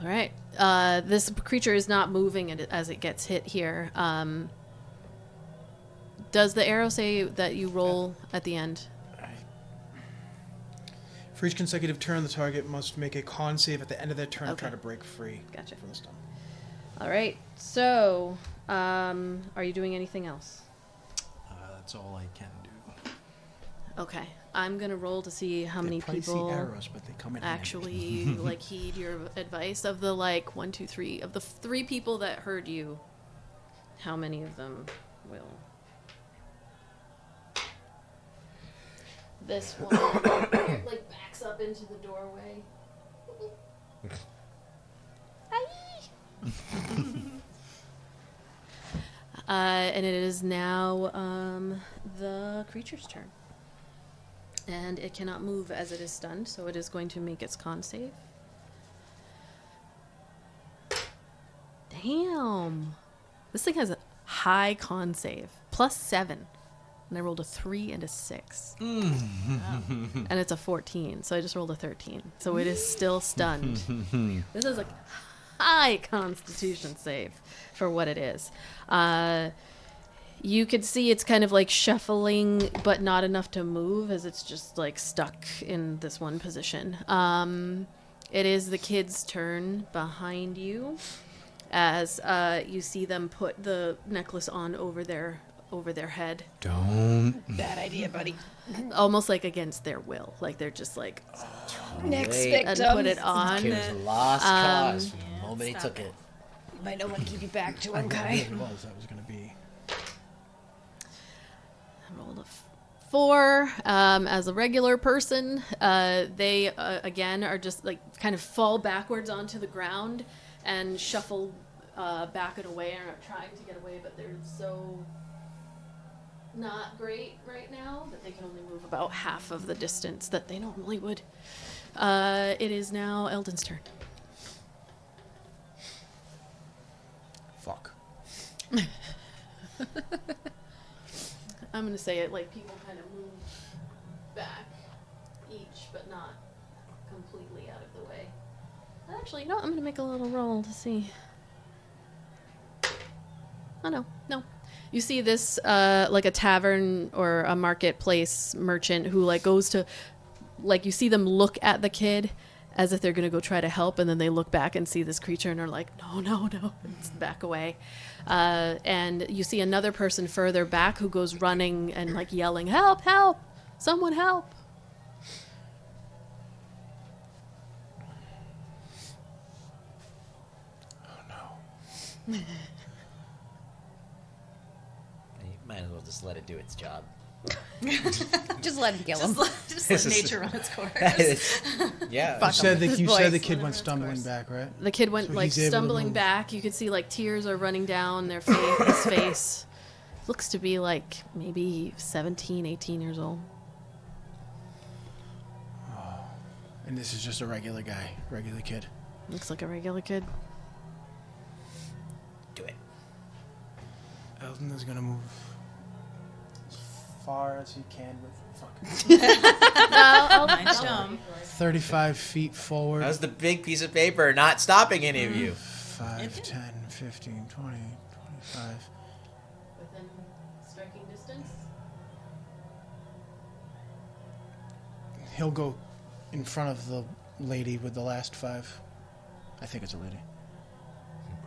All right. This creature is not moving as it gets hit here. Does the arrow say that you roll at the end? For each consecutive turn, the target must make a con save at the end of their turn and try Okay. to break free Gotcha. from the stun. All right. So, are you doing anything else? That's all I can do. Okay. I'm going to roll to see how many They're pricey people arrows, but they come in handy. actually like heed your advice. Of the like 1, 2, 3 of the 3 people that heard you, how many of them will? This one like backs up into the doorway. And it is now the creature's turn. And it cannot move as it is stunned, so it is going to make its con save. Damn. This thing has a high con save. +7. And I rolled a 3 and a 6. And it's a 14, so I just rolled a 13. So it is still stunned. This is a high constitution save for what it is. You could see it's kind of like shuffling, but not enough to move, as it's just like stuck in this one position. It is the kid's turn behind you, as you see them put the necklace on over their head, Don't. Bad idea, buddy. almost like against their will. Like they're just like Next Wait. and victim. put it on. Kid was a lost cause from the moment he stop took it. it. You might not want to keep you back to I one, knew Kai. it was. That was going to be. I rolled a 4. As a regular person, they again are just like kind of fall backwards onto the ground and shuffle back and away and are trying to get away, but they're so not great right now that they can only move about half of the distance that they normally would. It is now Eldon's turn. Fuck. I'm gonna say it like people kind of move back each, but not completely out of the way. Actually, you know what? I'm gonna make a little roll to see. Oh no. You see this like a tavern or a marketplace merchant who like goes to, like, you see them look at the kid as if they're going to go try to help, and then they look back and see this creature and are like, no, and back away. And you see another person further back who goes running and like yelling, help, help, someone help. You might as well just let it do its job. Just let him kill him. Just let nature run its course. Yeah. You said This the voice. kid went stumbling back, right? The kid went So like he's able to stumbling move. back. You could see like tears are running down their face. His face looks to be like maybe 17, 18 years old. And this is just a regular guy, regular kid. Looks like a regular kid. Do it. Eldon is gonna move as far as he can with 35 feet forward. That was the big piece of paper not stopping any of you. 5, 10, 15, 20, 25. Within striking distance? He'll go in front of the lady with the last 5. I think it's a lady.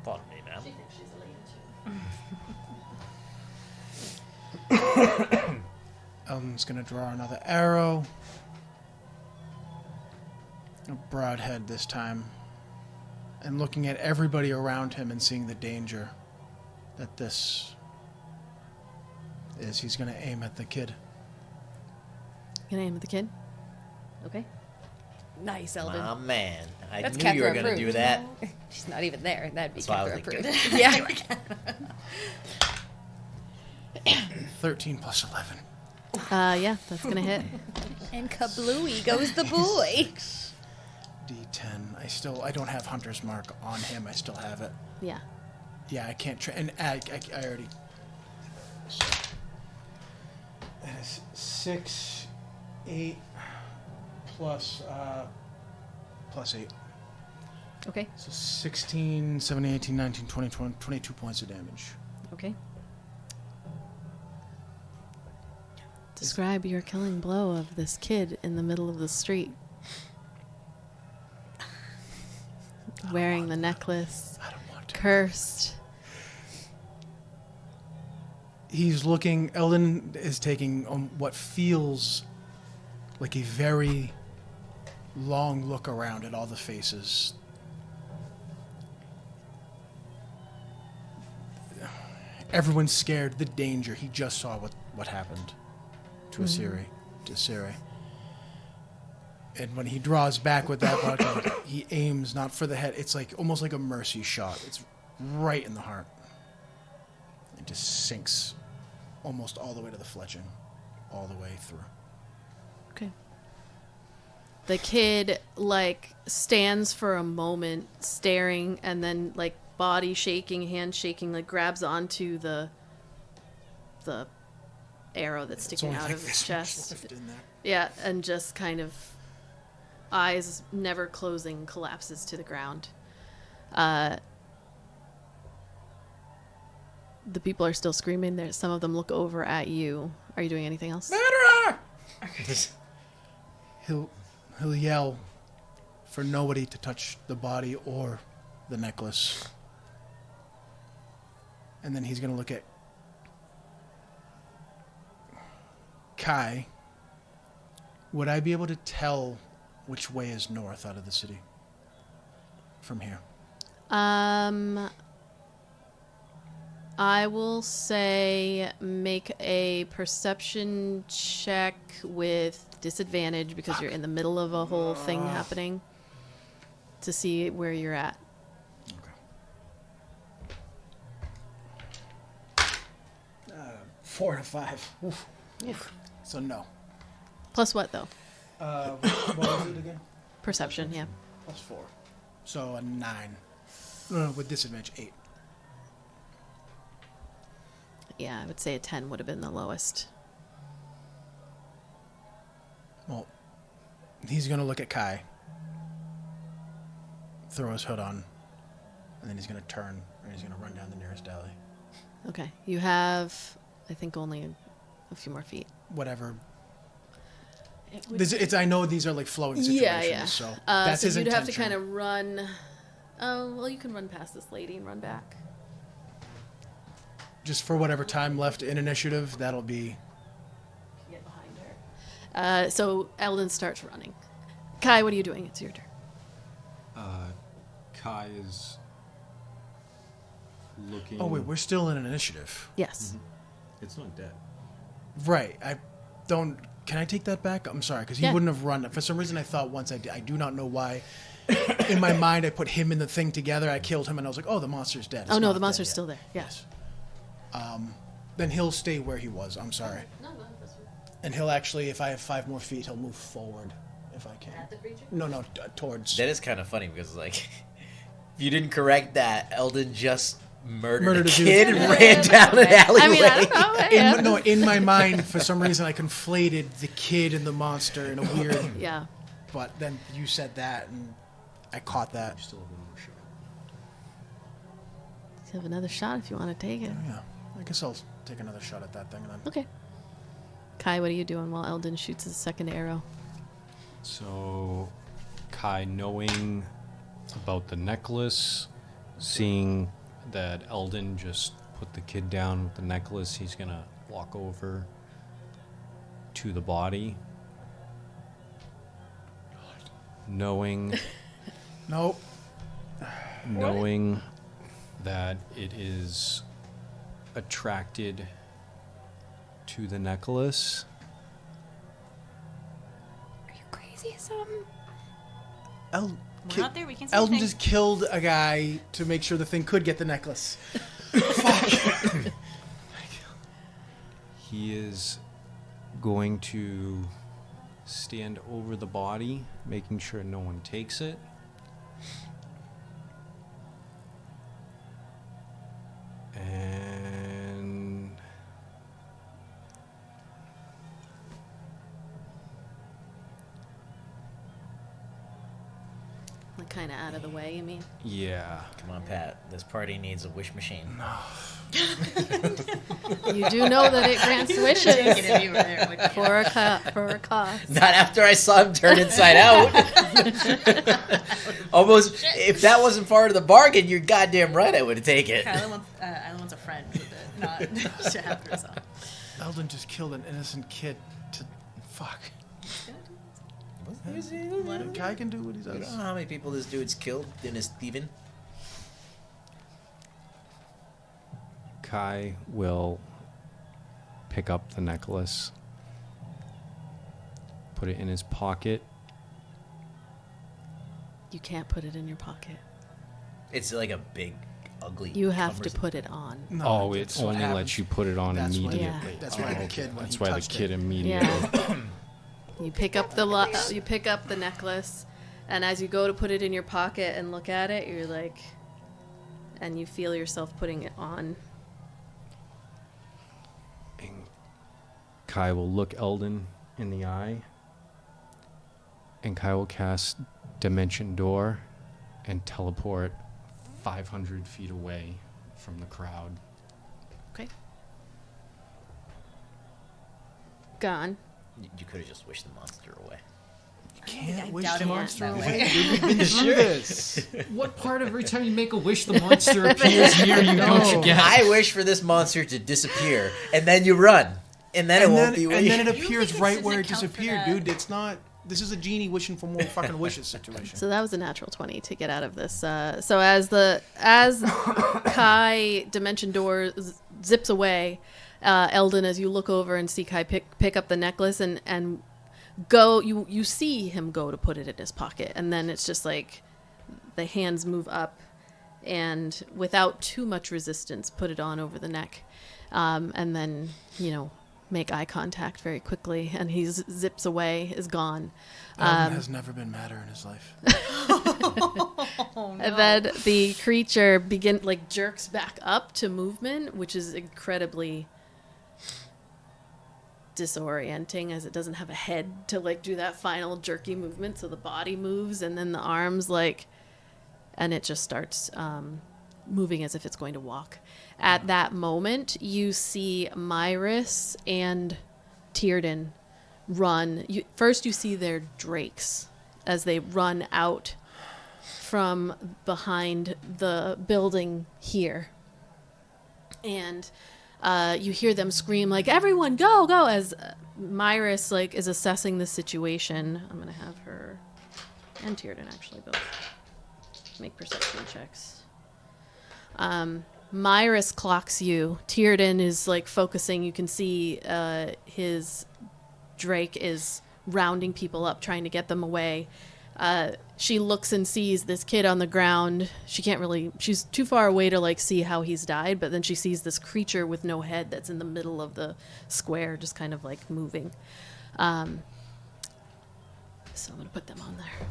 Pardon me, ma'am. thinks she's a lady too. Eldon's gonna draw another arrow. A broadhead this time. And looking at everybody around him and seeing the danger that this is, he's gonna aim at the kid. Gonna aim at the kid? Okay. Nice, Eldon. Oh, man. I That's knew you were Kethra going to do approved. that. She's not even there. That'd be That's why I was Kethra like, approved. Yeah. 13 plus 11. Yeah, that's gonna hit. And kablooey goes the boy. D10. I don't have Hunter's Mark on him. I still have it. Yeah. Yeah, I can't. And I already. That is 6, 8 plus 8. Okay. So 16, 17, 18, 19, 20, 22 points of damage. Okay. Describe your killing blow of this kid in the middle of the street. Wearing the necklace. I don't want to. Cursed. He's looking. Eldon is taking what feels like a very long look around at all the faces. Everyone's scared. The danger. He just saw what happened to Asiri. To Asiri. And when he draws back with that body, he aims not for the head. It's like almost like a mercy shot. It's right in the heart. It just sinks almost all the way to the fletching, all the way through. Okay. The kid, like, stands for a moment, staring, and then, like, body shaking, hand shaking, like, grabs onto the arrow that's sticking only out like of his this much chest. left in there. Yeah, and just kind of, eyes never closing, collapses to the ground. The people are still screaming. There, some of them look over at you. Are you doing anything else? He'll yell for nobody to touch the body or the necklace. And then he's going to look at Kai. Would I be able to tell which way is north out of the city from here? I will say make a perception check with disadvantage because you're in the middle of a whole thing happening to see where you're at. Okay. 4 to 5. Oof. Oof. So no. Plus what, though? What was it again? Perception, yeah. Plus 4. So a 9. No, with disadvantage, 8. Yeah, I would say a 10 would have been the lowest. Well, he's going to look at Kai, throw his hood on, and then he's going to turn, and he's going to run down the nearest alley. Okay. You have, I think, only a few more feet. Whatever. I know these are like flowing situations, so that's so his you'd intention. have to kind of run. Oh, well, you can run past this lady and run back. Just for whatever time left in initiative, that'll be. Get behind her. So Eldon starts running. Kai, what are you doing? It's your turn. Kai is looking. Oh wait, we're still in an initiative. Yes. It's not dead. Right. I don't. Can I take that back? I'm sorry, because he Yeah. wouldn't have run. For some reason, I thought once I did. I do not know why. In my mind, I put him and the thing together. I killed him, and I was like, "Oh, the monster's dead." It's Oh no, not the dead monster's yet. still there. Yes. Then he'll stay where he was. I'm sorry. No, that's And he'll actually, if I have 5 more feet, he'll move forward if I can. the creature. No, towards. That is kind of funny because, like, if you didn't correct that, Eldon just murdered a a dude. kid and ran down an alleyway. I mean, I don't know. Yeah. In my mind, for some reason, I conflated the kid and the monster in a weird. Yeah. But then you said that, and I caught that. Still have one more shot. You have another shot if you want to take it. Yeah, I guess I'll take another shot at that thing then. Okay. Kai, what are you doing while Eldon shoots his second arrow? So, Kai, knowing about the necklace, seeing that Eldon just put the kid down with the necklace, he's gonna walk over to the body. Knowing Nope. knowing that it is attracted to the necklace. Are you crazy or something? We're not there. We can't see Eldon anything. just killed a guy to make sure the thing could get the necklace. He is going to stand over the body, making sure no one takes it. And Like kind of out of the way, you mean? yeah, Come on, Pat. This party needs a wish machine. You do know that it grants wishes If you were there, would you? for a cost. Not after I saw him turn inside out. Almost. If that wasn't part of the bargain, you're goddamn right. I would have taken it. Isla wants a friend with it, not to have herself. Eldon just killed an innocent kid to. Fuck. Kai can do what he I don't does. know how many people this dude's killed in his thieving. Kai will pick up the necklace, put it in his pocket. You can't put it in your pocket. It's like a big, ugly. You have to cumbersome- put it on. No, Oh, that's it what only happens. lets you put it on That's why- immediately. That's why the kid when That's he why the touched kid it. immediately. Yeah. You pick up you pick up the necklace, and as you go to put it in your pocket and look at it, you're like, and you feel yourself putting it on. And Kai will look Eldon in the eye, and Kai will cast Dimension Door and teleport 500 feet away from the crowd. Okay. Gone. You could have just wished the monster away. Can't wish doubt the it monster works away. We've been through this. What part of every time you make a wish, the monster appears near you? Don't you get? I wish for this monster to disappear, and then you run, and then it won't be. And then it You appears think it right should where it account for disappeared, that? dude. It's not. This is a genie wishing for more fucking wishes situation. So that was a natural 20 to get out of this. So as Kai Dimension Door zips away, Eldon, as you look over and see Kai pick up the necklace and go, you see him go to put it in his pocket, and then it's just like the hands move up and without too much resistance put it on over the neck, and then make eye contact very quickly, and he zips away, is gone. Eldon has never been madder in his life. And then the creature jerks back up to movement, which is incredibly disorienting, as it doesn't have a head to do that final jerky movement. So the body moves, and then the arms and it just starts moving as if it's going to walk. At that moment, you see Myris and Tierden run. First you see their drakes as they run out from behind the building here. And you hear them scream like, everyone go, go, as Myris like is assessing the situation. I'm going to have her and Tierden actually both make perception checks. Myris clocks you. Tierden is like focusing. You can see his Drake is rounding people up, trying to get them away. She looks and sees this kid on the ground. She's too far away to like see how he's died, but then she sees this creature with no head that's in the middle of the square, just kind of like moving. So I'm going to put them on there.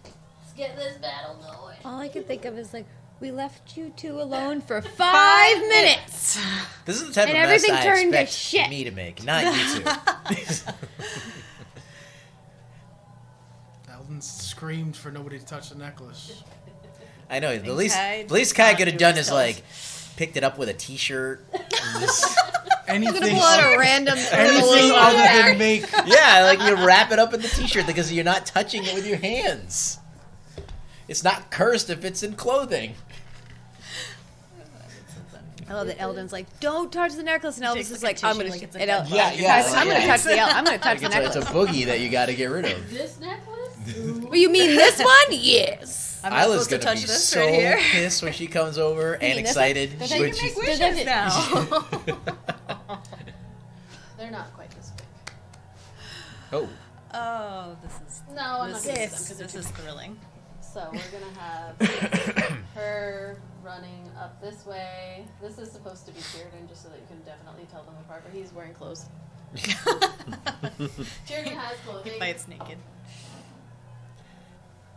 Let's get this battle going. All I can think of is like, we left you two alone for 5 minutes. This is the type And of mess everything I turned to expect shit. me to make, not you two. Eldon screamed for nobody to touch the necklace. I know. The least Kai Kai did could have not done do is his like picked it up with a T-shirt. And just, Anything, Pull out a random anything other than make. yeah, like you wrap it up in the T-shirt because you're not touching it with your hands. It's not cursed if it's in clothing. I love that Eldon's like, don't touch the necklace, and takes, Elvis is like, like, a I'm tissue gonna, like it's a and dead El- body. Yeah, I'm gonna touch the, I'm gonna touch the It's necklace. a boogie that you got to get rid of. This necklace? Well, you mean this one? Yes. I'm not Isla's supposed to gonna touch be this so right here. pissed when she comes over and mean this one? excited. Does when that she's- make wishes now? They're not quite this big. Oh, Oh, this is No, I'm not going to this, them. this is thrilling. So we're going to have her running up this way. This is supposed to be Tierden, just so that you can definitely tell them apart, but he's wearing clothes. Tierden has clothing. Bites naked.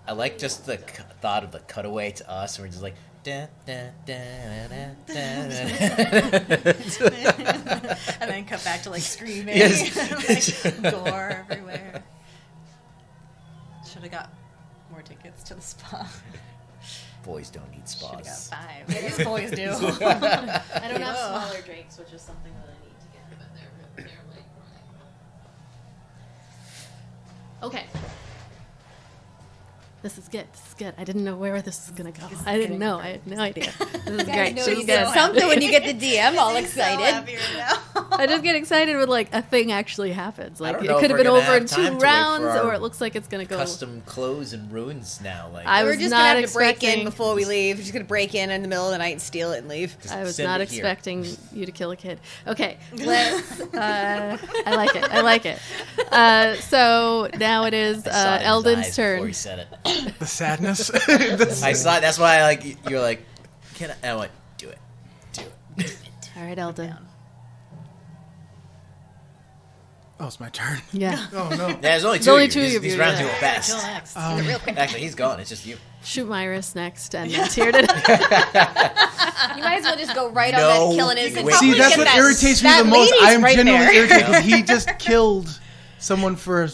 I like just the thought of the cutaway to us, and we're just like. Da, da, da, da, da, And then cut back to like screaming. Yes. Like, gore everywhere. Should have got more tickets to the spa. Boys don't need Should have got spas. 5. These boys do. I don't have Whoa. smaller drakes, which is something that I need to get, but they're like running. Okay. This is good. This is good. I didn't know where this was gonna go. I didn't know. I had no idea. This is great. know This you is get good. something when you get the DM all He's so excited. happy right now. I just get excited when like a thing actually happens. Like don't it know could if have been we're gonna over in have time to 2 wait for rounds, our or it looks like it's gonna go. Custom clothes and ruins now. Like I We're was just not gonna have to break in expecting. before we leave. We're just gonna break in the middle of the night and steal it and leave. just I was send not it here. expecting you to kill a kid. Okay, let's. I like it. I like it. So now it is I saw it in his Eldon's eyes before turn. he said it. The sadness. I saw. That's why I like. You're like, can I? And I went, do it, do it. All right, Eldon. Oh, it's my turn. Yeah. Oh no. Yeah, there's only two. There's only of you. two These, of these you, rounds yeah. go fast. Kill next. Actually, he's gone. It's just you. Shoot Myris next, and then Tierden. You might as well just go right No on that killing innocent. way. See, Probably that's Get what that- irritates me that the most. lady's I am right genuinely there. irritated because he just killed someone for a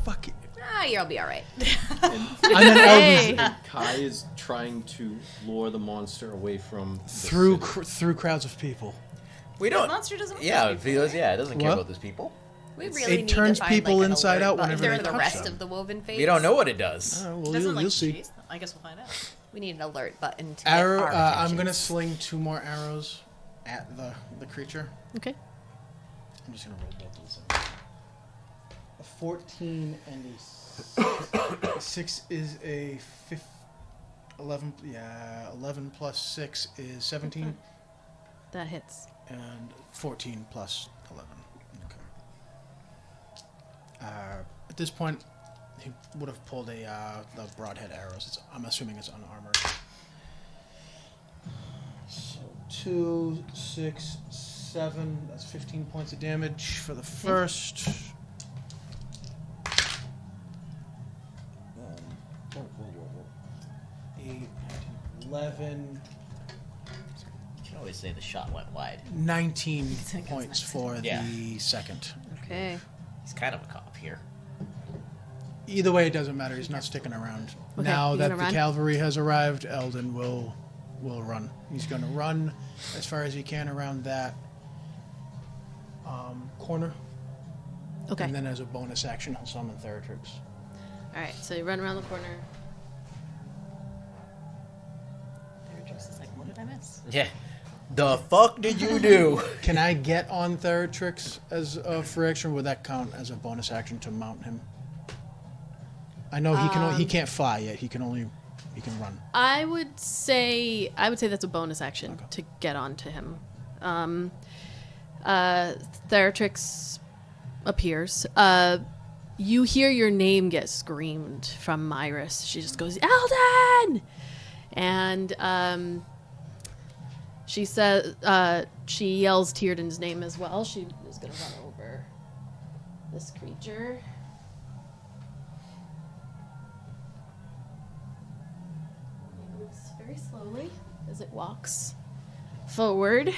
fucking. Ah, you'll be all right. And then Hey. Eldon's Kai is trying to lure the monster away from the through city. through crowds of people. We The don't. monster doesn't want Yeah, to it feels. Yeah, it doesn't care What? about those people. We It really need turns to find, people like, an inside alert out button whenever for they the touch rest them. of the woven fates. We don't know what it does. Well, doesn't like you'll see. chase them. I guess we'll find out. We need an alert button to Arrow. get our I'm attention. gonna sling 2 more arrows at the creature. Okay. I'm just gonna roll both of these. A 14 and a 6 is a 11. Yeah, 11 plus 6 is 17, That hits. and 14 plus 11. Okay. At this point, he would have pulled the broadhead arrows. I'm assuming it's unarmored. So 2, 6, 7. That's 15 points of damage for the first. Whoa. 8, 11, You can always say the shot went wide. 19 points for Yeah. the second. Okay. He's kind of a cop here. Either way, it doesn't matter. He's not sticking around. Okay, Now you that gonna the run? cavalry has arrived, Eldon will run. He's going to run as far as he can around that corner Okay. And then as a bonus action, he'll summon Theratrix. All right, so you run around the corner. Theratrix is like, what did I miss? Yeah. The fuck did you do? Can I get on Theratrix as a free action? Would that count as a bonus action to mount him? I know he can't fly yet. He can run. I would say that's a bonus action to get onto him. Theratrix appears. You hear your name get screamed from Myris. She just goes, Eldon! And she says, she yells Tyrden's name as well. She is going to run over this creature. It moves very slowly as it walks forward.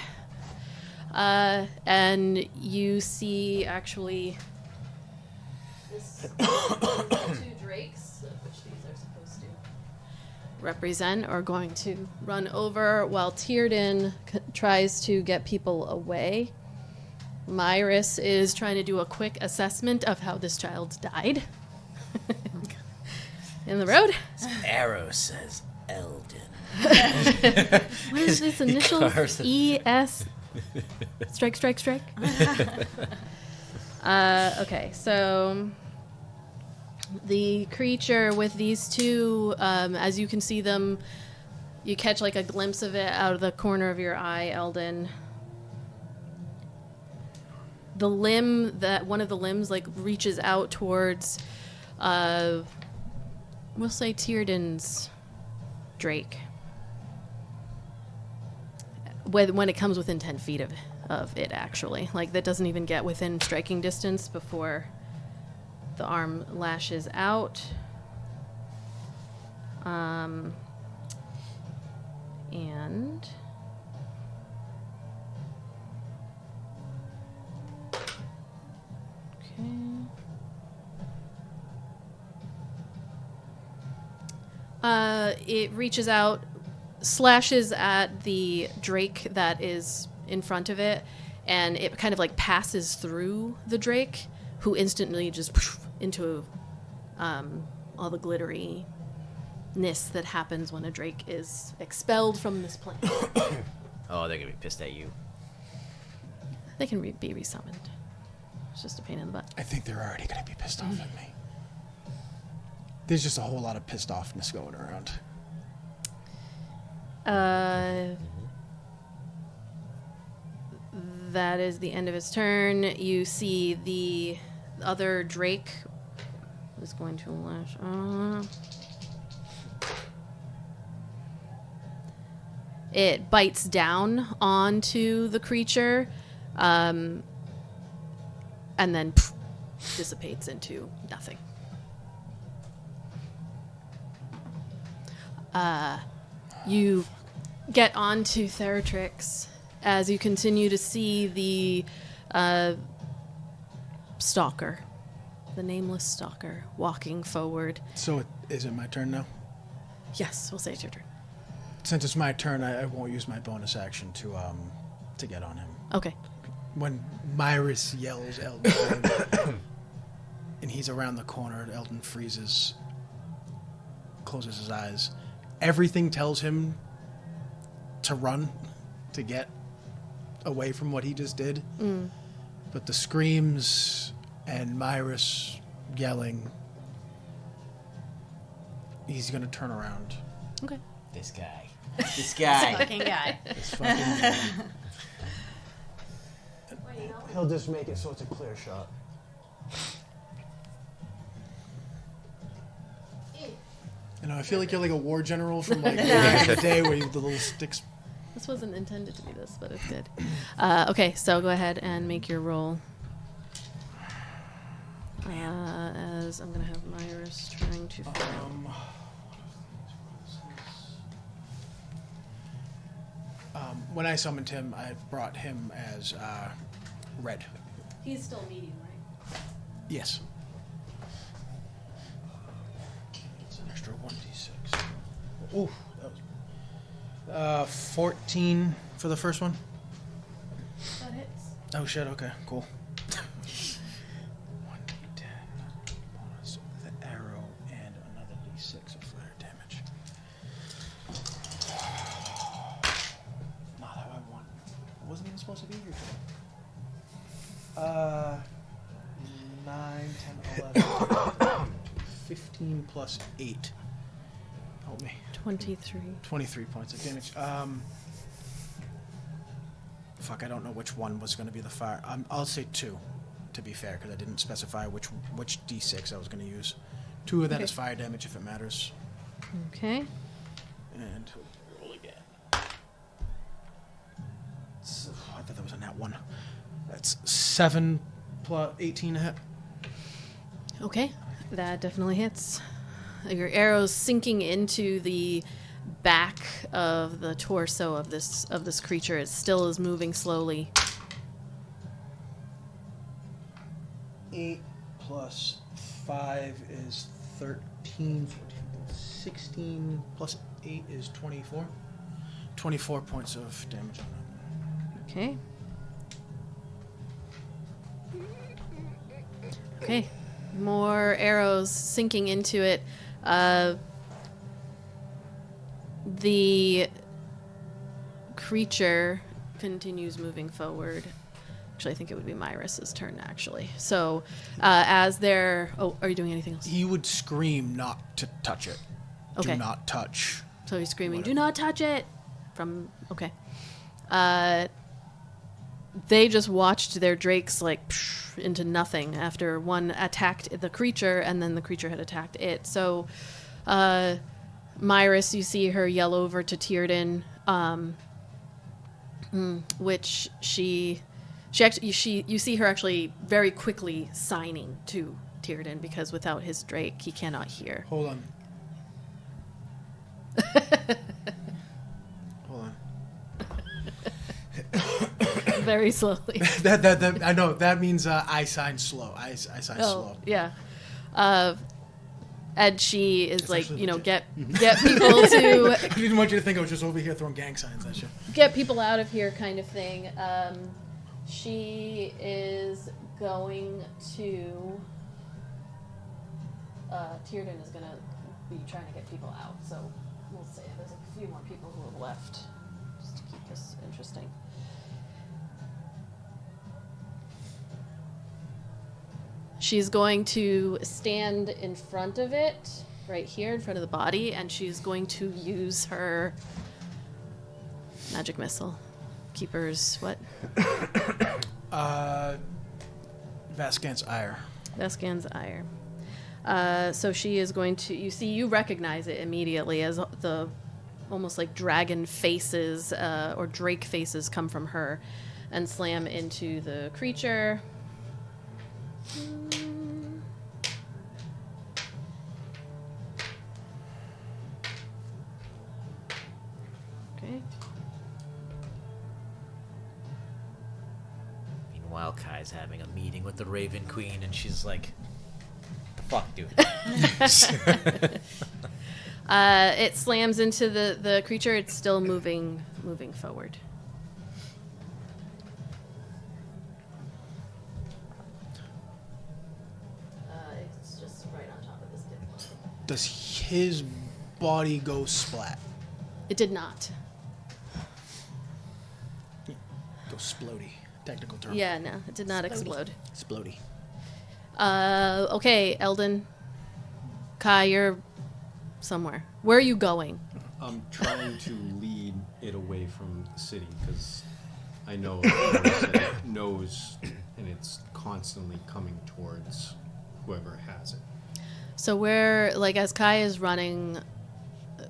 And you see actually this two drakes, which these are supposed to represent, are going to run over while Tyrden tries to get people away. Myris is trying to do a quick assessment of how this child died. In the road. Arrow says Eldon. What is this initials? E.S. Strike. Okay, so the creature with these two, as you can see them, you catch like a glimpse of it out of the corner of your eye, Eldon. The limb, one of the limbs like reaches out towards, we'll say Tyrden's drake. When it comes within 10 feet of it, actually. Like, that doesn't even get within striking distance before the arm lashes out. And... Okay. It reaches out, slashes at the drake that is in front of it, and it kind of like passes through the drake, who instantly just into all the glitteriness that happens when a drake is expelled from this plane. Oh, they're gonna be pissed at you. They can be resummoned. It's just a pain in the butt. I think they're already going to be pissed off at me. There's just a whole lot of pissed offness going around. That is the end of his turn. You see the other drake is going to lash. It bites down onto the creature, and then dissipates into nothing. You get onto Theratrix as you continue to see the stalker, the nameless stalker, walking forward. So is it my turn now? Yes, we'll say it's your turn. Since it's my turn, I won't use my bonus action to get on him. Okay. When Myris yells Eldon, and he's around the corner, Eldon freezes, closes his eyes. Everything tells him to run, to get away from what he just did. Mm. But the screams and Myris yelling, he's going to turn around. Okay. This guy. This guy. Fucking guy. This fucking guy. He'll just make it so it's a clear shot. You know, I feel like you're like a war general from like back in the day where you have the little sticks. This wasn't intended to be this, but it's good. Okay, so go ahead and make your roll. As I'm going to have Myris trying to... When I summoned him, I brought him as red. He's still medium, right? Yes. It's an extra 1d6. Ooh, that was 14 for the first one. That hits. Oh shit, okay, cool. 9, 10, 11, 15 plus 8. Help me. 23. 23 points of damage. Fuck, I don't know which one was going to be the fire. I'll say 2, to be fair, because I didn't specify which D6 I was going to use. 2 of that Okay. is fire damage if it matters. Okay. And roll again. So, I thought that was a nat 1. That's 7 plus 18 to hit. Okay. That definitely hits. Your arrow's sinking into the back of the torso of this creature. It still is moving slowly. 8 plus 5 is 13, 14, 16 plus 8 is 24. 24 points of damage on that. Okay. Okay. More arrows sinking into it. The creature continues moving forward. Actually, I think it would be Myrus's turn, actually. So, as they're... Oh, are you doing anything else? He would scream not to touch it. Okay. Do not touch. So he's screaming, Whatever. "Do not touch it!" From... Okay. They just watched their drakes, like, into nothing after one attacked the creature, and then the creature had attacked it. So, Myrus, you see her yell over to Tierden, which you see her actually very quickly signing to Tierden, because without his drake, he cannot hear. Hold on. Hold on. Very slowly. that I know. That means I sign slow. I sign slow. Yeah. And she is like, actually you know, legit. get people to I didn't want you to think I was just over here throwing gang signs at you. get people out of here, kind of thing. She is going to. Tierden is going to be trying to get people out, so we'll see. There's a few more people who have left, just to keep this interesting. She's going to stand in front of it, right here in front of the body, and she's going to use her magic missile. Keeper's what? Vascan's ire. Vescan's ire. So she is going to, you recognize it immediately as the almost like dragon faces or drake faces come from her and slam into the creature. Okay. Meanwhile, Kai's having a meeting with the Raven Queen, and she's like, "The fuck, dude." It slams into the creature. It's still moving forward. It's just right on top of this kid. Does his body go splat? It did not. Go splody. Technical term. Yeah, no, it did not explode. Splody. Okay, Eldon. Kai, you're somewhere. Where are you going? I'm trying to lead it away from the city because I know it knows and it's constantly coming towards whoever has it. So where, like, as Kai is running,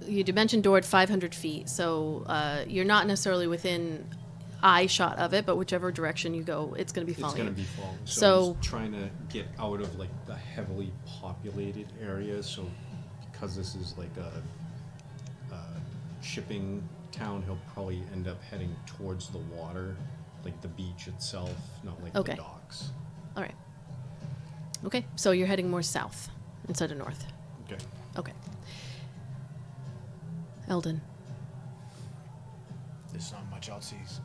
you mentioned door at 500 feet, so you're not necessarily within eye shot of it, but whichever direction you go, it's going to be following It's going to you. be following. So So- I'm just trying to get out of like the heavily populated area. So because this is like a shipping town, he'll probably end up heading towards the water, like the beach itself, not like Okay. the docks. All right. Okay, so you're heading more south instead of north. Okay. Okay. Eldon, There's not much else he's.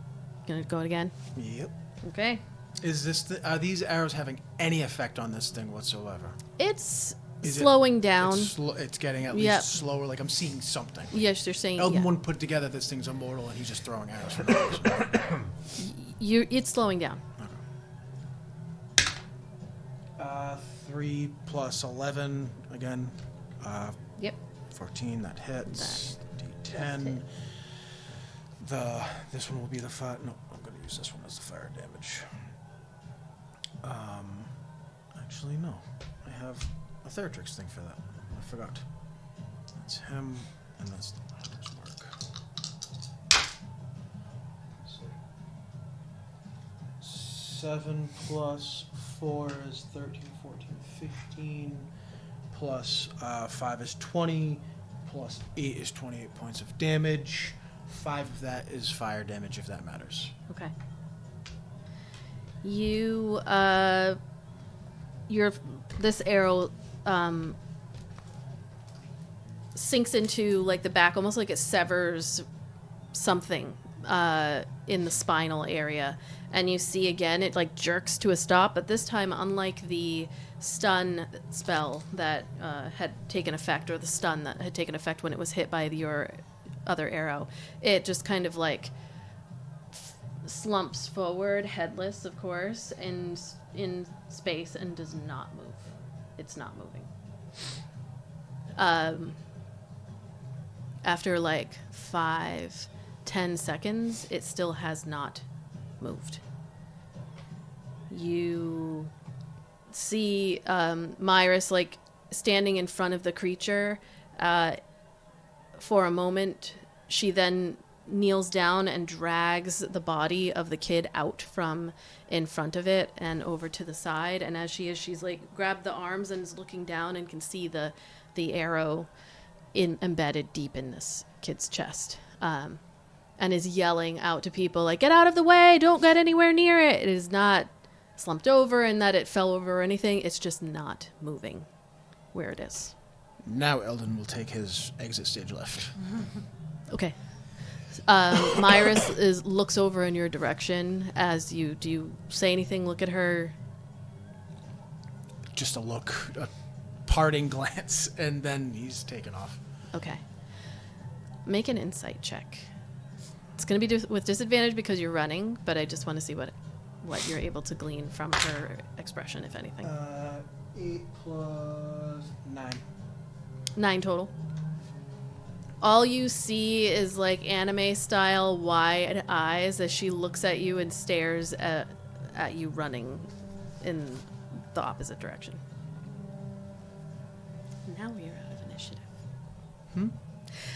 gonna go again? Yep. Okay. Is this are these arrows having any effect on this thing whatsoever? It's Is it- slowing down. It's getting at Yep. least slower. Like I'm seeing something. Yes, you're saying Eldon yeah. wouldn't put together this thing's immortal and he's just throwing arrows for no reason. It's slowing down. 3 plus 11 again. Yep. 14. That hits. D10. hit. This one will be the fire. No, I'm going to use this one as the fire damage. Actually, no. I have a Theratrix thing for that. I forgot. That's him, and that's the hunter's mark. 7 plus 4 is 13, 14, 15. Plus 5 is 20. Plus 8 is 28 points of damage. 5 of that is fire damage, if that matters. Okay. You, this arrow, sinks into, like, the back, almost like it severs something, in the spinal area. And you see, again, it, like, jerks to a stop, but this time, unlike the stun spell that, had taken effect, or the stun that had taken effect when it was hit by your other arrow, it just kind of, like, slumps forward, headless, of course, and in space, and does not move. It's not moving. After like 5-10 seconds, it still has not moved. You see Myris, like, standing in front of the creature for a moment. She then kneels down and drags the body of the kid out from in front of it and over to the side. And as she's like grabbed the arms and is looking down and can see the arrow embedded deep in this kid's chest, and is yelling out to people like, "Get out of the way! Don't get anywhere near it!" It is not slumped over and that it fell over or anything. It's just not moving where it is. Now Eldon will take his exit stage left. Okay. Myris looks over in your direction as do you say anything, look at her? Just a look, a parting glance, and then he's taken off. Okay. Make an insight check. It's going to be with disadvantage because you're running, but I just want to see what you're able to glean from her expression, if anything. 8 plus 9. 9 total. All you see is like anime style wide eyes as she looks at you and stares at you running in the opposite direction. Now we are out of initiative.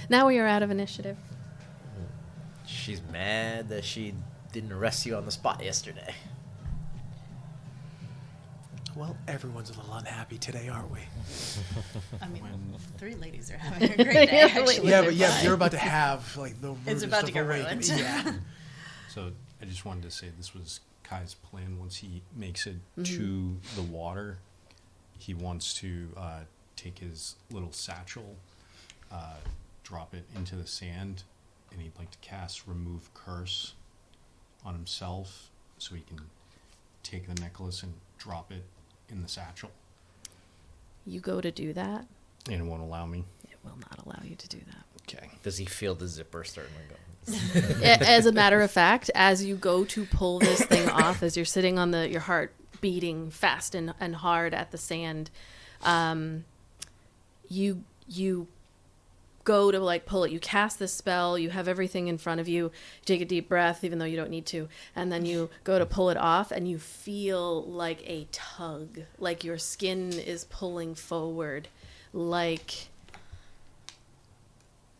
Now we are out of initiative. She's mad that she didn't arrest you on the spot yesterday. Well, everyone's a little unhappy today, aren't we? I mean, 3 ladies are having a great day, actually. Yeah, but you're about to have like the It's rudest about to of get awakenings. ruined. Yeah. So I just wanted to say this was Kai's plan. Once he makes it to the water, he wants to take his little satchel, drop it into the sand, and he'd like to cast Remove Curse on himself so he can take the necklace and drop it in the satchel. You go to do that. And it won't allow me. It will not allow you to do that. Okay. Does he feel the zipper starting to go? As a matter of fact, as you go to pull this thing off, as you're sitting on your heart beating fast and hard at the sand, you go to like pull it. You cast this spell. You have everything in front of you. You take a deep breath, even though you don't need to, and then you go to pull it off, and you feel like a tug, like your skin is pulling forward, like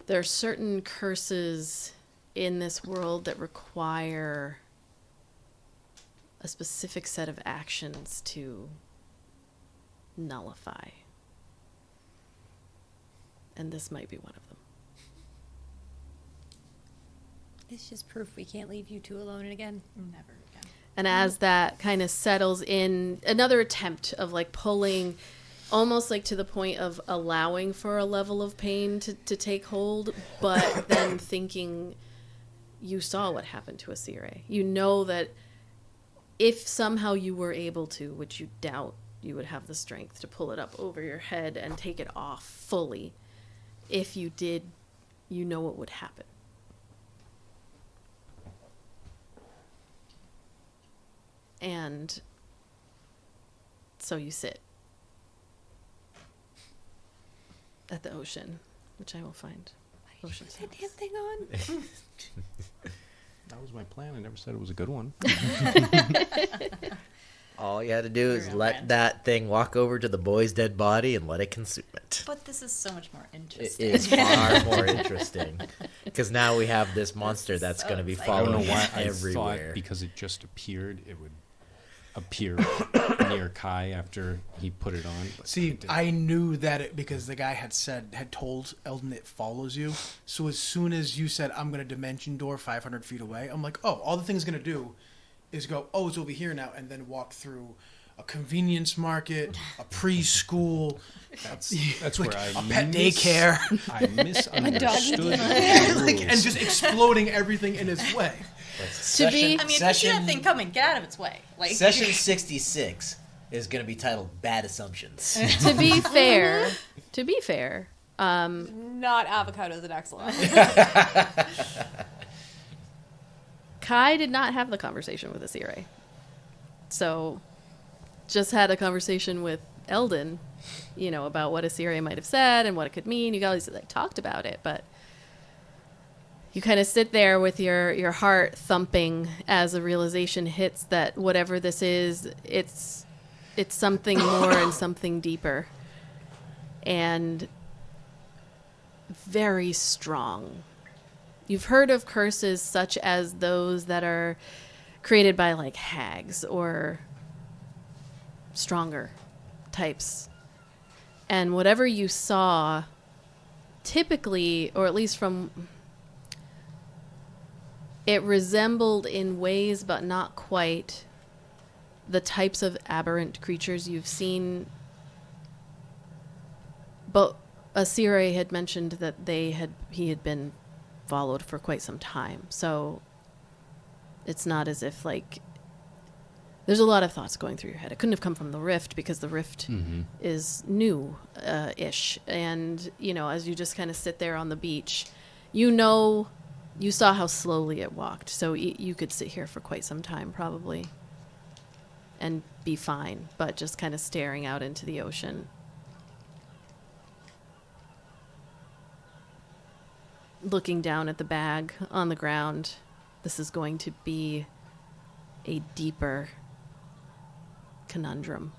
there are certain curses in this world that require a specific set of actions to nullify. And this might be one of them. It's just proof we can't leave you two alone again. Never again. And as that kind of settles in, another attempt of like pulling almost like to the point of allowing for a level of pain to take hold, but then thinking you saw what happened to Asire. You know that if somehow you were able to, which you doubt you would have the strength to pull it up over your head and take it off fully. If you did, you know what would happen. And So you sit at the ocean, which I will find. Ocean Put that damn thing on. That was my plan. I never said it was a good one. All you had to do is Very let romantic. that thing walk over to the boy's dead body and let it consume it. But this is so much more It interesting. is far more interesting because now we have this monster that's so going to be exciting. I don't know following why us I everywhere. thought because it just appeared, it would appear near Kai after he put it on. but See, it didn't. I knew that it because the guy had told Eldon it follows you. So as soon as you said, I'm going to dimension door 500 feet away, I'm like, oh, all the thing's going to do is go, oh, it's over here now, and then walk through a convenience market, a preschool, That's like where I a pet daycare, I misunderstood. the like, rules. and just exploding everything in its way. To be- I mean, if you see that thing coming, get out of its way. Like Session 66 is going to be titled Bad Assumptions. to be fair, Not avocados and axolotl. Kai did not have the conversation with Asire. So, just had a conversation with Eldon, about what Asire might have said and what it could mean. You guys talked about it, but you kind of sit there with your heart thumping as the realization hits that whatever this is, it's something more and something deeper. And very strong. You've heard of curses such as those that are created by like hags or stronger types. And whatever you saw, typically, or at least from, it resembled in ways but not quite the types of aberrant creatures you've seen. But Asire had mentioned that he had been followed for quite some time. So it's not as if there's a lot of thoughts going through your head. It couldn't have come from the rift because the rift is new ish. And, as you just kind of sit there on the beach, you saw how slowly it walked. So you could sit here for quite some time probably and be fine, but just kind of staring out into the ocean. Looking down at the bag on the ground, this is going to be a deeper conundrum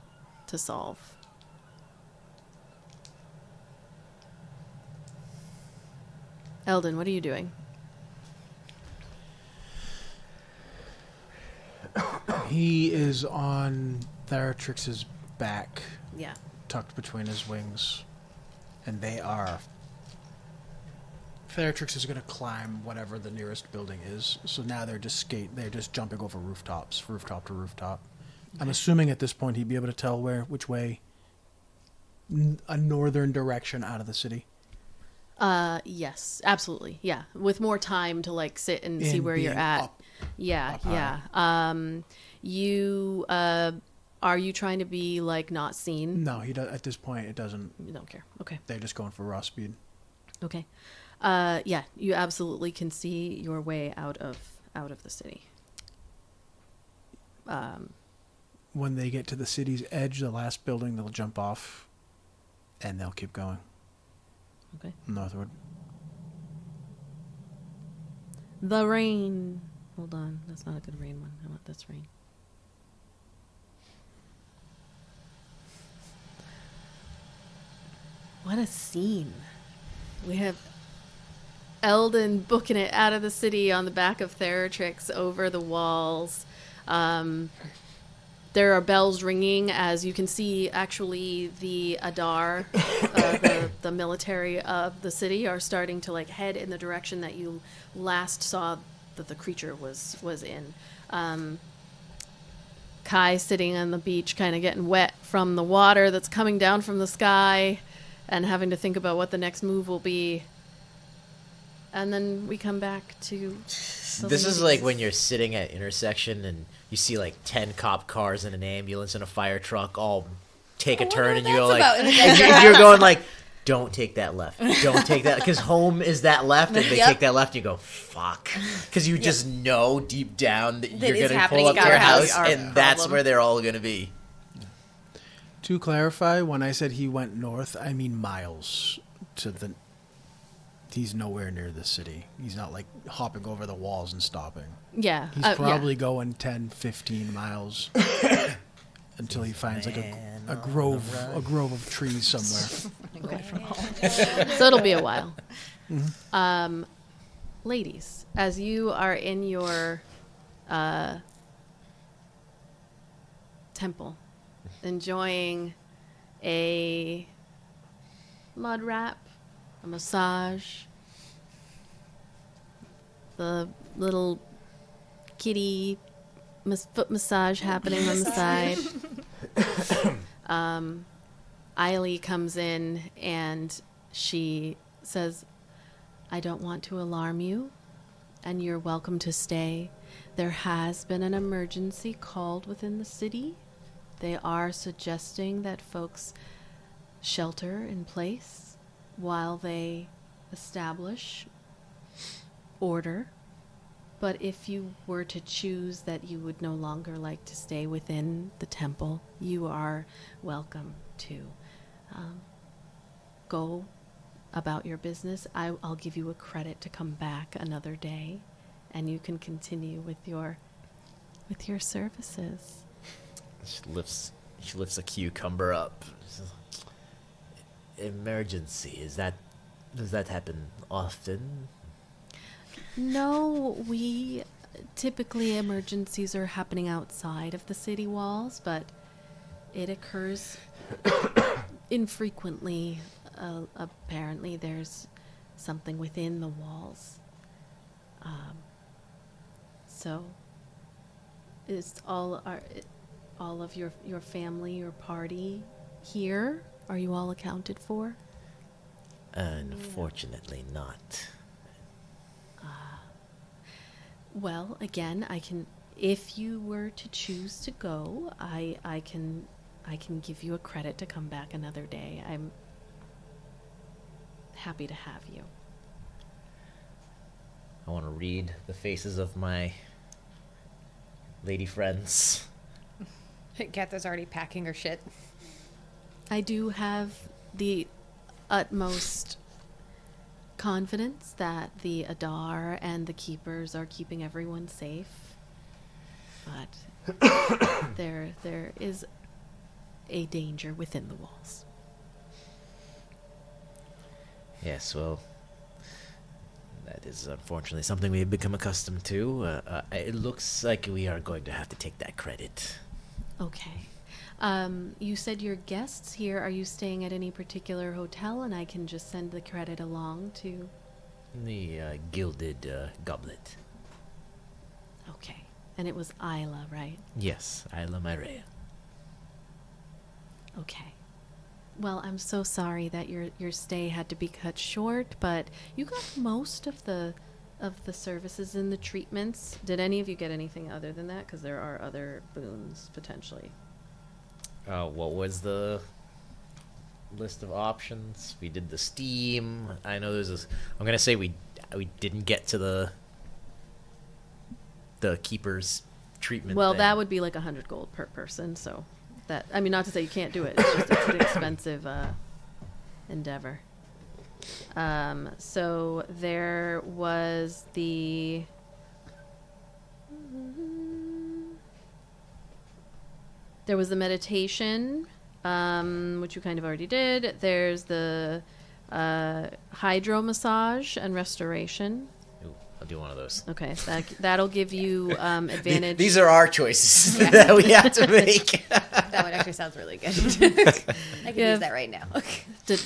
to solve. Eldon, what are you doing? He is on Theratrix's back, Yeah. tucked between his wings, and they are. Theratrix is going to climb whatever the nearest building is. So now they're just jumping over rooftops, rooftop to rooftop. I'm assuming at this point he'd be able to tell which way, a northern direction out of the city. Yes, absolutely. Yeah. With more time to sit and see And where you're being at. up Yeah, high. yeah. Are you trying to be not seen? No, he does. At this point, it doesn't. You don't care. Okay. They're just going for raw speed. Okay. Yeah, you absolutely can see your way out of the city. When they get to the city's edge, the last building, they'll jump off, and they'll keep going Okay. northward. The rain. Hold on, that's not a good rain one. I want this rain. What a scene. We have Eldon booking it out of the city on the back of Theratrix over the walls. There are bells ringing, as you can see. Actually, the Adar, the military of the city, are starting to head in the direction that you last saw that the creature was in. Kai sitting on the beach, kind of getting wet from the water that's coming down from the sky, and having to think about what the next move will be. And then we come back to... This is like when you're sitting at intersection and you see 10 cop cars and an ambulance and a fire truck all take a turn, and you go you're going don't take that left, don't take that, because home is that left, and they take that left, and you go fuck, because you just know deep down that you're is gonna happening pull up at to your our house, house, our and that's problem. where they're all gonna be. To clarify, when I said he went north, I mean miles to the... He's nowhere near the city. He's not, like, hopping over the walls and stopping. Yeah. He's probably going 10, 15 miles until he finds, like, a grove of trees somewhere. So it'll be a while. Ladies, as you are in your temple, enjoying a mud wrap, a massage, the little kitty foot massage happening on the side. Ayla comes in and she says, I don't want to alarm you, and you're welcome to stay. There has been an emergency called within the city. They are suggesting that folks shelter in place while they establish order. But if you were to choose that you would no longer like to stay within the temple, you are welcome to go about your business. I'll give you a credit to come back another day, and you can continue with your services. She lifts a cucumber up. Emergency, does that happen often? No, typically emergencies are happening outside of the city walls, but it occurs infrequently. Apparently there's something within the walls. So is all of your family, your party here? Are you all accounted for? Unfortunately not. Well, again, I can, if you were to choose to go, I can give you a credit to come back another day. I'm happy to have you. I want to read the faces of my lady friends. Kethra's already packing her shit. I do have the utmost confidence that the Adar and the Keepers are keeping everyone safe, but there is a danger within the walls. Yes, well, that is unfortunately something we've become accustomed to. It looks like we are going to have to take that credit. Okay. You said your guests here, are you staying at any particular hotel, and I can just send the credit along to... The Gilded Goblet. Okay. And it was Ayla, right? Yes, Ayla Myrea. Okay. Well, I'm so sorry that your stay had to be cut short, but you got most of the services and the treatments. Did any of you get anything other than that? Because there are other boons, potentially. What was the list of options? We did the steam. I know there's this. I'm gonna say we didn't get to the keeper's treatment. Well, thing. that would be like 100 gold per person. So that, I mean, not to say you can't do it. It's just it's an expensive endeavor. So there was the. There was the meditation, which you kind of already did. There's the hydro massage and restoration. Ooh, I'll do one of those. Okay, so that'll give you advantage. These are our choices that we have to make. That one actually sounds really good. I can use that right now. Did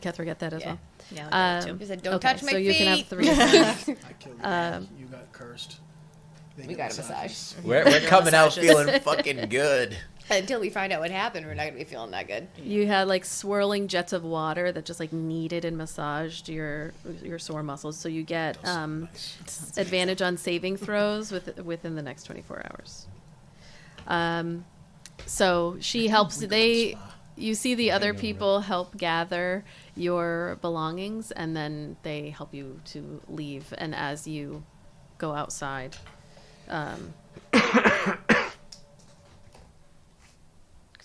Kethra get that as well? Yeah, I'll get it You too. said, don't Okay, touch my so feet. you can have 3 of them. I killed you. You got cursed. They We get got a massage. We're coming out feeling fucking good. Until we find out what happened, we're not going to be feeling that good. You had like swirling jets of water that just like kneaded and massaged your sore muscles, so you get advantage on saving throws within the next 24 hours. So she helps. You see the other people help gather your belongings, and then they help you to leave. And as you go outside,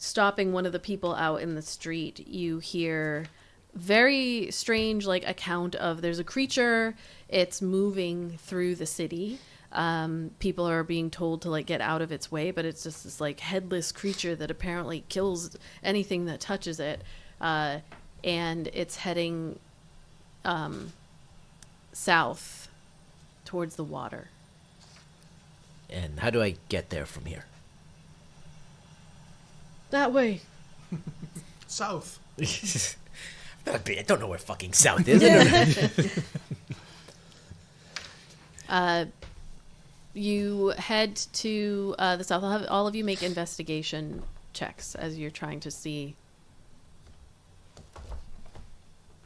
stopping one of the people out in the street, you hear very strange account of there's a creature. It's moving through the city. People are being told to get out of its way, but it's just this headless creature that apparently kills anything that touches it. And it's heading south towards the water. And how do I get there from here? That way. South. I don't know where fucking south is. You head to the south. I'll have all of you make investigation checks as you're trying to see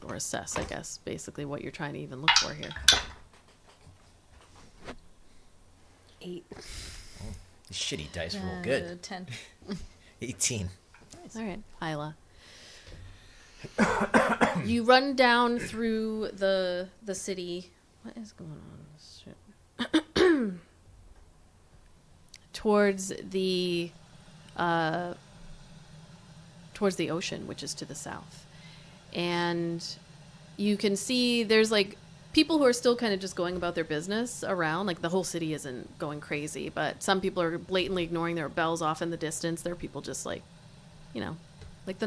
or assess, I guess, basically what you're trying to even look for here. 8. These shitty dice roll good. 10. 18. All right, Ayla. You run down through the city. What is going on? Shit. Towards the ocean, which is to the south. And you can see there's people who are still kind of just going about their business around. The whole city isn't going crazy, but some people are blatantly ignoring their bells off in the distance. There are people just the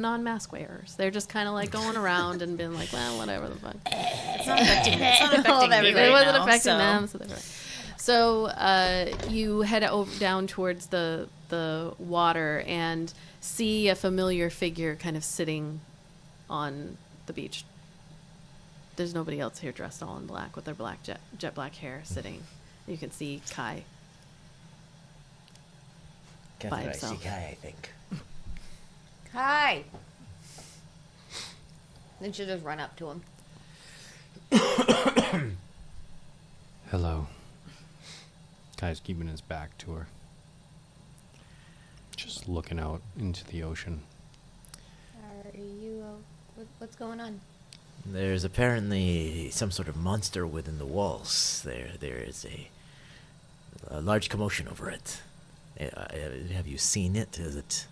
non-mask wearers. They're just kind of going around and being well, whatever the fuck. It's not affecting me. It's not affecting me It right wasn't now, affecting so. them. So you head down towards the water and see a familiar figure kind of sitting on the beach. There's nobody else here dressed all in black with their black jet black hair sitting. You can see Kai. Kethra, By I see himself. Kai, I think. Hi. Then she'll just run up to him. Hello. Kai's keeping his back to her. Just looking out into the ocean. Are you... what's going on? There's apparently some sort of monster within the walls. There is a large commotion over it. Have you seen it? Is it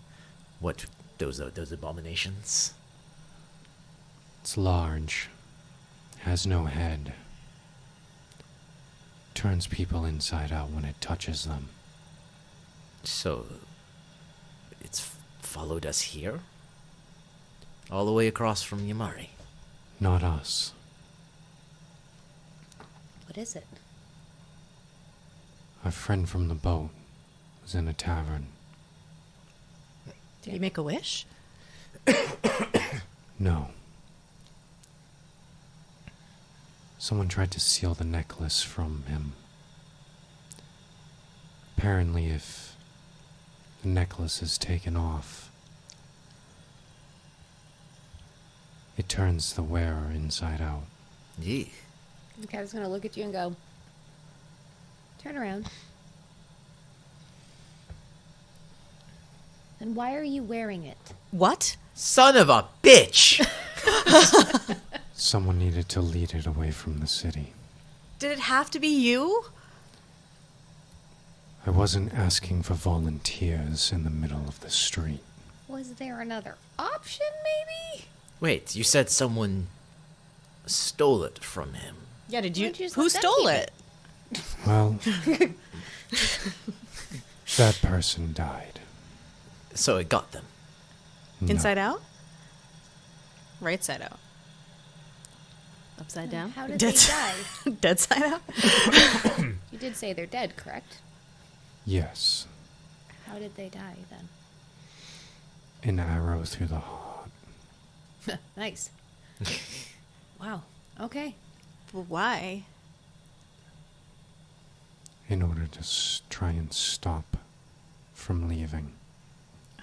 what those abominations? It's large. Has no head. Turns people inside out when it touches them. So it's followed us here? All the way across from Yamari. Not us. What is it? Our friend from the boat was in a tavern. Did he make a wish? No. Someone tried to steal the necklace from him. Apparently, if the necklace is taken off, it turns the wearer inside out. Yee. The cat's gonna look at you and go, turn around. Then why are you wearing it? What? Son of a bitch! Someone needed to lead it away from the city. Did it have to be you? I wasn't asking for volunteers in the middle of the street. Was there another option, maybe? Wait, you said someone stole it from him. Yeah, did Why you? don't you just Who let them stole keep it? Well, that person died. So it got them. No. Inside out? Right side out. Upside down. How did Dead they die? Dead side out? You did say they're dead, correct? Yes. How did they die then? An arrow through the heart. Nice. Wow. Okay. Well, why? In order to try and stop from leaving.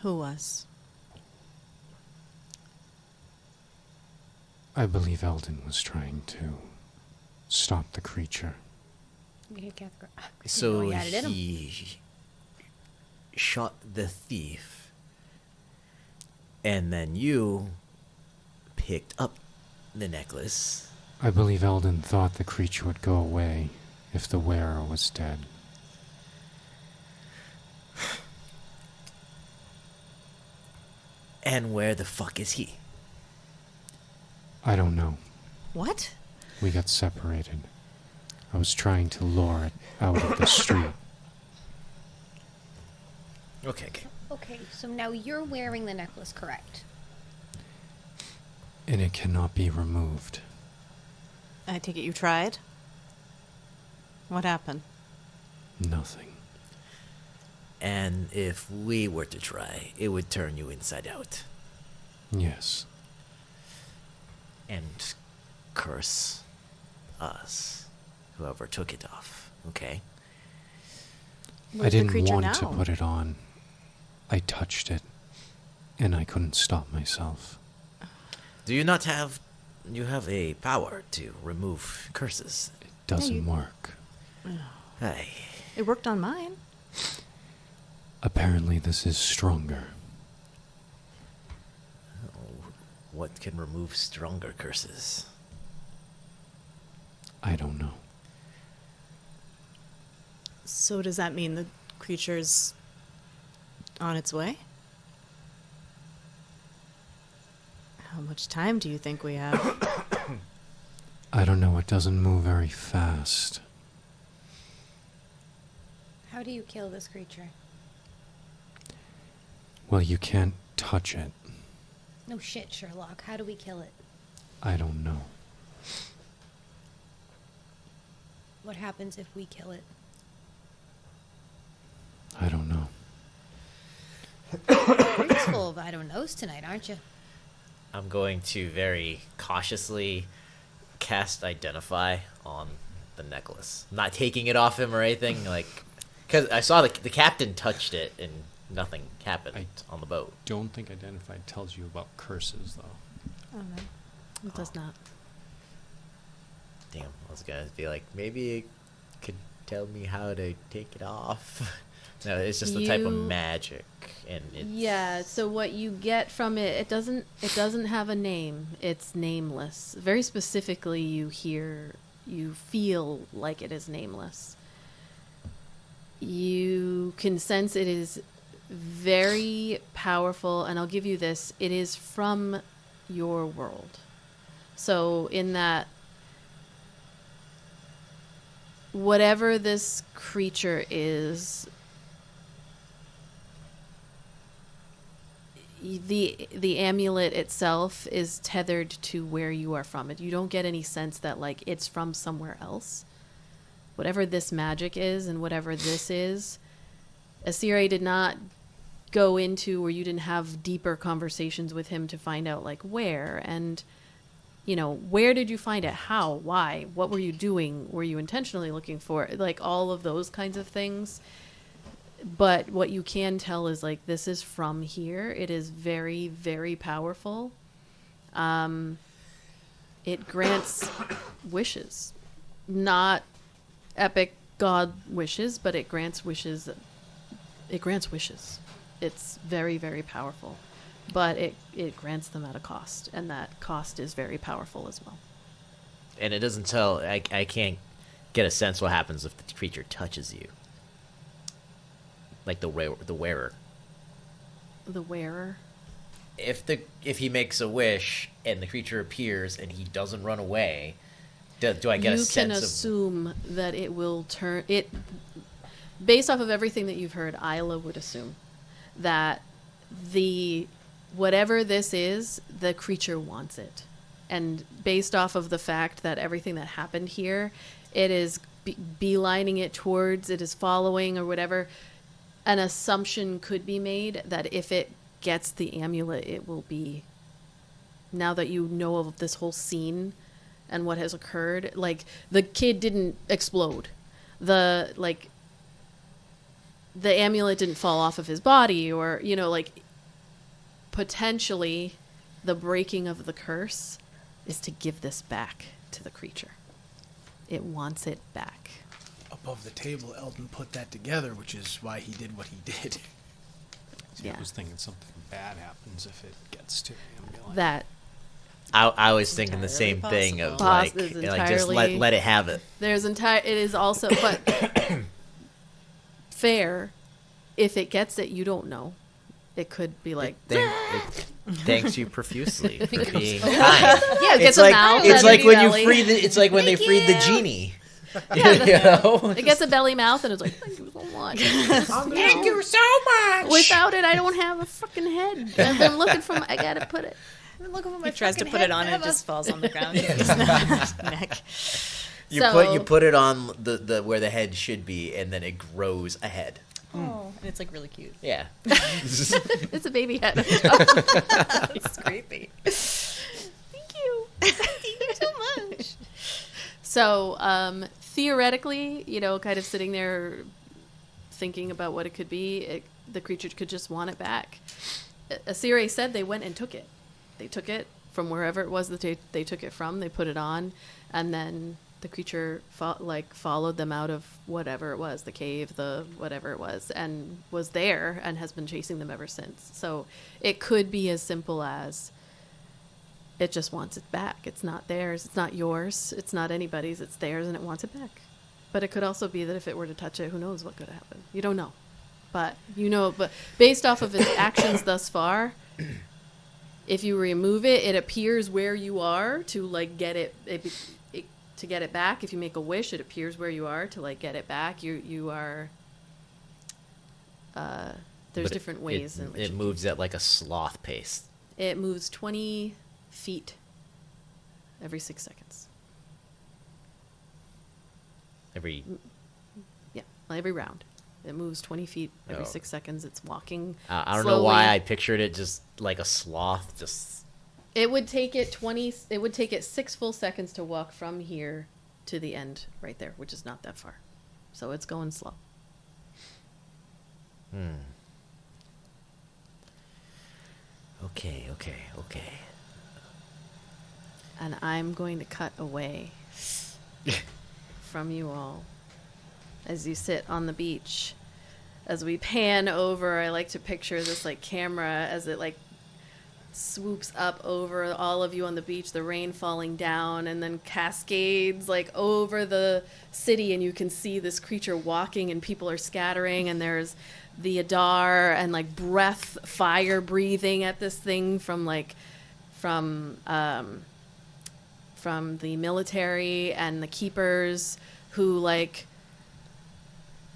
Who was? I believe Eldon was trying to stop the creature. We had Kethra. So he had it in him. he shot the thief, and then you picked up the necklace. I believe Eldon thought the creature would go away if the wearer was dead. And where the fuck is he? I don't know. What? We got separated. I was trying to lure it out of the street. Okay. Okay, so now you're wearing the necklace, correct? And it cannot be removed. I take it you tried? What happened? Nothing. And if we were to try, it would turn you inside out. Yes. And curse us, whoever took it off, okay? Where's I the didn't creature want to now? put it on. I touched it, and I couldn't stop myself. Do you not have... You have a power to remove curses. It doesn't work. Hey. It worked on mine. Apparently this is stronger. What can remove stronger curses? I don't know. So does that mean the creature's on its way? How much time do you think we have? I don't know, it doesn't move very fast. How do you kill this creature? Well, you can't touch it. No shit, Sherlock. How do we kill it? I don't know. What happens if we kill it? I don't know. You're just full of I don't knows tonight, aren't you? I'm going to very cautiously cast Identify on the necklace. I'm not taking it off him or anything, like... Because I saw the captain touched it and nothing happened on the boat. Don't think Identified tells you about curses, though. Oh no. It does not. Damn, I was gonna be like, maybe it could tell me how to take it off. No, it's just a type of You- magic, and it's... Yeah, so what you get from it, it doesn't have a name. It's nameless. Very specifically, you feel like it is nameless. You can sense it is very powerful, and I'll give you this, it is from your world. So in that, whatever this creature is, the amulet itself is tethered to where you are from. You don't get any sense that like it's from somewhere else. Whatever this magic is and whatever this is, Asiri did not go into, or you didn't have deeper conversations with him to find out like where, and you know, where did you find it, how, why, what were you doing, were you intentionally looking for it? Like all of those kinds of things. But what you can tell is like this is from here. It is very, very powerful. It grants wishes, not epic god wishes, but it grants wishes. It grants wishes. It's very, very powerful, but it grants them at a cost, and that cost is very powerful as well. And it doesn't tell... I can't get a sense what happens if the creature touches you. Like the wearer. The wearer. If he makes a wish and the creature appears and he doesn't run away, do I get a sense You can assume that it will turn it. Based off of everything that you've heard, Ayla would assume that whatever this is, the creature wants it, and based off of the fact that everything that happened here, it is beelining it towards, it is following or whatever. An assumption could be made that if it gets the amulet, it will be, now that you know of this whole scene and what has occurred, like the kid didn't explode, the amulet didn't fall off of his body, or you know, like potentially the breaking of the curse is to give this back to the creature. It wants it back. Above the table, Eldon put that together, which is why he did what he did. See, Yeah. I was thinking something bad happens if it gets to him. That I was thinking the same entirely thing of possible. It's like just entirely- let it have it. it is also, but fair, if it gets it, you don't know. it could be like, Thanks you profusely for being kind. yeah, it gets It's a like mouth. it's and like a when belly. you free the. It's like when they freed the genie. You Yeah, know? it gets a belly mouth, and it's like, thank you so much. Thank you so much. Without it, I don't have a fucking head. I've been looking for. I gotta put it. I'm looking for my He tries to fucking put head it on and it forever. just falls on the ground. It's not his neck. You put it on the where the head should be, and then it grows a head. Oh, and it's like really cute. Yeah. It's a baby head. It's creepy. Thank you. Thank you so much. So, theoretically, kind of sitting there thinking about what it could be, the creature could just want it back. Asire said they went and took it. They took it from wherever it was that they took it from. They put it on, and then the creature followed them out of whatever it was, the cave, the whatever it was, and was there and has been chasing them ever since. So it could be as simple as it just wants it back. It's not theirs. It's not yours. It's not anybody's. It's theirs, and it wants it back. But it could also be that if it were to touch it, who knows what could happen. You don't know. But based off of its actions thus far, if you remove it, it appears where you are to get it to get it back. If you make a wish, it appears where you are to get it back. You are. There's But different ways in which it moves at like a sloth pace. it moves 20 feet every 6 seconds. Every Every round. It moves 20 feet every Oh. 6 seconds. It's walking. I don't know why I pictured it just like a sloth. Just It would take it 6 full seconds to walk from here to the end right there, which is not that far. So it's going slow. okay. And I'm going to cut away from you all as you sit on the beach. As we pan over, I like to picture this camera as it swoops up over all of you on the beach, the rain falling down, and then cascades over the city, and you can see this creature walking, and people are scattering, and there's the Adar and breath fire breathing at this thing from the military and the keepers, who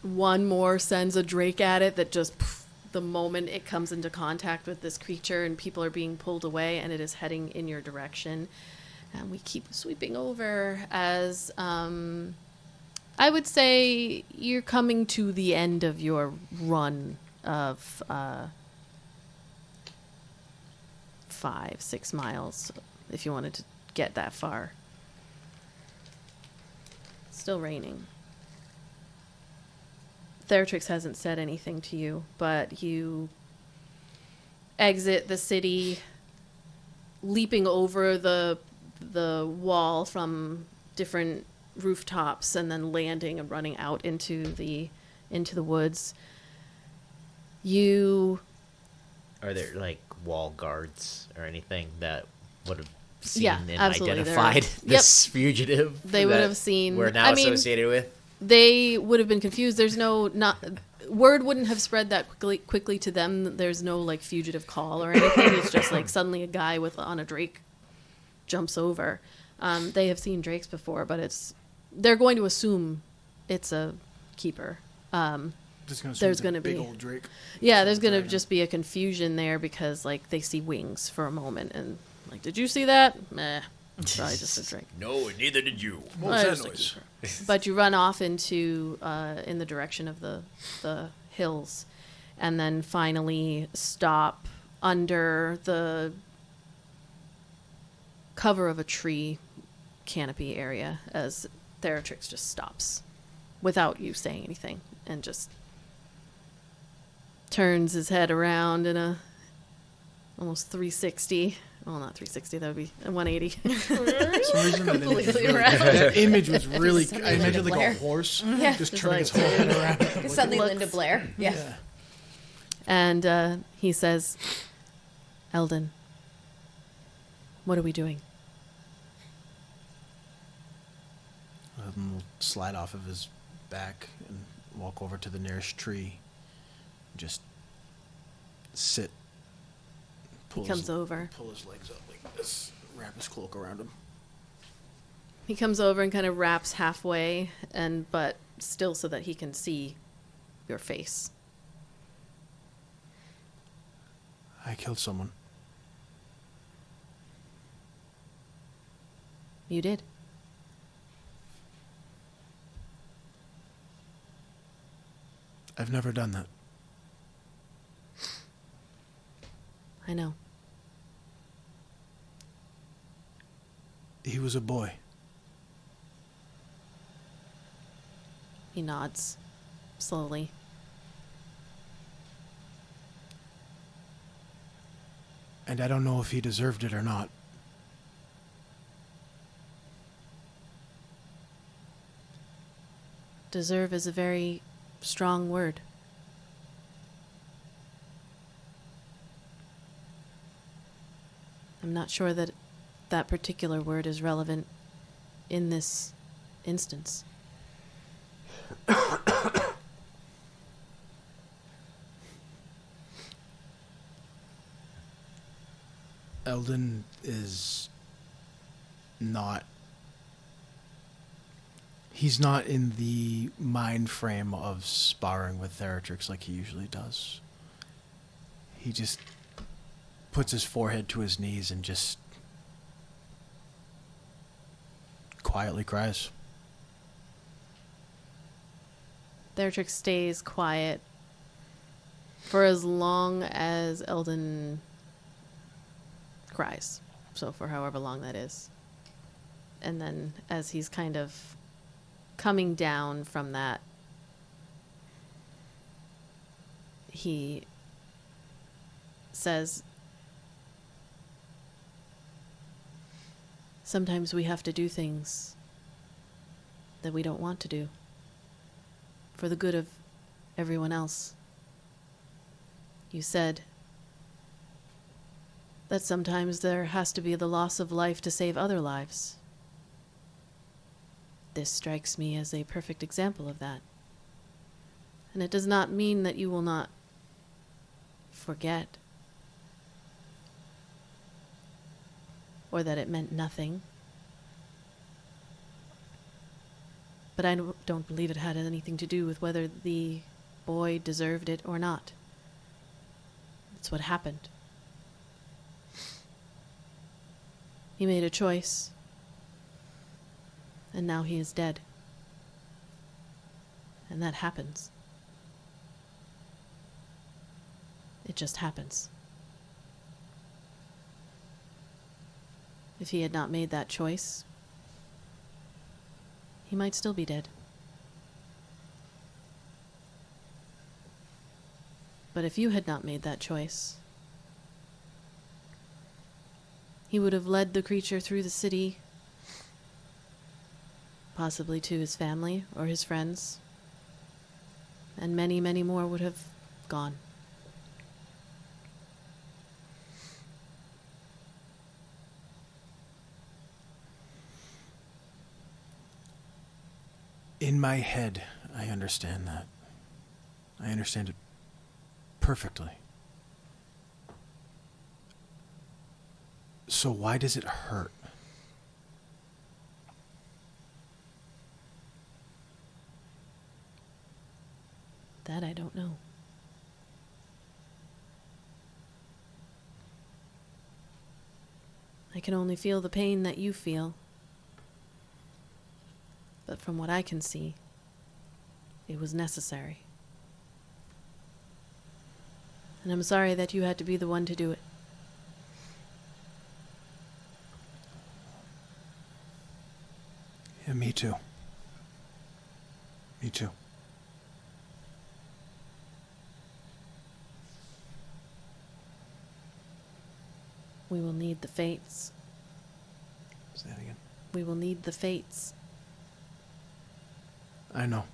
one more sends a drake at it that just the moment it comes into contact with this creature, and people are being pulled away, and it is heading in your direction. And we keep sweeping over as I would say you're coming to the end of your run of 5-6 miles, if you wanted to get that far. It's still raining. Theratrix hasn't said anything to you, but you exit the city, leaping over the wall from different rooftops, and then landing and running out into the woods. Are there wall guards or anything that would have seen Yeah, and absolutely. identified this fugitive? They would that have seen. We're now I mean, associated with. they would have been confused. There's word wouldn't have spread that quickly to them. There's no fugitive call or anything. It's just suddenly a guy on a drake jumps over. They have seen drakes before, but they're going to assume it's a keeper. There's going to be big old Drake. Yeah, there's going to just be a confusion there because they see wings for a moment and did you see that? Meh. It's probably just a drake. No, neither did you. What was that noise? But you run off into in the direction of the hills, and then finally stop under the cover of a tree canopy area as Theratrix just stops without you saying anything and just turns his head around in a almost 360. Well, not 360. That would be a 180. For some reason, Completely around. that image was really. Suddenly I imagined Linda a Blair. horse Yeah, just just turning its whole head around. Suddenly looks- Linda Blair. Yeah. And he says, Eldon, what are we doing? We'll slide off of his back and walk over to the nearest tree. Just sit. He comes over. Pull his legs up like this. Wrap his cloak around him. He comes over and kind of wraps halfway, but still so that he can see your face. I killed someone. You did. I've never done that. I know. He was a boy. He nods slowly. And I don't know if he deserved it or not. Deserve is a very strong word. I'm not sure that that particular word is relevant in this instance. Eldon is not... He's not in the mind frame of sparring with Theratrix like he usually does. He just puts his forehead to his knees and just quietly cries. Theratrix stays quiet for as long as Eldon cries. So for however long that is. And then as he's kind of coming down from that, he says, sometimes we have to do things that we don't want to do for the good of everyone else. You said that sometimes there has to be the loss of life to save other lives. This strikes me as a perfect example of that. And it does not mean that you will not forget, or that it meant nothing. But I don't believe it had anything to do with whether the boy deserved it or not. It's what happened. He made a choice, and now he is dead. And that happens. It just happens. If he had not made that choice, he might still be dead. But if you had not made that choice, he would have led the creature through the city, possibly to his family or his friends, and many, many more would have gone. In my head, I understand that. I understand it perfectly. So why does it hurt? That I don't know. I can only feel the pain that you feel. But from what I can see, it was necessary. And I'm sorry that you had to be the one to do it. Yeah, me too. Me too. We will need the fates. Say that again. We will need the fates. I know.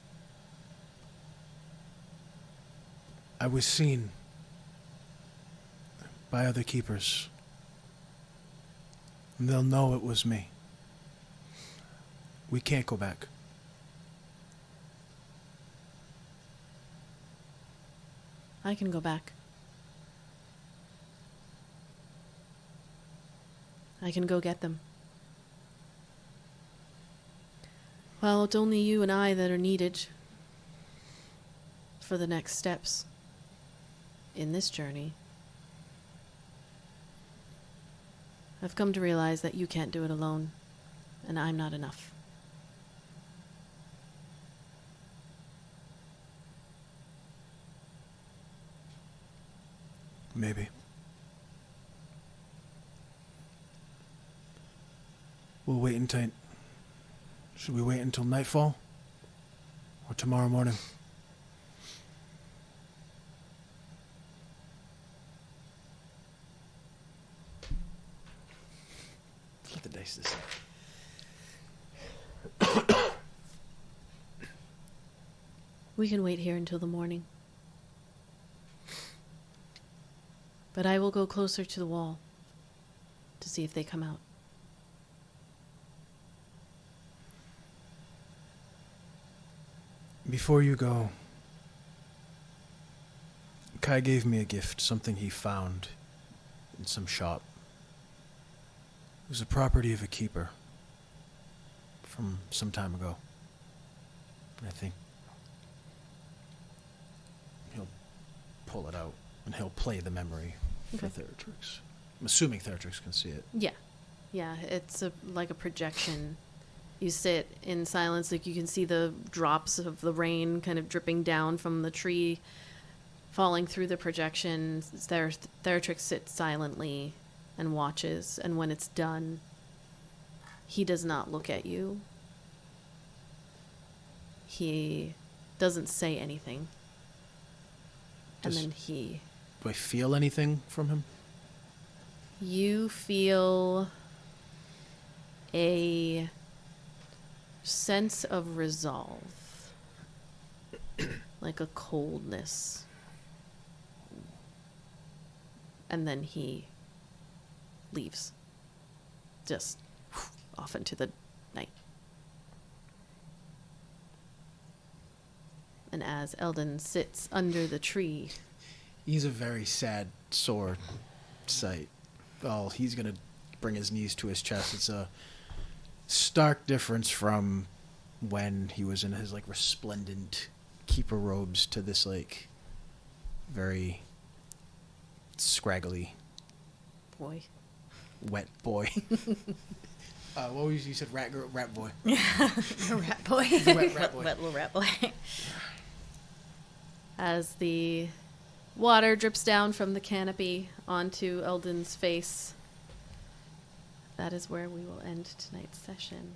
I was seen by other keepers. And they'll know it was me. We can't go back. I can go back. I can go get them. Well, it's only you and I that are needed for the next steps in this journey. I've come to realize that you can't do it alone, and I'm not enough. Maybe. We'll wait until... Should we wait until nightfall? Or tomorrow morning? Flip the dice this way. We can wait here until the morning. But I will go closer to the wall to see if they come out. Before you go, Kai gave me a gift, something he found in some shop. It was a property of a keeper from some time ago. And I think he'll pull it out and he'll play the memory for Theratrix. I'm assuming Theratrix can see it. Yeah. Yeah, it's like a projection. You sit in silence, like you can see the drops of the rain kind of dripping down from the tree, falling through the projection. Theratrix sits silently and watches, and when it's done, he does not look at you. He doesn't say anything. And then he... Do I feel anything from him? You feel a sense of resolve, like a coldness. And then he leaves, just off into the night. And as Eldon sits under the tree, He's a very sad, sore sight. Oh, he's going to bring his knees to his chest. It's a stark difference from when he was in his, like, resplendent keeper robes to this, like, very scraggly, boy. wet boy. What was you said? Rat boy. The rat boy. Wet rat boy. Wet little rat boy. As the water drips down from the canopy onto Eldon's face, that is where we will end tonight's session.